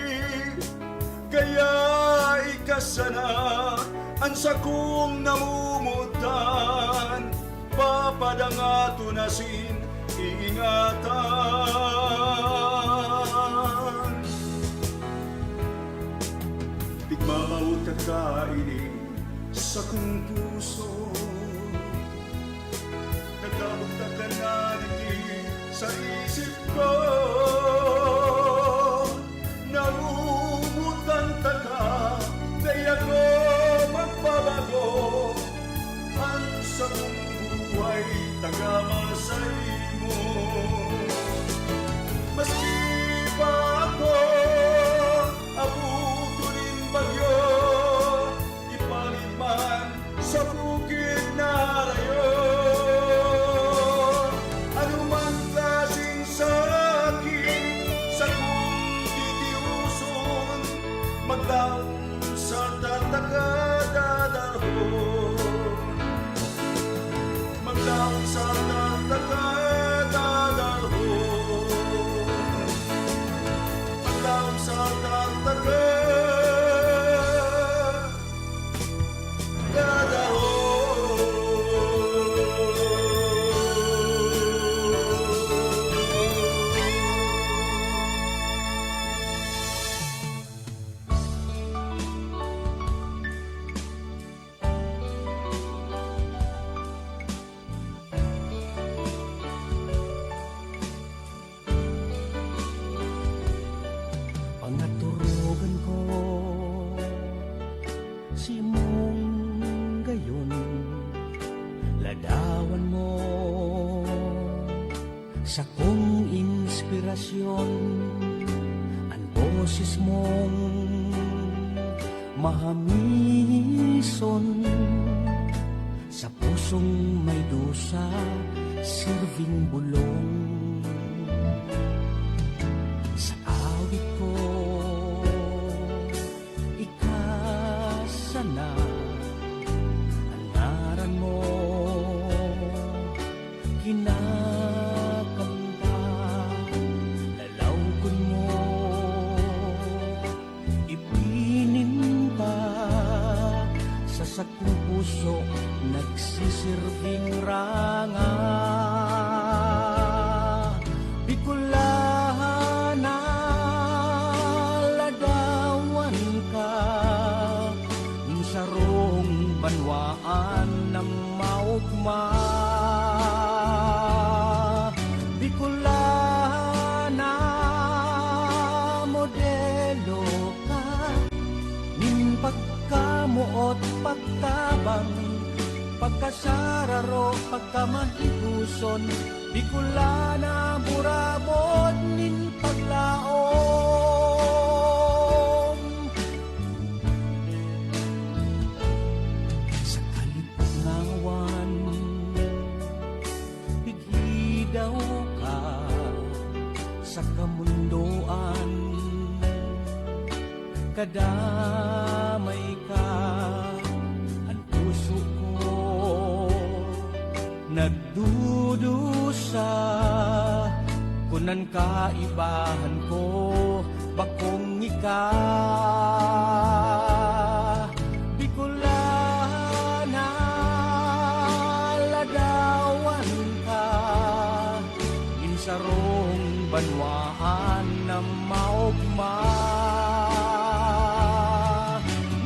S3: Kaya ikasana ang sakong namumutan, papadangato nasin iingatan. Tigmamawot ka kainin sa kong puso, nagkabugta ka na diti sa isip ko. Naumutan ka ka, di ako magbabago, ang sa kong buhay tagamasay mo. Maski pa ako abutunin bagyo, ipalid man sa bukid na harayo. Anumang klaseng sakit sa kong titiuson, maglaong sa tatagadarhon. Maglaong sa tatagadarhon. Maglaong sa
S12: Pangaturugan ko si mong gayon, ladawan mo sa kong inspirasyon, ang boses mong mahamison, sa pusong may dusa, sirving bulong. Sa awit ko ikasana ang ngaran mo, kinakanta, lalawgon mo, ipininta sa sakong puso, nagsisirving ranga. Bicolana, ladawan ka, ng sarong banwaan ng maugma. Bicolana, modelo ka, nin pagkamuot pagtabang, pagkasararo pagkamahiguson. Bicolana, burabod nin paglaom. Sa kalipungawan bighidaw ka, sa kamundoan kadamay ka, ang puso ko nagdudusa, kunan kaibahan ko bakong ika. Bicolana, ladawan ka, insarong banwaan na maugma.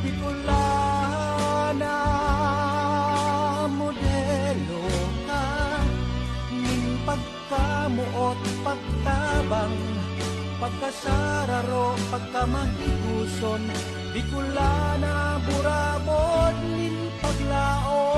S12: Bicolana, modelo ka, ning pagkamuot pagtabang, pagkasararo, pagkamahiguson, Bicolana, burabod, nin paglaom.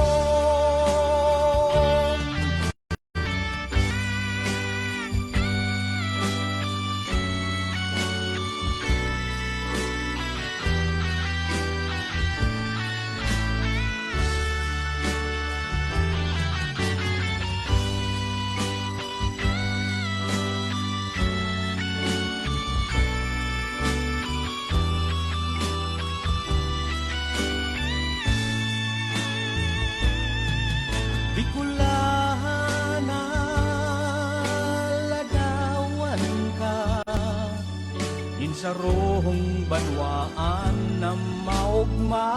S12: Bicolana, ladawan ka, insarohong banwaan na maugma.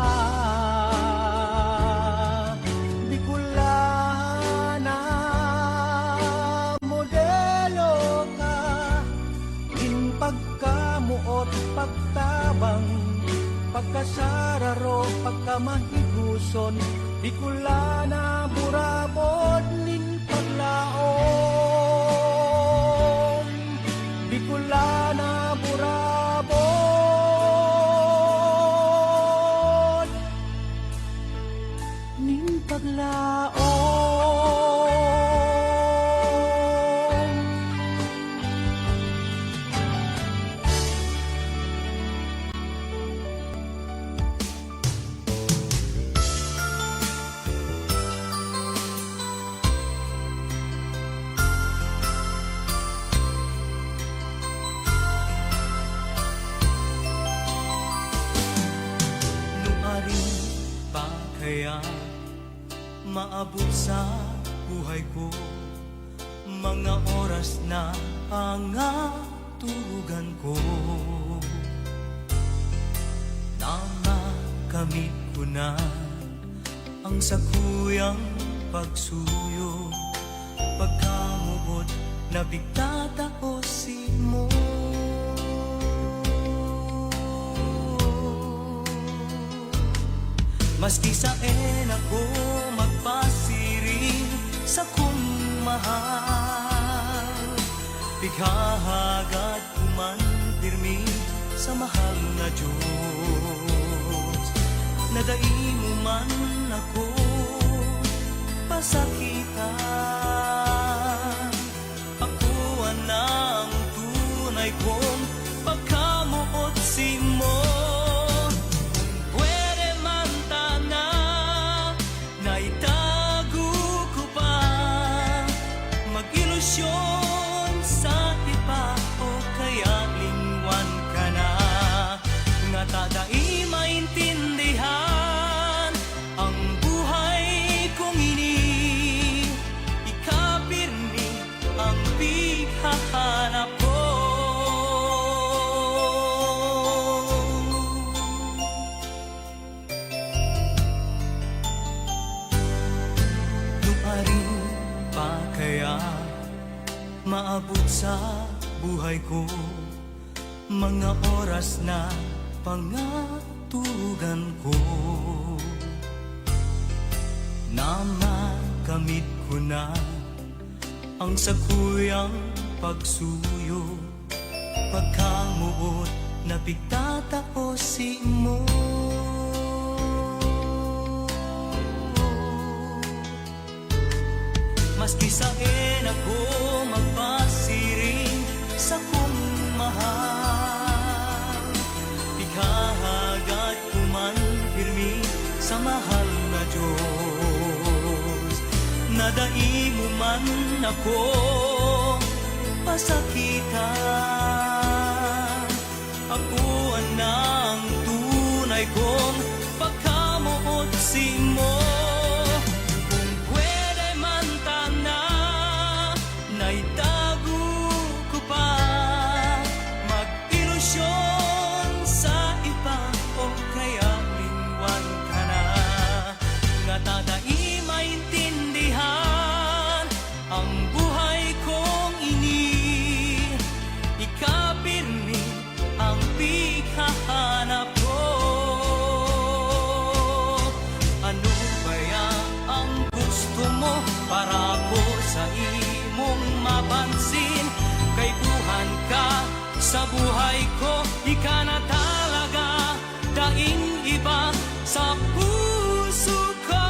S12: Bicolana, modelo ka, in pagkamuot, pagtabang, pagkasararo, pagkamahiguson, Bicolana, burabod, nin paglaom. Bicolana, burabod, nin paglaom.
S3: Kaya maabot sa buhay ko mga oras na pangatugan ko na makamit ko na ang sakuyang pagsuyo pagkamuot na bigtataosin mo. Maski saan ako magpasiring sa kung mahal, bighahagad ko man pirmi sa mahal na Diyos. Nadai mo man ako pasakitan, ako ang tunay kong pagkamuotsin mo. Sa iba o kaya lingwan ka na, nga tadai maintindihan ang buhay kong ini, ikapirmi ang bighahanap ko. Luparin pa kaya maabot sa buhay ko mga oras na pangatugan ko na makamit ko na ang sakuyang pagsuyo pagkamuot na bigtataosin mo. Maski saan ako magpasiring sa kung mahal, bighahagad ko man pirmi sa mahal na Diyos. Nadai mo man ako pasakitan, ako ang tunay kong pagkamuotsin mo. Sa buhay ko, ika na talaga, daing iba sa puso ko.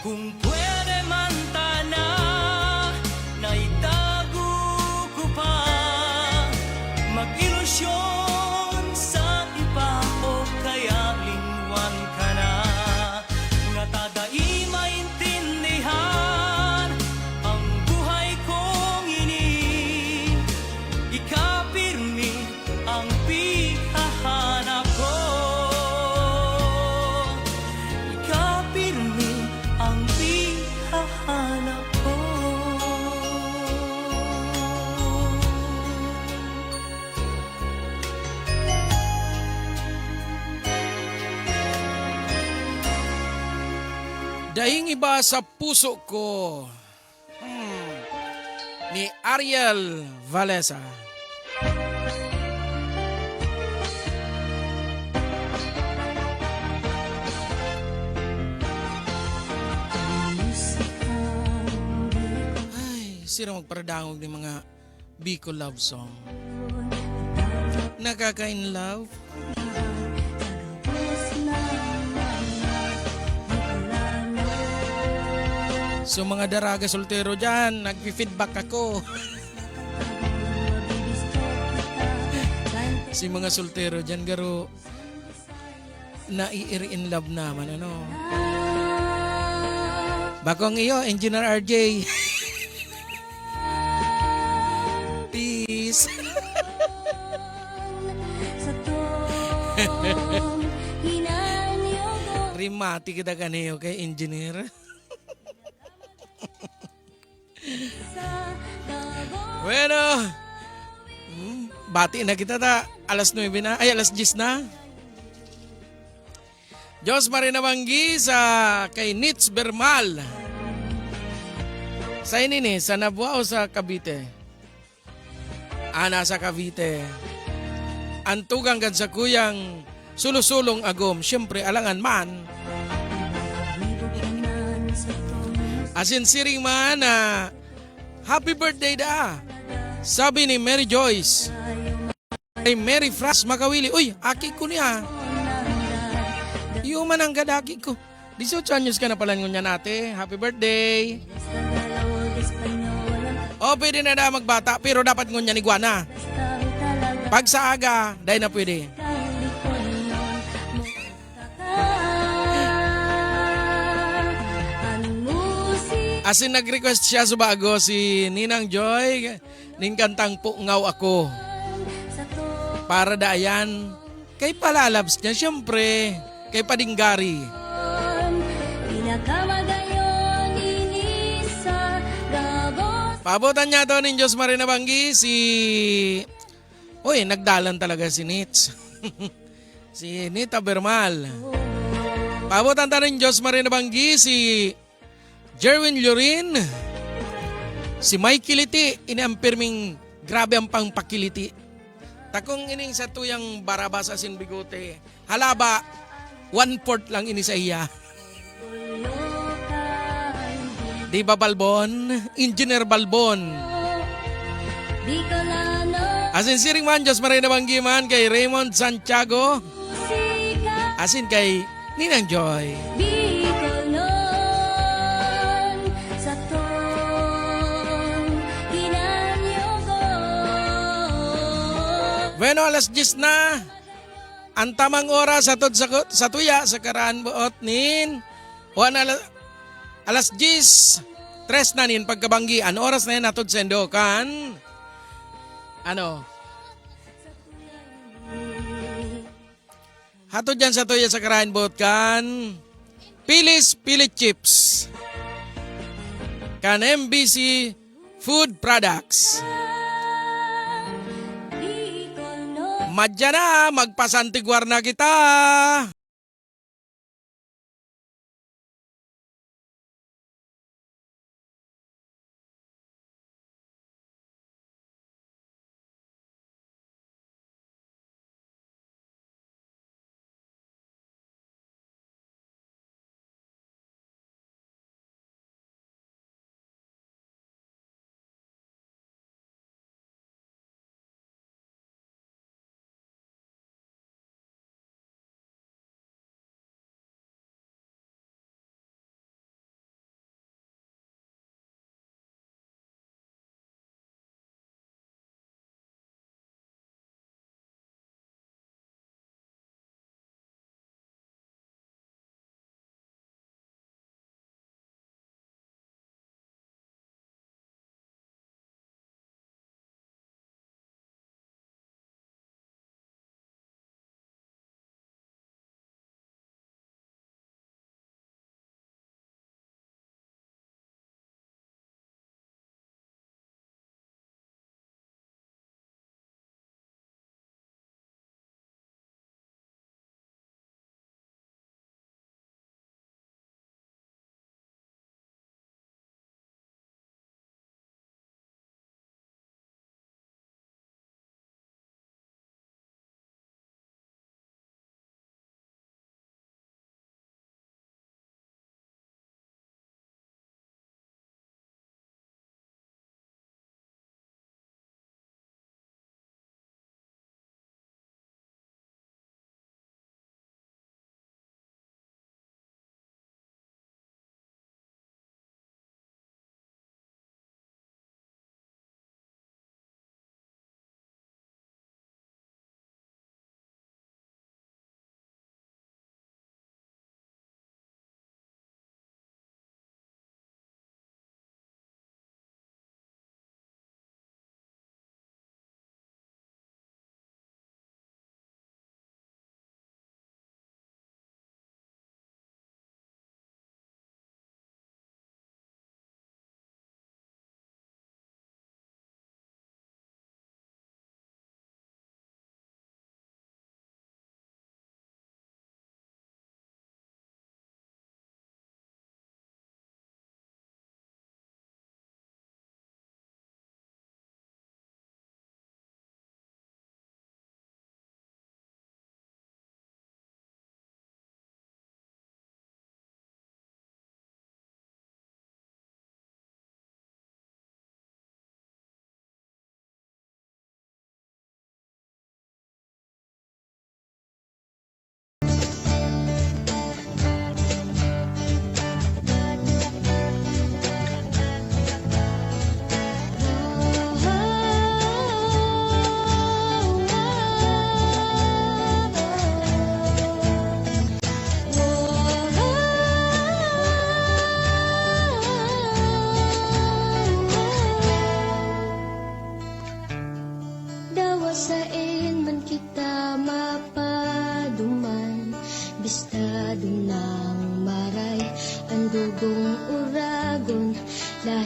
S3: Kung pwede man tana, naitago ko pa, mag-ilusyon sa iba o kaya lingwan ka na. Nga tadai maintindihan ang buhay kong ini, ikapirmi ang pihahanap ko. Ikapirmi ang pihahanap ko.
S1: Daing iba sa puso ko. Ni Ariel Valesa. Ay, sino magparadangog ng mga Bicol love song? Nakaka-in love? So mga daraga soltero dyan, nag-feedback ako. Si mga soltero dyan, garo, nai-in love naman, ano. Bakong iyo, Engineer RJ. Peace. Rimati kita kaniyo kay Engineer. Bueno, bati na kita ta. Alas 9 na, ay alas 10 na. Diyos Marina Banggi sa kay Nitz Bermal. Sa inini, sa Nabua o sa Cavite? Nasa Cavite. Antugang gan sa kuyang sulusulong agom. Siyempre, alangan man. Asin siring man na happy birthday da. Sabi ni Mary Joyce. Ay Mary Fras Makawili. Uy, aki ko niya. Yung man ang gadaki ko. 18 anyos ka na pala ngunya nate. Happy birthday. O, pwede na da magbata. Pero dapat ngunya ni Guana. Pag sa aga, dahil na pwede. Asin nag-request siya sa bago si Ninang Joy, ning kantang Pungaw Ako. Para dayan, kay palalabs niya siyempre, kay Padinggari. Pabutan niya to nin Diyos Marina Banggi si... Uy, nagdalan talaga si Nitz. Si Nita Bermal. Pabutan ta rin Diyos Marina Banggi si... Jerwin Lurin, si Mike Kiliti, inampirming grabe ang pangpakiliti. Takong ining sa tuyang Barabas asin bigote, halaba, 1/4 lang ini sa iya. Di ba Balbon? Engineer Balbon. Asin siring man, Diyos Marina Banggiman, kay Raymond Santiago. Asin kay Ninang Joy. Bueno, alas 10 na. Ang tamang oras sa tuya sa karaan buot nin. Alas 10. 3 na nin pagkabanggi. An oras na yan atod sendo kan. Ano? Hatod dyan sa tuya sa karaan buot kan. Pilis Chips. Kan MBC Food Products. Madya na, magpasantigwar na kita.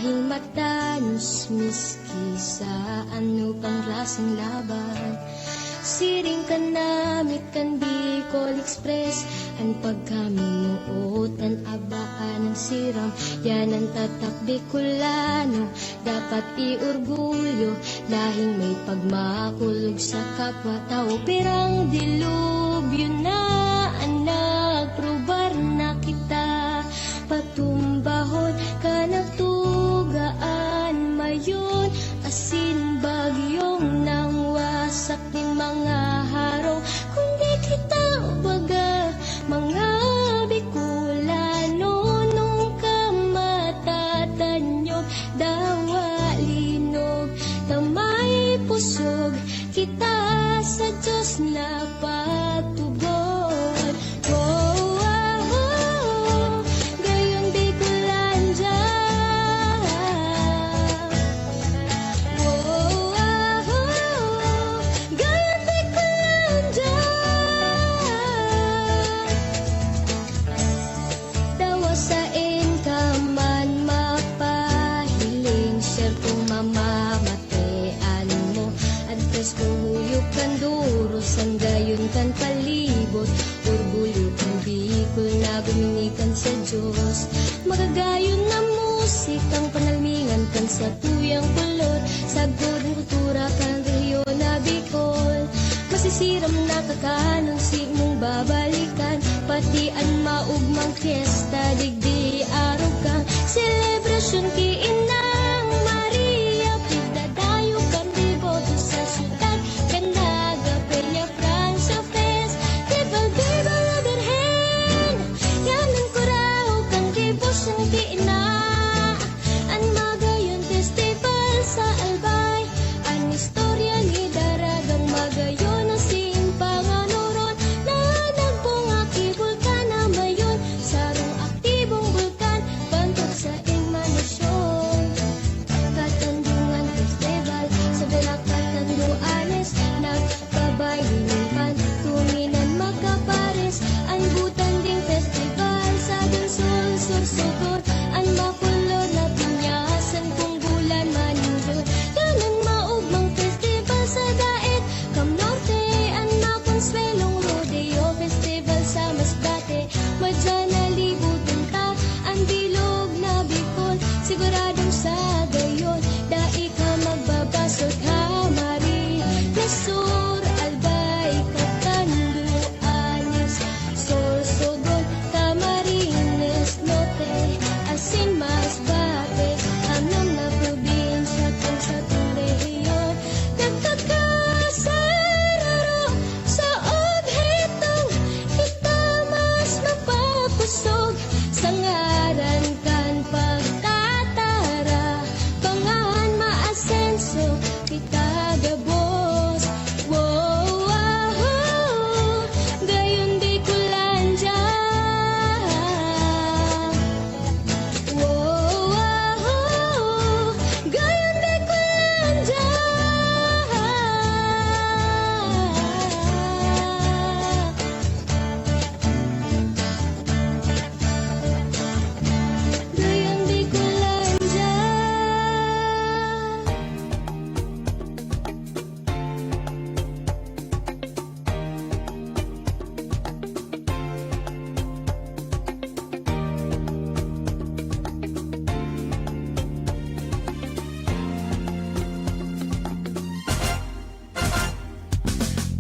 S9: lahing matanos miski sa ano pang klaseng laban. Siring ka namit kan Bicol Express, ang pagkaminuot ang abaan ng siram. Yan ang tatak Bicolano, dapat iorgulyo, lahing may pagmakulog sa kapwa-tao. Pirang dilubyo na anak, probar na kita, patumbahon ka nagtugaan mayon, asin bagyong nang wasak ni mga haro. Kundi kita baga mga Bicolano, nung kamatatanyo dawa linog, tamay pusog kita sa Diyos na patubod. Oh, ah, oh, gayong Bicolandia. Oh, ah, oh, gayong Bicolandia. Dawa sa man mapahiling, syertong mamamatean mo. Adres kong huyok kan duros, ang gayon kan palibot. Orgulyo kang Bicol na guminikan sa Diyos. Magagayon na musik ang panalmingan kan sa tuyang kulot. Sagod ng kultura kan rehiyon na Bicol. Masisiram na kakanon si mong babalikan, pati ang maugmang fiesta digdi araw kang selebrasyon ki Inang Maria. Pidadayo kang deboto sa syudad, Canaga, Peña, Francia Fest. Viva, viva la Virgen, yan ang kuraw kang debosyon ki Ina. Ang magayon festival sa Albay, ang istorya ni Daragang Magayon na simpanganuron, na nagbunga ki bulkan na mayon, sarong aktibong bulkan, bantog sa emanasyon. Katandungan festival sa Belak Katanduanes, nagpabay hinimpan, tuminan makapares. Ang Butanding festival sa Dulsul, Sursugon, ang makulod na pinyasan kung bulan manindod. Yan ang maugmang festival sa Daet, Cam Norte, ang makonsuelong rodeo festival sa Masbate. Madyan na libutin ta, ang bilog na Bicol, siguradong sa gayon, dai ka magbabasot ha Mari. Sur, Albay, Katanduanes, Sorsogon, Camarines Norte, asin Masbate, anam na probinsya kung sa rehiyon. Nagkakasararo sa obhetong kita mas mapakusog, sa ngaran kan pagtatara, pangan maasenso kita gabos. Wow, ah, oh, gayon Bicolandia. Wow, ah, oh, gayon Bicolandia. Gayon Bicolandia.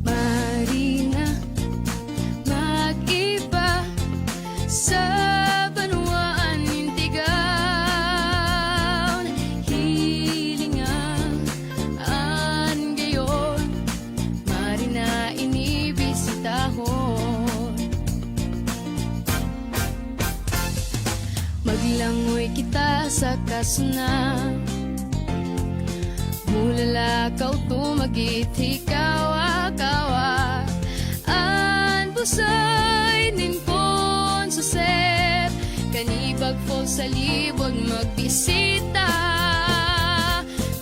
S9: Marina, mag-iba sa banwaan nintigaw, hilingan gayon, Marina inibisitahon. Maglangoy kita sa kasna, mulalakaw tumagit hikawa-kawa, an busay ning pon susep, kanibag po sa libog magbisita,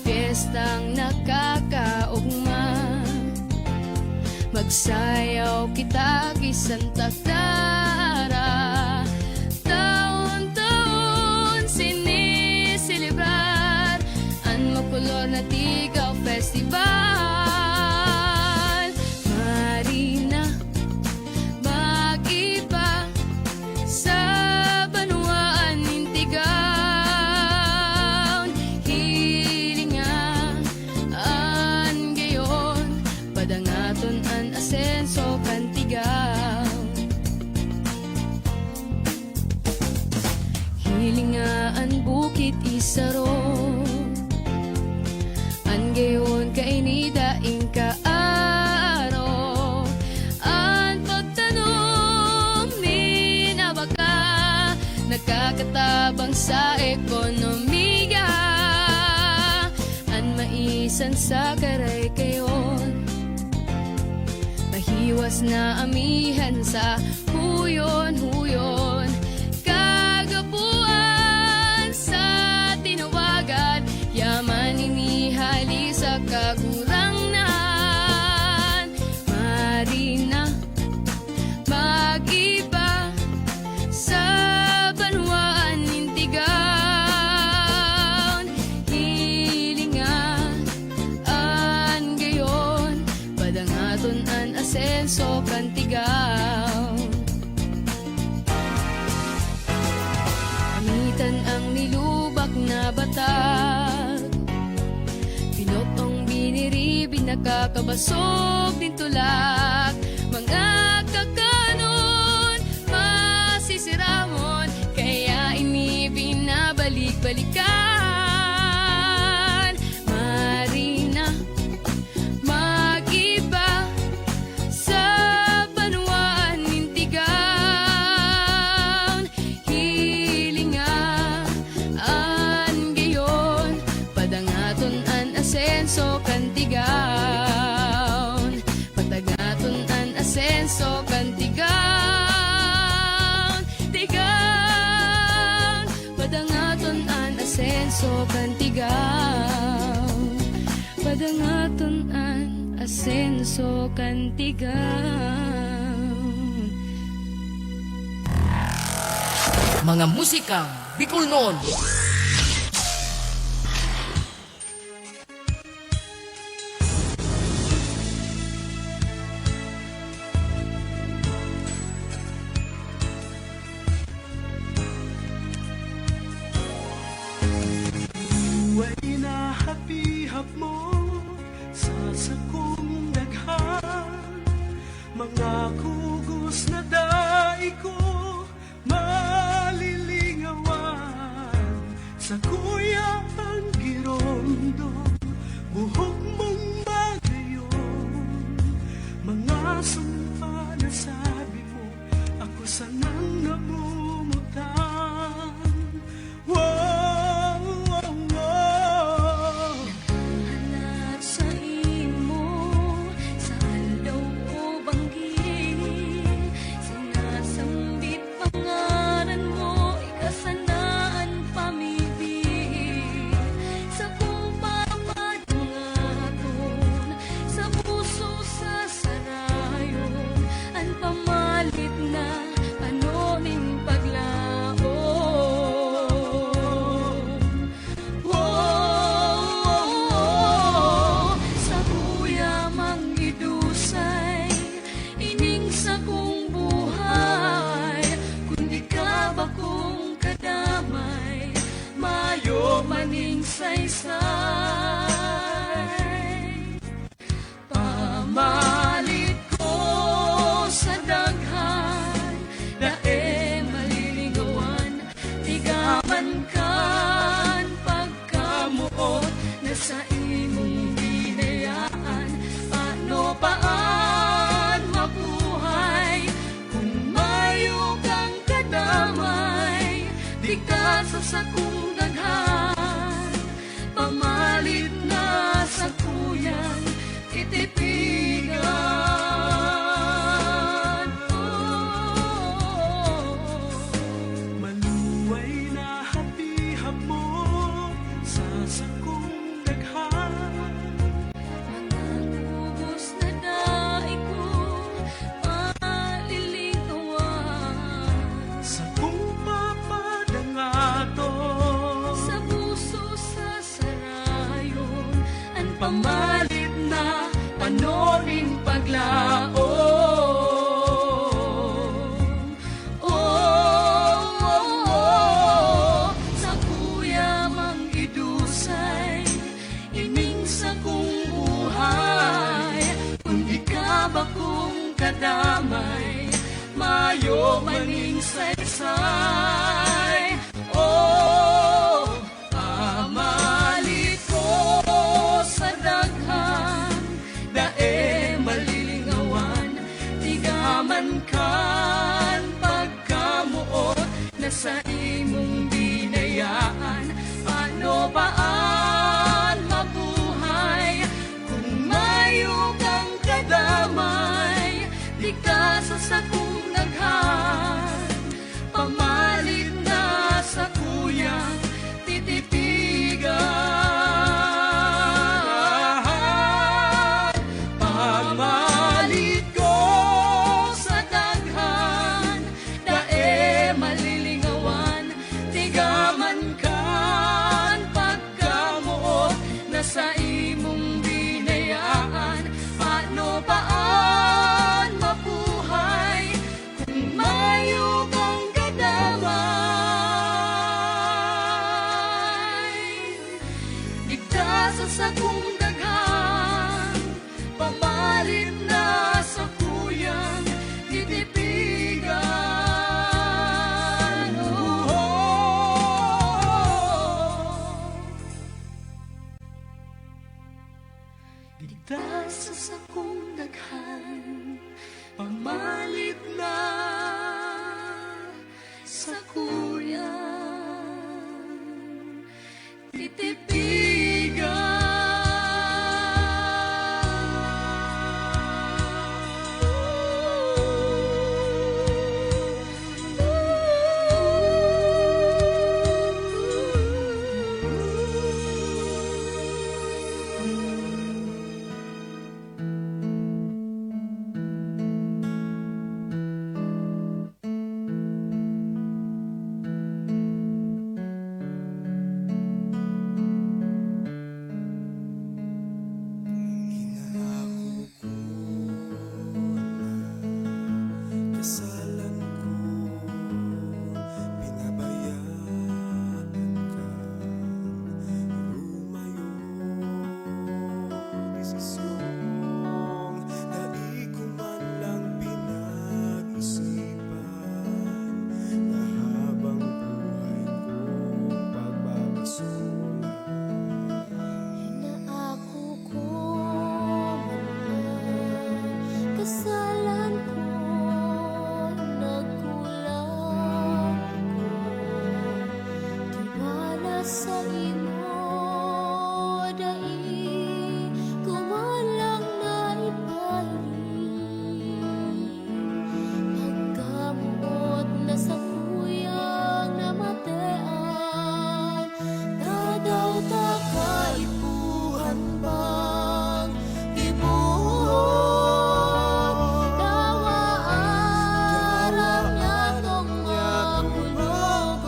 S9: piyestang nakakaugma, magsayaw kita kay Santa Clara, taon-taon sinisilibra.
S13: Natigaw Festival. Marina, mag-iba sa Banuan Intigaw. Hilingan gayon, padangaton an asenso Kantigaw. Hilingaan Bukit Isaro, gayon kainida ingka aro. Ang pagtanom ni nabaka, nagkakatabang sa ekonomiya. Ang maisan sa karay kayon, mahiwas na amihan sa huyon-huyon. Kagapuan sa tinawagan, yaman inihali sa kagurangnan. Marina, mag-iba sa Banuan Intigaw. Hilingan gayon, padangaton an asenso Kantigaw. Amitan ang nilubak na batag, pinotong biniribi, nakakabasog din tulak. Mga kakanon, masisiramon, kaya binabalik-balikan. Marina, mag-iba sa Banuan Intigaw. Hilingan gayon, padangaton an asenso Kantigaw. Padangaton an asenso Kantigaw. Tigaw, padangaton an asenso Kantigaw. Padangaton an asenso Kantigaw.
S7: Mga musikang Bicolnon.
S12: Buhay na hapihap mo sa sakong daghan, mga kugos na daiko malilingawan. Sa kuya ang girondo, buhok mong bagayon, mga sumpa na sabi mo, ako sanang namumutan. Wow, wow, wow.
S13: Hanap sa imo, sa alaw o banggi, sinasambit pangalan mo, ikasanaan pamibig. Sa pupapadangaton, sa puso sa sarayon, ang pamalit na anoning paglaon. Wow, sa kuya mangidusay, ining sa kong buhay, kundi ka ba kung kadamay, mayo maning saysay. Pamalit ko sa daghan, dae maliligawan, tigaman kan pagkamuot na sa imong binayaan. Paano paan mabuhay kung mayo kang kadamay, di ka sa sakong daghan. Pamalit na sa kuyang titipigan.
S12: Maluway na hapihap mo sa sakong daghan,
S13: Mga kugos na daiko, maliligawan.
S12: sa kung papadangaton, kayo maning saysay. Oh, amalit ko sa daghan, dae malilingawan, tigaman kan pagkamuot na sa imong binayaan. Paano baan mabuhay kung mayo kang kadamay? Di ka sa sakong daghan, pamalit na sa kuyang titipigan. Pamalit ko sa daghan, dae malilingawan, tigaman kan pagkamuot na sa imong binayaan. Paano baan mabuhay kung mayo kang kadamay? Di ka sa sakong daghan, pamalit na sa kuyang titipigan. Di ka sa sakong daghan, pamalit na sa kuyang titipigan.
S3: Kasalan ko, pinabayaan ka, lumayo, desisyong di ko man lang pinag-isipan, na habang buhay kong pagbabasulan.
S9: Inaako ko man kasalan ko, nagkulang ako, tiwala sa imo, dai ko man lang naibalik. Pagkamuot na sa kuyang namatayan, dadaw ta kaipuhan bang ibuhot? Dawaan niya tong magulugon,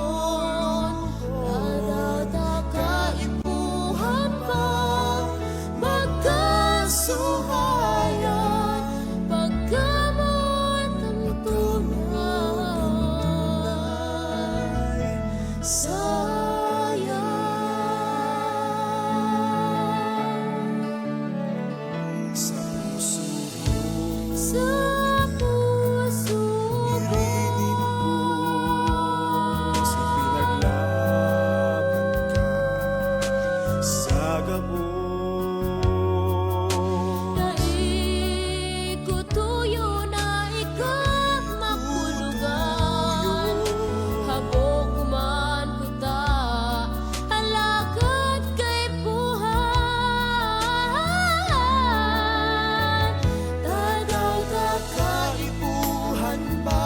S9: dadaw ta kaipuhan bang magkasuhayan? Pagkamot ang tunay, sayang
S3: Sa puso ko,
S9: sa puso
S3: irinig ko, sa pinaglaban ka, sa gabon.
S9: dai ko tuyo na ikaw makulugan. Habog man kuta, alagad kay buhay. Dadaw ta
S3: Kaipuhan ba,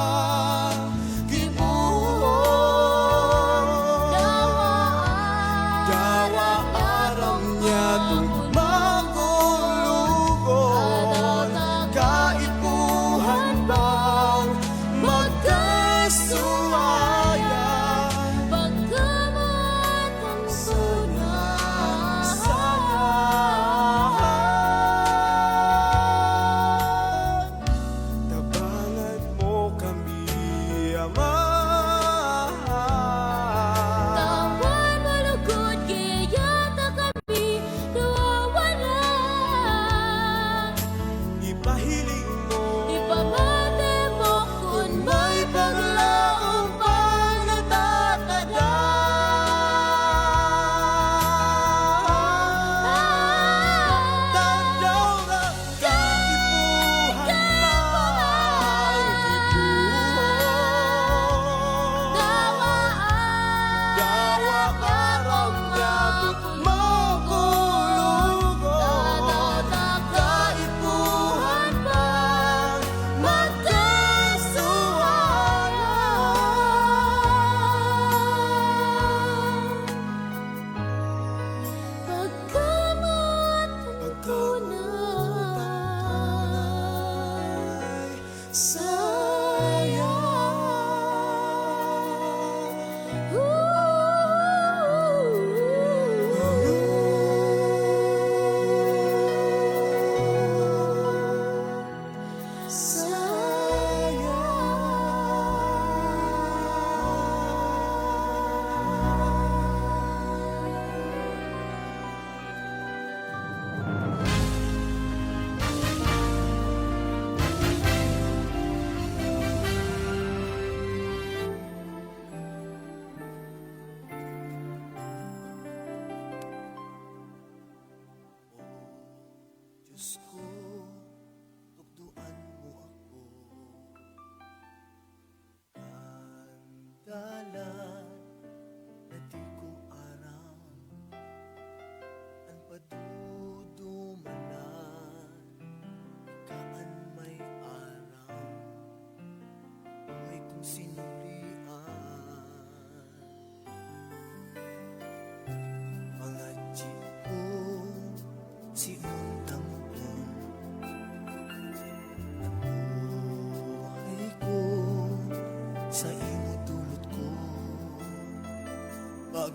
S3: gibuhon?
S9: dawaan
S3: Dawa araw niya tong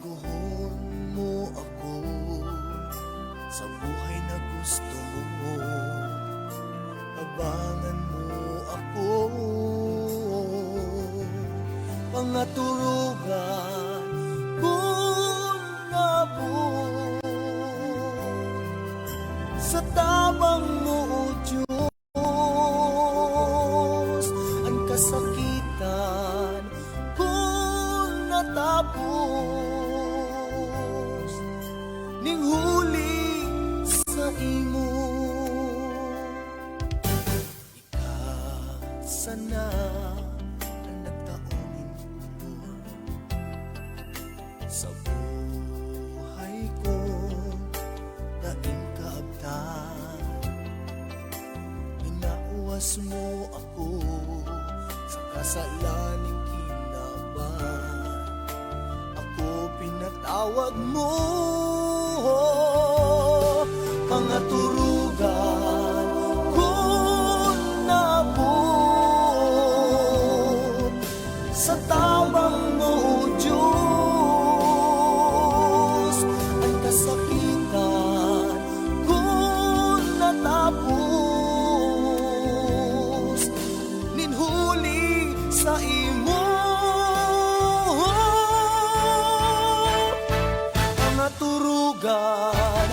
S10: Baguhon mo ako sa buhay na gusto mo. Abangan mo ako, pangaturugan kung nabot sa tabang mo, O Diyos. Ang kasakitan kung natapos ning huli sa imo. Sana ang nagtaonin ko sa buhay ko, daing kaabtan. Inauwas mo ako sa kasalaning kinaban. Ako pinatawag mo, pangaturugan kung nabot sa tabang mo, O Diyos. Ang kasakitan kung natapos ninhuli sa imo. Pangaturugan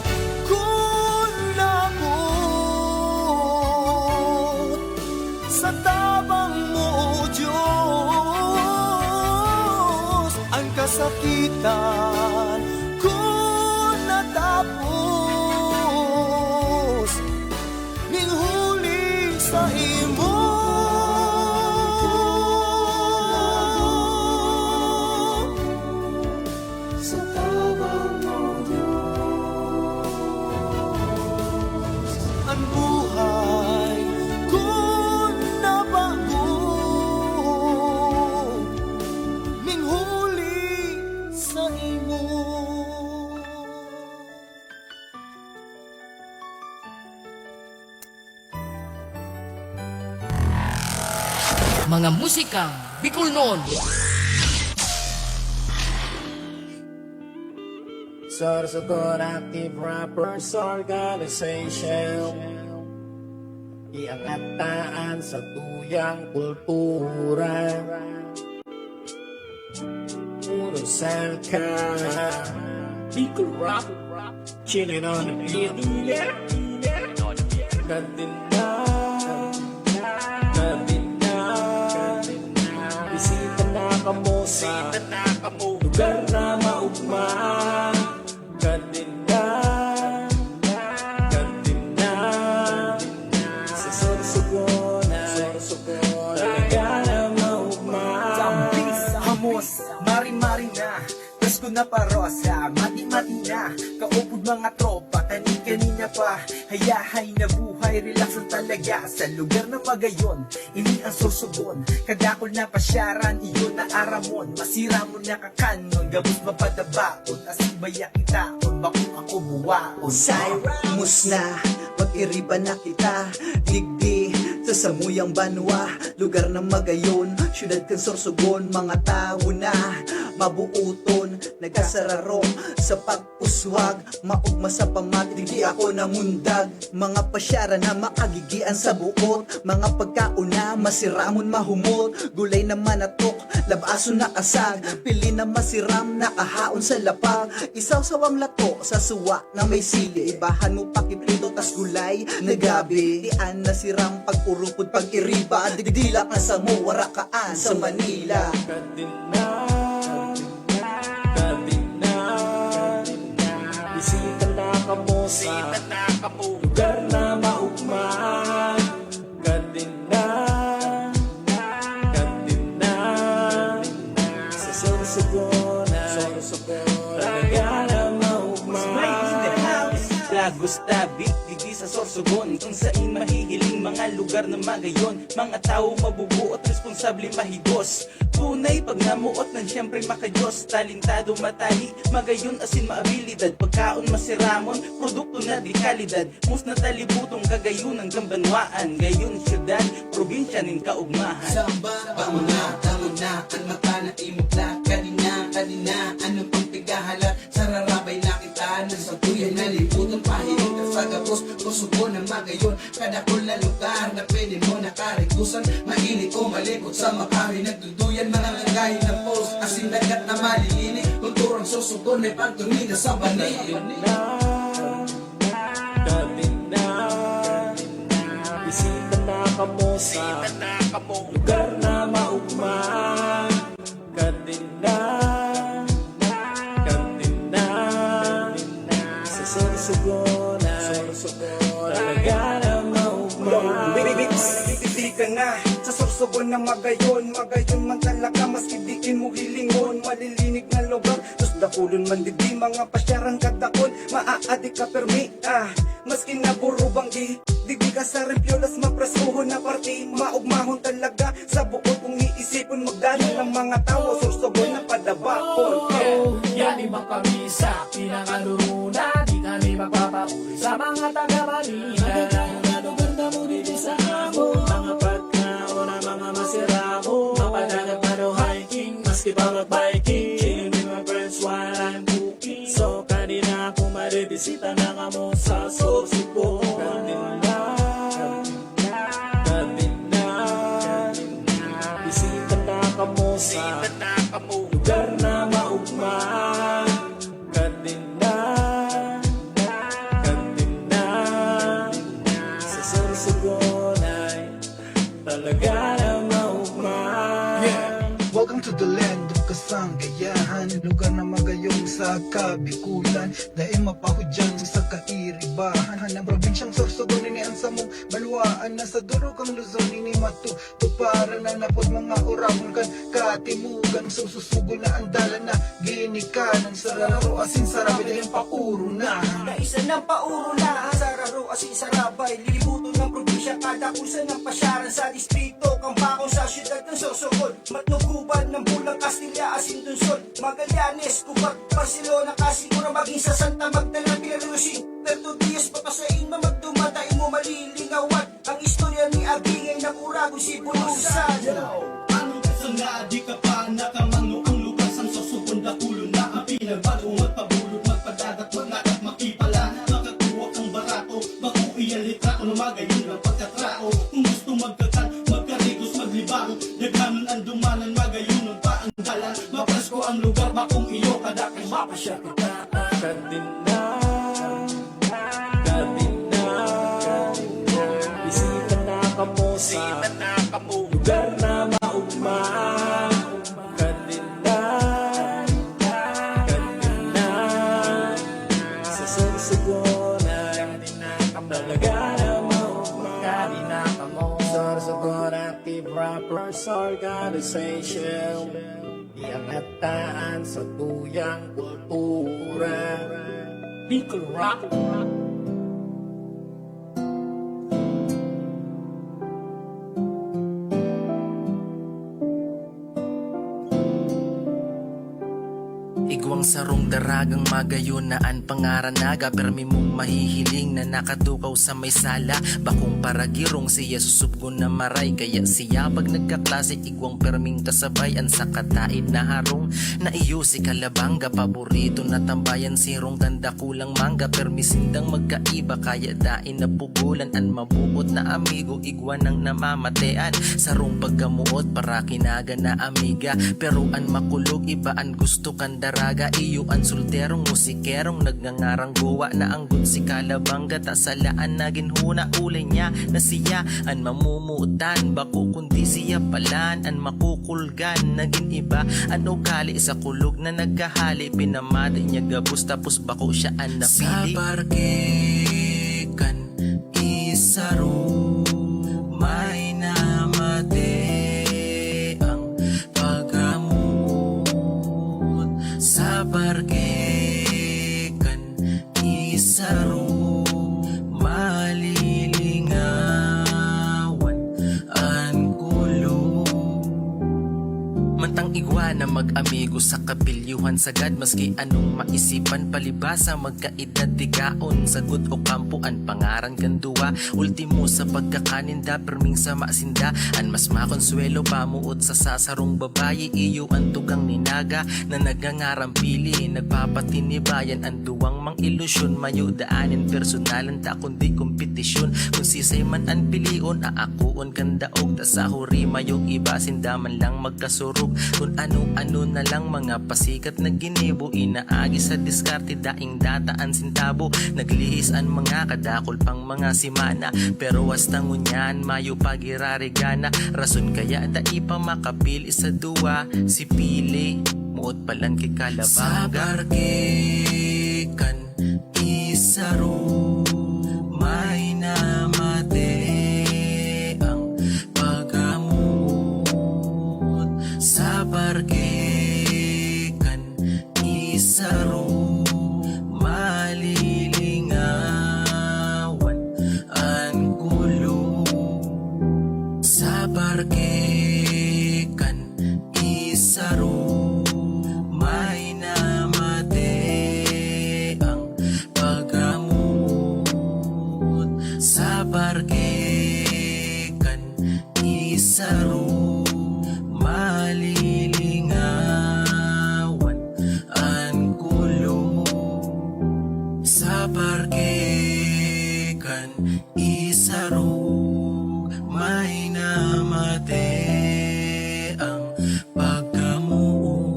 S10: kung nabot sa tabang mo, O Diyos. Ang kasakitan kung natapos ning huli sa imo. Sa tabang mo, Diyos. Ang buhay kung nabago ning huli sa imo.
S7: Mga musikang Bicolnon.
S10: Sorsogon Active Rappers Organization, iangataan sa tuyang kultura. Puro sangka, Bicol Rap, chilling on the beat. Kadina, bisita na kamo sa lugar na maugma. Kadina, sa Sorsogon, talaga na maugma.
S14: Hamos, mari-mari na, presko na parosa, mati-mati na, kaupod mga tropa, kani-kanina pa, hayahay na buhay, relax ang talaga, sa lugar na magayon, ini ang Sorsogon, kadakol na pasyaran, iyon na aramon, masira mo na kakanon, gabos mapadabaon, asibaya kita, kung bakong ako buwaon.
S10: Cyrus na, mag-iriba na kita, digdi sa samuyang banwa, lugar na magayon, syudad kang Sorsogon, mga tao na mabuuton, nagkasararong sa pagpuswag, maugma sa pamati, di ako namundag, mga pasyara na makagigian sa buot, mga pagkauna, masiramon mahumot, gulay na manatok, labaso na kasag, pili na masiram, nakahaon sa lapag, isaw-sawang lato sa suwa na may sili, ibahan mo pakiprito tas gulay na gabi, dian na siram pag-urupod pag-iriba, digdilak na sa muwarakaan sa Manila. Bisita na kamo sa lugar na maugma. Kadina, sa Sorsogon, talaga na maugma.
S14: Lagos Tabi, digi sa Sorsogon, kung saan mahihiling mga lugar na magayon, mga tao mabubuo at responsable mahigos. Tunay pag namuot ng siyempre makajos, talintado matali, magayon asin maabilidad, pagkaon masiramon, produkto na di kalidad, mus na talibutong kagayon ng gambanwaan, gayon syudad, probinsya nin kaugmahan.
S6: Samba, bango na, ang mata na imukla, kanina, ano pang tiga
S14: naghahalat sa rarabay na kita ng sagtuyan na liputan pahiling ka sa gabos puso na magayon kadakol na lugar na pwede mo nakarikusan mainit o malikot sa makahoy nagduduyan mga langgahin ng post asin dagat na malilinig kulturang susugon may pagtumiga sa banig
S3: Bisita na kamo sa lugar na maugma. Katinda sa Sorsogon talaga na maugma.
S14: Hindi ka na sa Sorsogon na magayon man talaga maski diin mo hilingon malilinig na lugar tus dakulon man di mga pasyaran kadakon maaadik ka permi maski na puro banggi di ka sa rempiolas mapresuhon na party maugmahon talaga sa bukod kung iisipon magdalo ng mga tao Sorsogon na padabakon
S3: Yan ibang kami sa pinangaluruna. Di kami magpapauri sa mga taga-Manila. Maganda mo dito sa amo. Mga pagkaon na mga masiramo. Mapadagat na no hiking, maski pa mag-biking. Chilling with my friends while I'm cooking. So kanina ako maribisita na kamo sa Sorsogon. Bisita na kamo sa lugar na maugma. Katinda sa Sorsogon ay talaga na maugma.
S14: Welcome to the land of Kasanggayahan lugar na magayong sa Kabikulan dahil mapahudyan sa kairibahan ng probinsyang Sorsogon inian sa mong balwaan na sa durog ang Luzon ini matutuparan na napod mga oragon kan katimugan sususugo na andala na ginikanan sa raro asin sarabay dahil pauro na
S6: Naisa ng pauro na Sararo asin sarabay Lilibuto ng probinsya kada kusa ng pasyaran sa distrito Kambakong sa syudad ng Sorsogon Matnuguban ng Bulang Castilla asin Dunsol Magallanes, Cubac, Barcelona Kasigura maging sa Santa Magdalena Pilarusin Pero Diaz papasain mamagdumatain mo malilingawan Ang istorya ni Agingay na Urago si Bulusan
S3: Anong kasanga di ka pa nakamano ang lugar sa Sorsogon dakulo na ang pinagbago magpabulot magpadagat magnakat makipala makakuha kang barato baku iyan litrato na magayon ng pagkatrao kung gusto magkakan magkarigos maglibang daghanon ang dumanan magayon ng paandalan mapresko ang lugar bakong iyo kadakay mapasya kita Katinda bisita na kamo sa lugar na maugma. Katinda sa Sorsogon ay talaga na maugma. Katinda kamo Sorsogon Active Rappers Organization iangataan sa tuyang kultura Bicol Rock
S15: Igwang sarong daragang magayon naan pangaranaga Permi mong mahihiling na nakatukaw sa may sala Bakong paragirong siya susubgon na maray Kaya siya pag nagkaklase igwang perming kasabay Ang sa katait na harong na iyo si Kalabanga Paborito na tambayan sirong ganda kulang mangga Permi sindang magkaiba kaya dain na pugulan An mabuot na amigo igwan ang namamatean Sarong pagkamuot para kinaga na amiga Pero an makulog iba an gusto kandara iyo ang solterong musikerong nagngangarang guwa na anggun si Kalabanga tasalaan na ginhuna ulay niya na siya ang mamumutan bako kundi siya palan ang makukulgan naging iba ang ugali sa kulog na nagkahali pinamati niya gabos tapos bako siya ang napili sa parkekan isaro may namate sa parkekan isaro malilingawan ang kulo mantang igwal na mag-amigo sa kapilyuhan sagad. Maski anong maisipan palibasa, magkaedad tigaon, sagot o kampuan, pangaran kanduwa. Ultimo sa pagkakaninda, perming sa masinda, an mas makonsuelo pamuot sa sasarong babayi. Iyo ang tugang ninaga na nagangarampili, nagpapatinibayan ang duwang mang ilusyon. Mayo daanin personalan ta kundi kompetisyon. Kung sisay man ang pilion, aakuon kandaog ta sa huri. Mayong iba sindaman lang magkasurog, kung ano-ano na lang mga pasikat na ginibo. Inaagi sa diskarte daing dataan sintabo, naglihis ang mga kadakol pang mga simana. Pero hasta ngunyan mayo pagirarigana, rason kaya da ipa makapili sa duwa. Si Pili muot palan kay Kalabaga. Sa barkikan isaro may namate ang paggamot. Sa barkikan isaro malilingawan ang gulo. Sa barkikan isaro may namate ang paggamot. Sa barkikan isaro malilingawan ang gulo. Sa barkikan isaro may namate ang paggamot.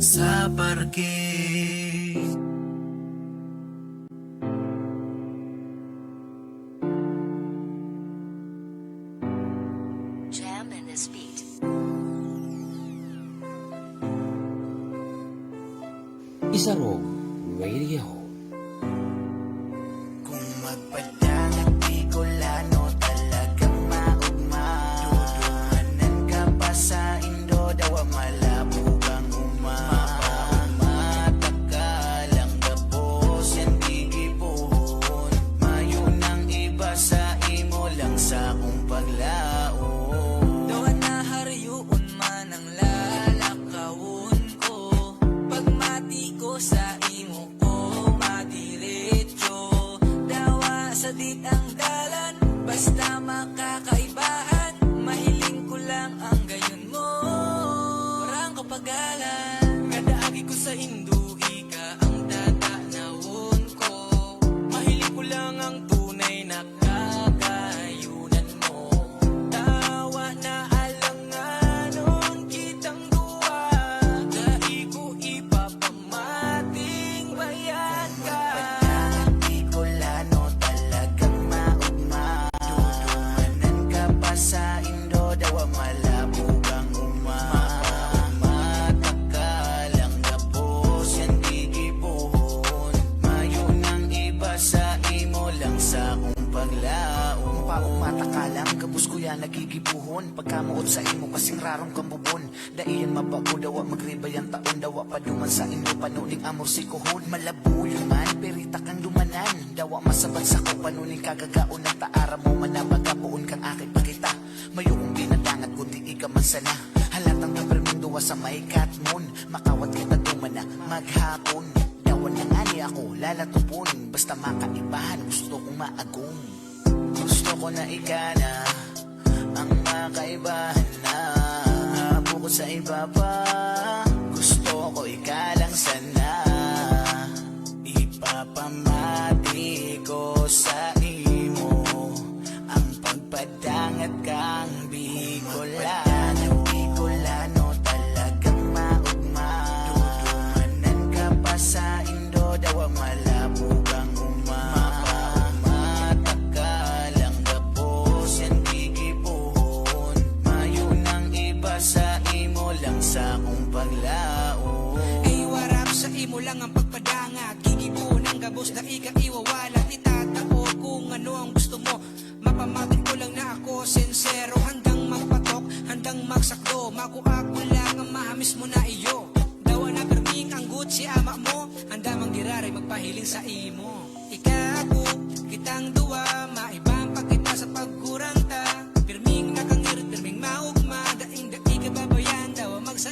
S15: Sa barkikan
S2: Jam in this beat.
S16: Isaro Radio.
S6: Kung magpadangat Bicolano talagang maugma, duduhanan ka pa sa Indo daw malabo kang matakalang gabos yan gigipuhon. Mayo nang iba sa imo lang sa kong paglaon. Daw na hariyuon man ang lalakawon ko, pagmati ko sa imo ko madiretso. Dawa sa dit ang dalan, basta makakaibahan. Mahiling ko lang ang gayon mo, parang kapagalan. Kadaagi ko sa Indo, ika ang tatanawon ko. Mahiling ko lang ang tunay na kakayunan mo. Tawa na alanganon kitang duwa, dai ko ipapamating bayan ka. Bicolano talagang maugma, dudumanan ka pa sa Indo daw malabo kang matakalang gabos yan gigipuhon. Mayo nang iba sa imo lang sa kong paglaon. Paong matakalang gabos ko yan nagigipuhon, pagkamuot sa imo kasing rarong kambubon. Daiyan mabago dawa magribayang taon, dawa paduman sa Indo panuning amor si kuhon. Malabuyo man perita kang lumanan, dawa masaban sa ko panuning kagagaon. Ng taara mo manabagapuon kang akit pakita. Mayo kong binadangat kundi ika man sana, halatang kaperming duwa sa may katmon. Makawat kita duman na maghapon, dawan na nga ni ako lalatupon. Basta makaibahan gusto kong maagong. Gusto ko na ika na ang makaibahan na, bukod sa iba pa. Gusto ko ika lang sana, ipapamati ko sa imo ang pagpadangat kang Bicolano. Bicolano talagang maugma, dudumanan ka pa sa Indo daw malabo kang matakalang gabos yan gigipuhon. Mayo nang iba sa imo lang sa kong paglaon.
S17: Ay warap sa imo lang ang pagpadanga, gigibo ng gabos na ika iwawala. Itatao kung ano ang gusto mo, mapamatin ko lang na ako sincero. Handang magpatok, handang magsakto, makuha ko lang ang mahamis mo na iyo. Dawa na perming ang gut si ama mo, handa mang giraray magpahiling sa imo. Ika ako, kitang duwa, maibang pagkita sa pagkurang ta. Perming nakangirit, perming maugma, daing daig kababayan, dawa magsa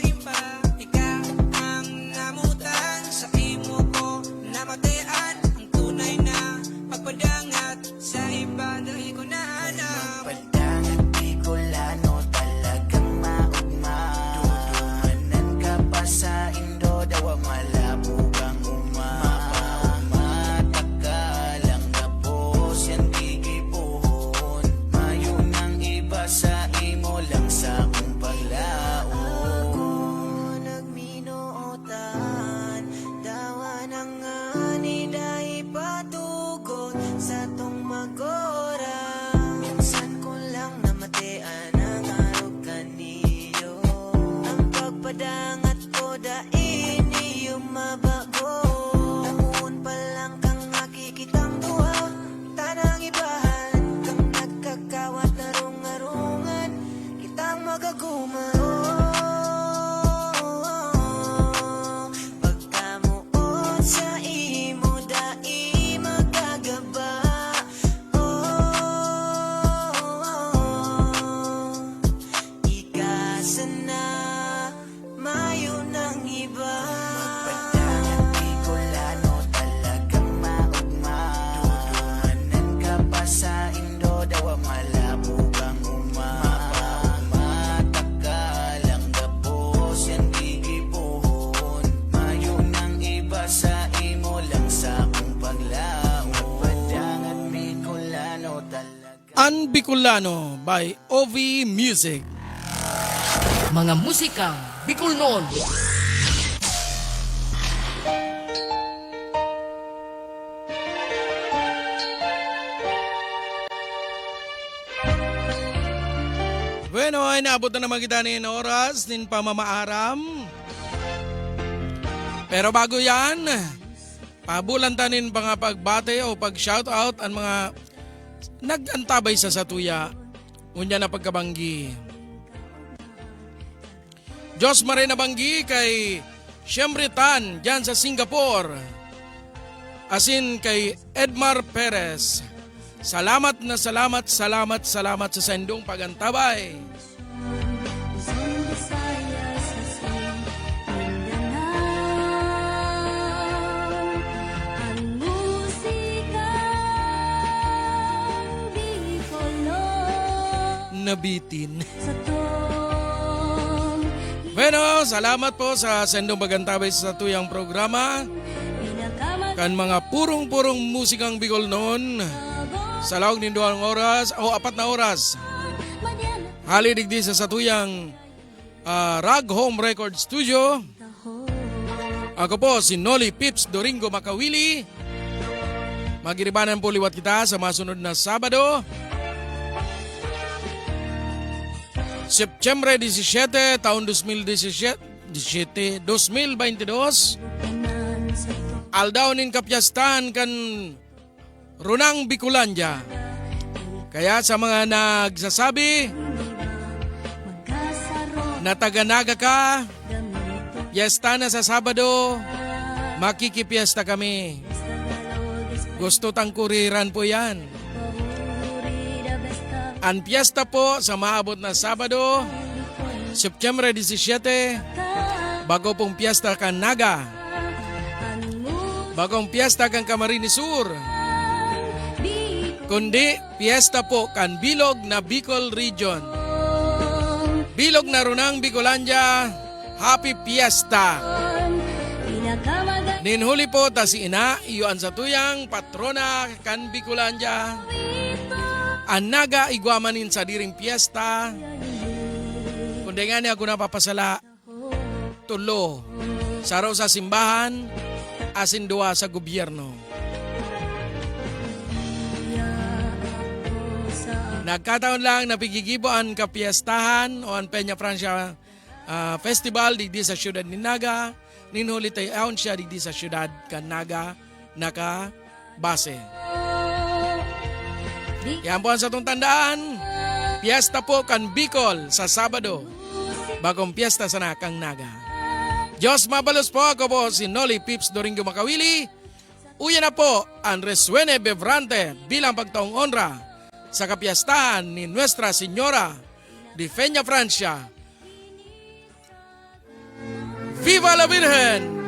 S1: Kan Bicolano by Ovi Music.
S7: Mga musikang Bicol noon.
S1: Bueno, ay naabot na naman kita ni oras nin pamamaaram. Pero bago yan, pabulantanin pa nga pagbate o pag-shoutout ang mga nag-antabay sa satuya. Unya na pagkabanggi. Diyos Marina Banggi kay Siyempre Tan dyan sa Singapore. Asin kay Edmar Perez. Salamat na salamat sa sendong pagantabay. Nabitin. Bueno, salamat po sa sendong pagantabay sa tuyang programa. Kan mga purong-purong musikang Bicol noon. Sa lawag ng 2 oras o 4 na oras. Halidigdi sa satuyang Rag Home Record Studio. Ako po si Noli Pips Doringo Makawili. Magiribanan po liwat kita sa masunod na Sabado. September 17, taon 2022. Aldaw nin kapyastan kan Runang Bicolandia. Kaya sa mga nagsasabi na taga-Naga ka, piyesta na sa Sabado, makikipiesta kami. Gusto tang kuriran po yan. Ang piyesta po sa maabot na Sabado, September 17, bago pong piyesta kan Naga, bagong piyesta kan Camarines Sur, kundi piyesta po kan Bilog na Bicol Region. Bilog na Runang Bicolandia, Happy Fiesta! Ninhuli po ta si ina, iyoan sa tuyang patrona kan Bicolandia. Anaga igwamanin sa diring piyesta. Kundi nga niya ako napapasala, tulo, saraw sa simbahan, asin duwa sa gobyerno. Nagkataon lang na pigigibo ang kapiestahan o ang Peña Francia Festival digdi sa siyudad ni Naga. Ninhuli tayo siya digdi sa siyudad kan Naga naka base. Yan po ang sa itong tandaan. Piyesta po kan Bicol sa Sabado. Bagong piyesta sa nakang Naga. Diyos mabalos po, ako po si Noli Pips Doringo Makawili. Uya na po ang Resuene Bevrante bilang pagtaong honra sa kapiyastahan ni Nuestra Señora de Peña Francia. Viva la Virgen!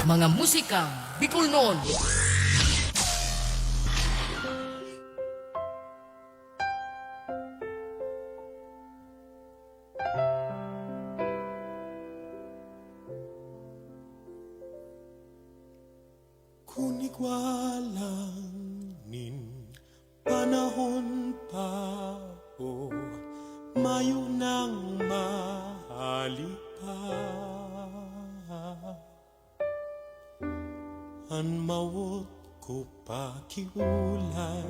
S7: Mga musikang Bicol noon.
S3: Kunigwalanin panahon pa o mayo nang mahalipa an mawot ko pakiulay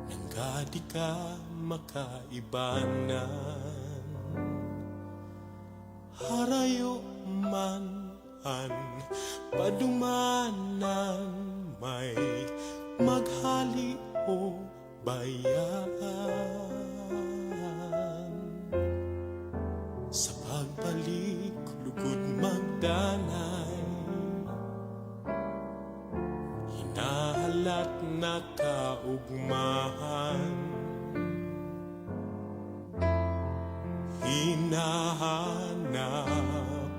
S3: nanggadi ka makaibanan harayo man an padumanan may maghali o bayaan sa pagbalik lugod magdanay hinahalat na kaugmahan hinahanap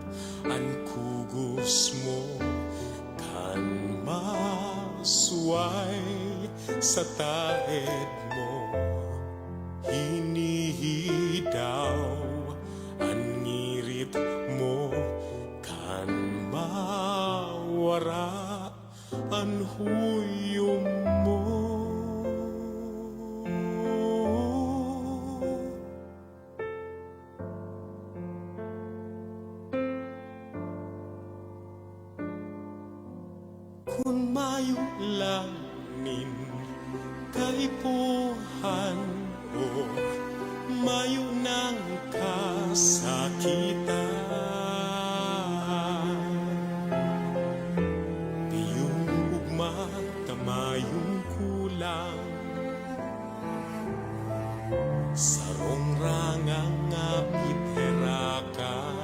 S3: an kugos mo kan masuway sa taed mo hinihidaw an ngirit mo kan mawara an huyom mo kun mayo lang nin kaipuhan o mayo nang kasakitan biyong ugma tamayong kulang sarong rangang nga iperakan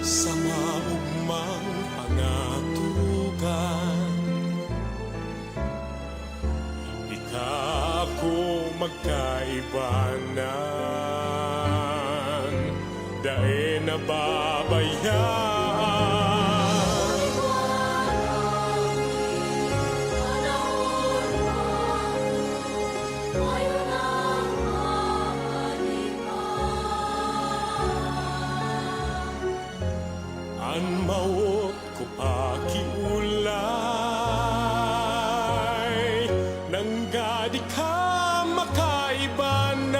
S3: sa maugmang pangatugan hindi ka ako magkaibanan dahil nababayaan an mawot ko pakiulay nanggadi ka makaibanan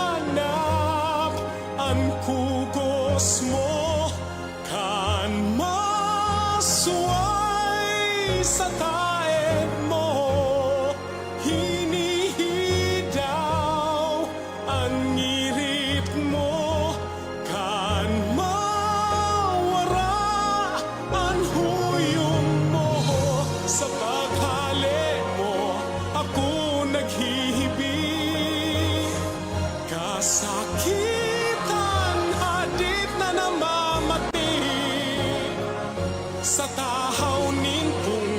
S3: hinahanap an kugos mo kan masuway sa taed mo hinihidaw an ngirit mo kan mawara an huyong mo sa paghali mo ako naghihibig kasakitan hadit na namamati sa tahaw nin kung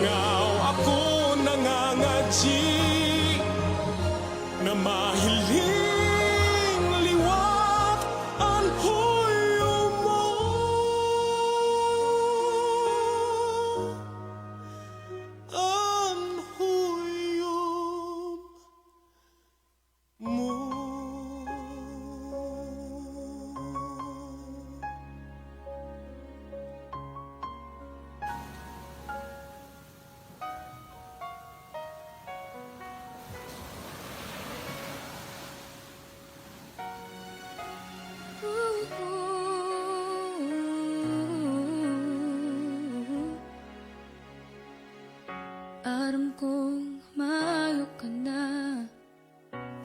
S12: Aram kong mayo ka na,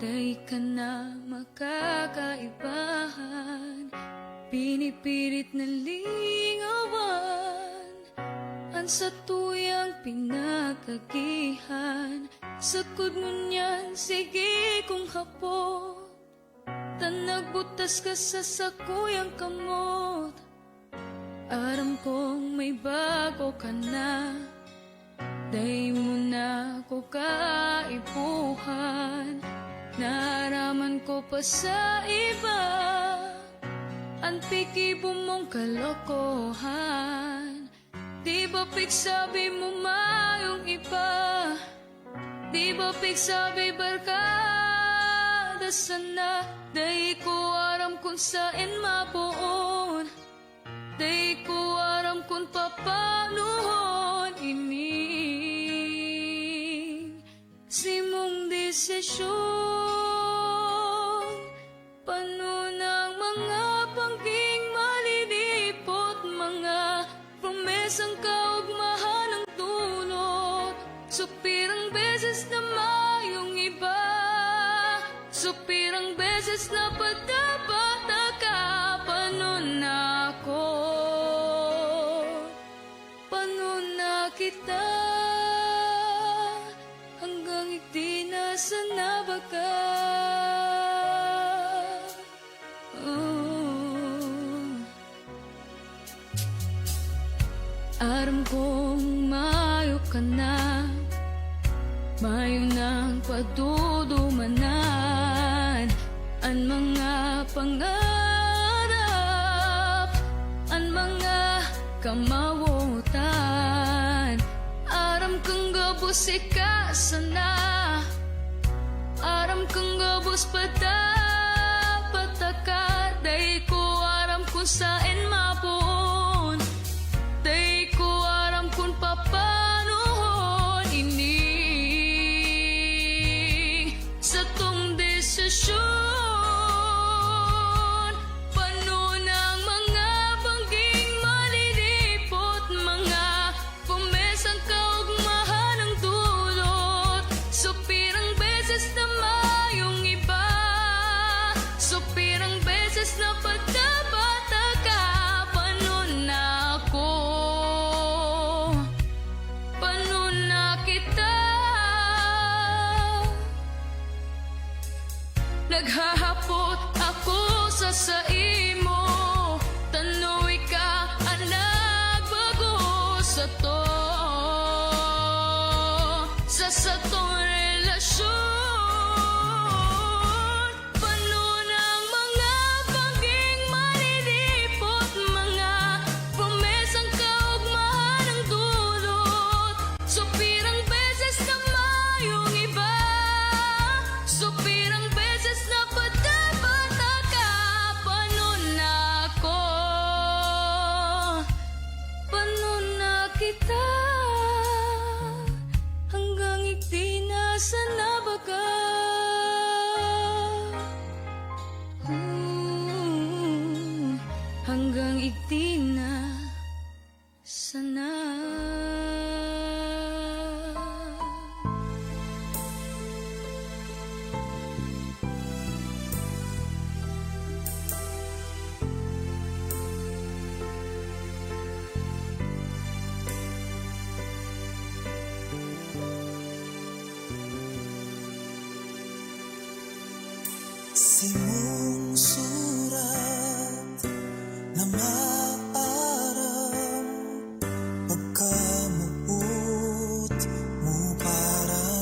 S12: day ka na makakaibahan. Pinipilit na lingawan ang sa tuyang pinagagihan. Sakod mo niyan, sige kung hapot, tan nagbutas ka sa sakuyang kamot. Aram kong may bago ka na, day mo na ko kaipuhan. Naraman ko pa sa iba ang pikibo mong kalokohan. Di ba pigsabi mo mayong iba? Di ba pigsabi barkada sana? Day ko aram kung saan mabuon, day ko aram kung papanuhon ining simong desisyon. Pano ng mga pangging malilipot, mga promesang kaugmahan ng dulot. Supirang beses na mayong iba, supirang beses na padabata ka. Pano na ako, pano na kita, hanggang itinasa na ba ka? Aram kong mayo ka na, mayo nang padudumanan ang mga pangarap, ang mga kamawutan. Aram kang gabos ikasana, aram kang gabos pataka. Day ko aram kung saan mapuon, day ko aram kung papanuhon ining sa tong desisyon. Pano ng mga bangging malilipot, mga pumesang kaugmahan ng dulot. Supirang beses na mayong iba, supirang beses na padabata ka. Pano na ako, pano na kita, naghahapot ako sa saimo. Tanoy ka ang nagbago sa to, sa tong relasyon. Pano ng mga bangging malilipot, mga promesang kaugmahan ng dulot. Supirang beses na mayong iba, supirang beses na padabata ka. Pano na ako, pano na kita, hanggang itinasa na ba ka? Hanggang itinasa na.
S3: Simong surat na maaram, pagkamuot mo para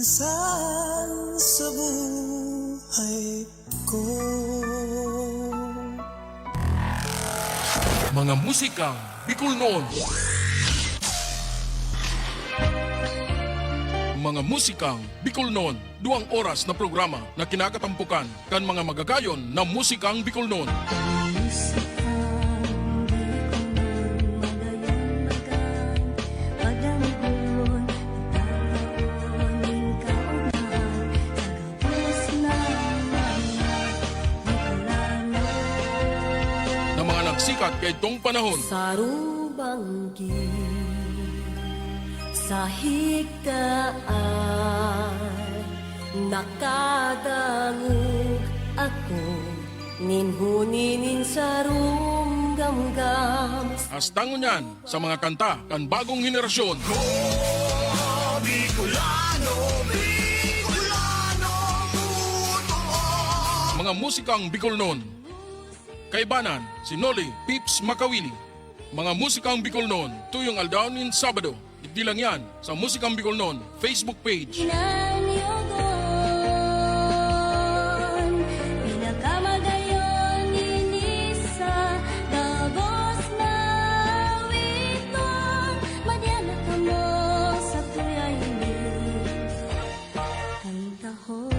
S3: minsan sa buhay ko.
S1: Mga musikang Bicol noon. Mga musikang Bicol noon. 2 oras na programa na kinakatampukan kan mga magagayon na musikang Bicol noon. Na mga nagsikat kay itong panahon.
S2: Sarubanggi sa higdaan nakadangog ako ninhuninin sa rumgamgam.
S1: Astangon yan sa mga kanta kan bagong henerasyon.
S3: Bicolano, Bicolano, totoo.
S1: Mga musikang Bicol noon. Kaibanan, si Noli Pips Makawili. Mga musikang Bicol noon, tuyong aldaw nin Sabado. Hindi lang yan sa Musikang Bicol noon Facebook page.
S12: Pinakamagayon inisa Dagos na witon Madyanak ka mo sa tuyay ni Kantahon.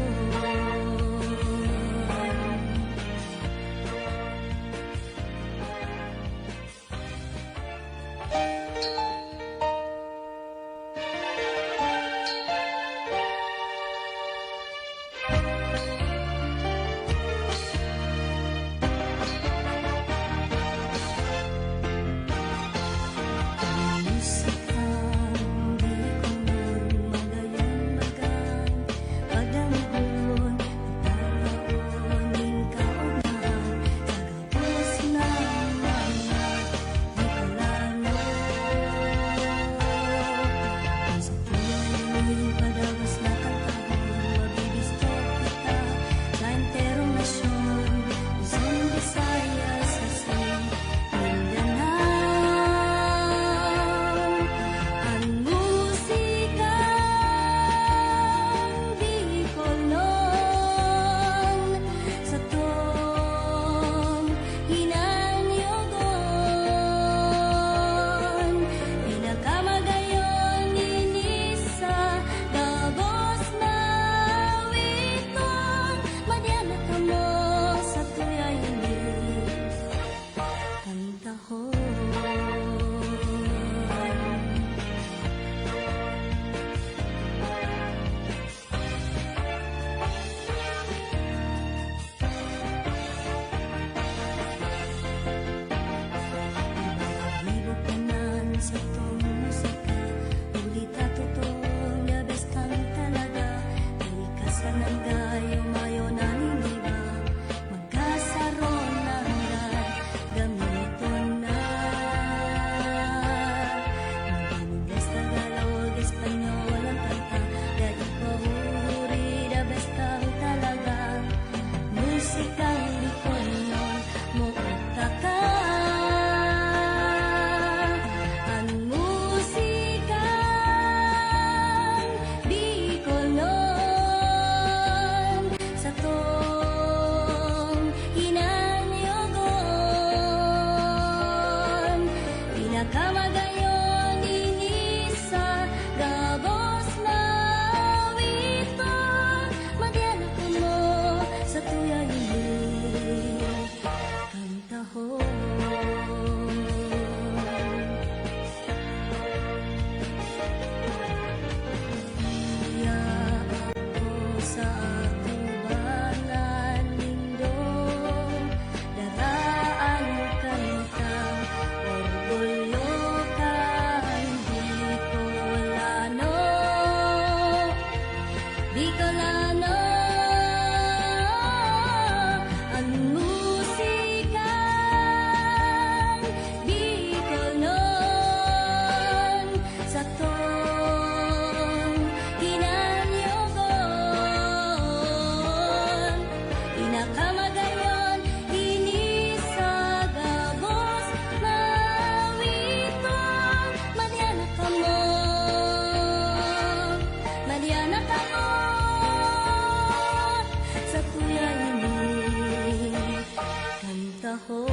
S2: panahon.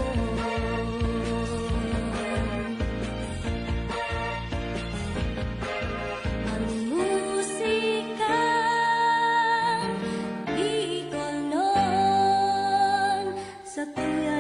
S2: Ang musika Bicol noon sa tuya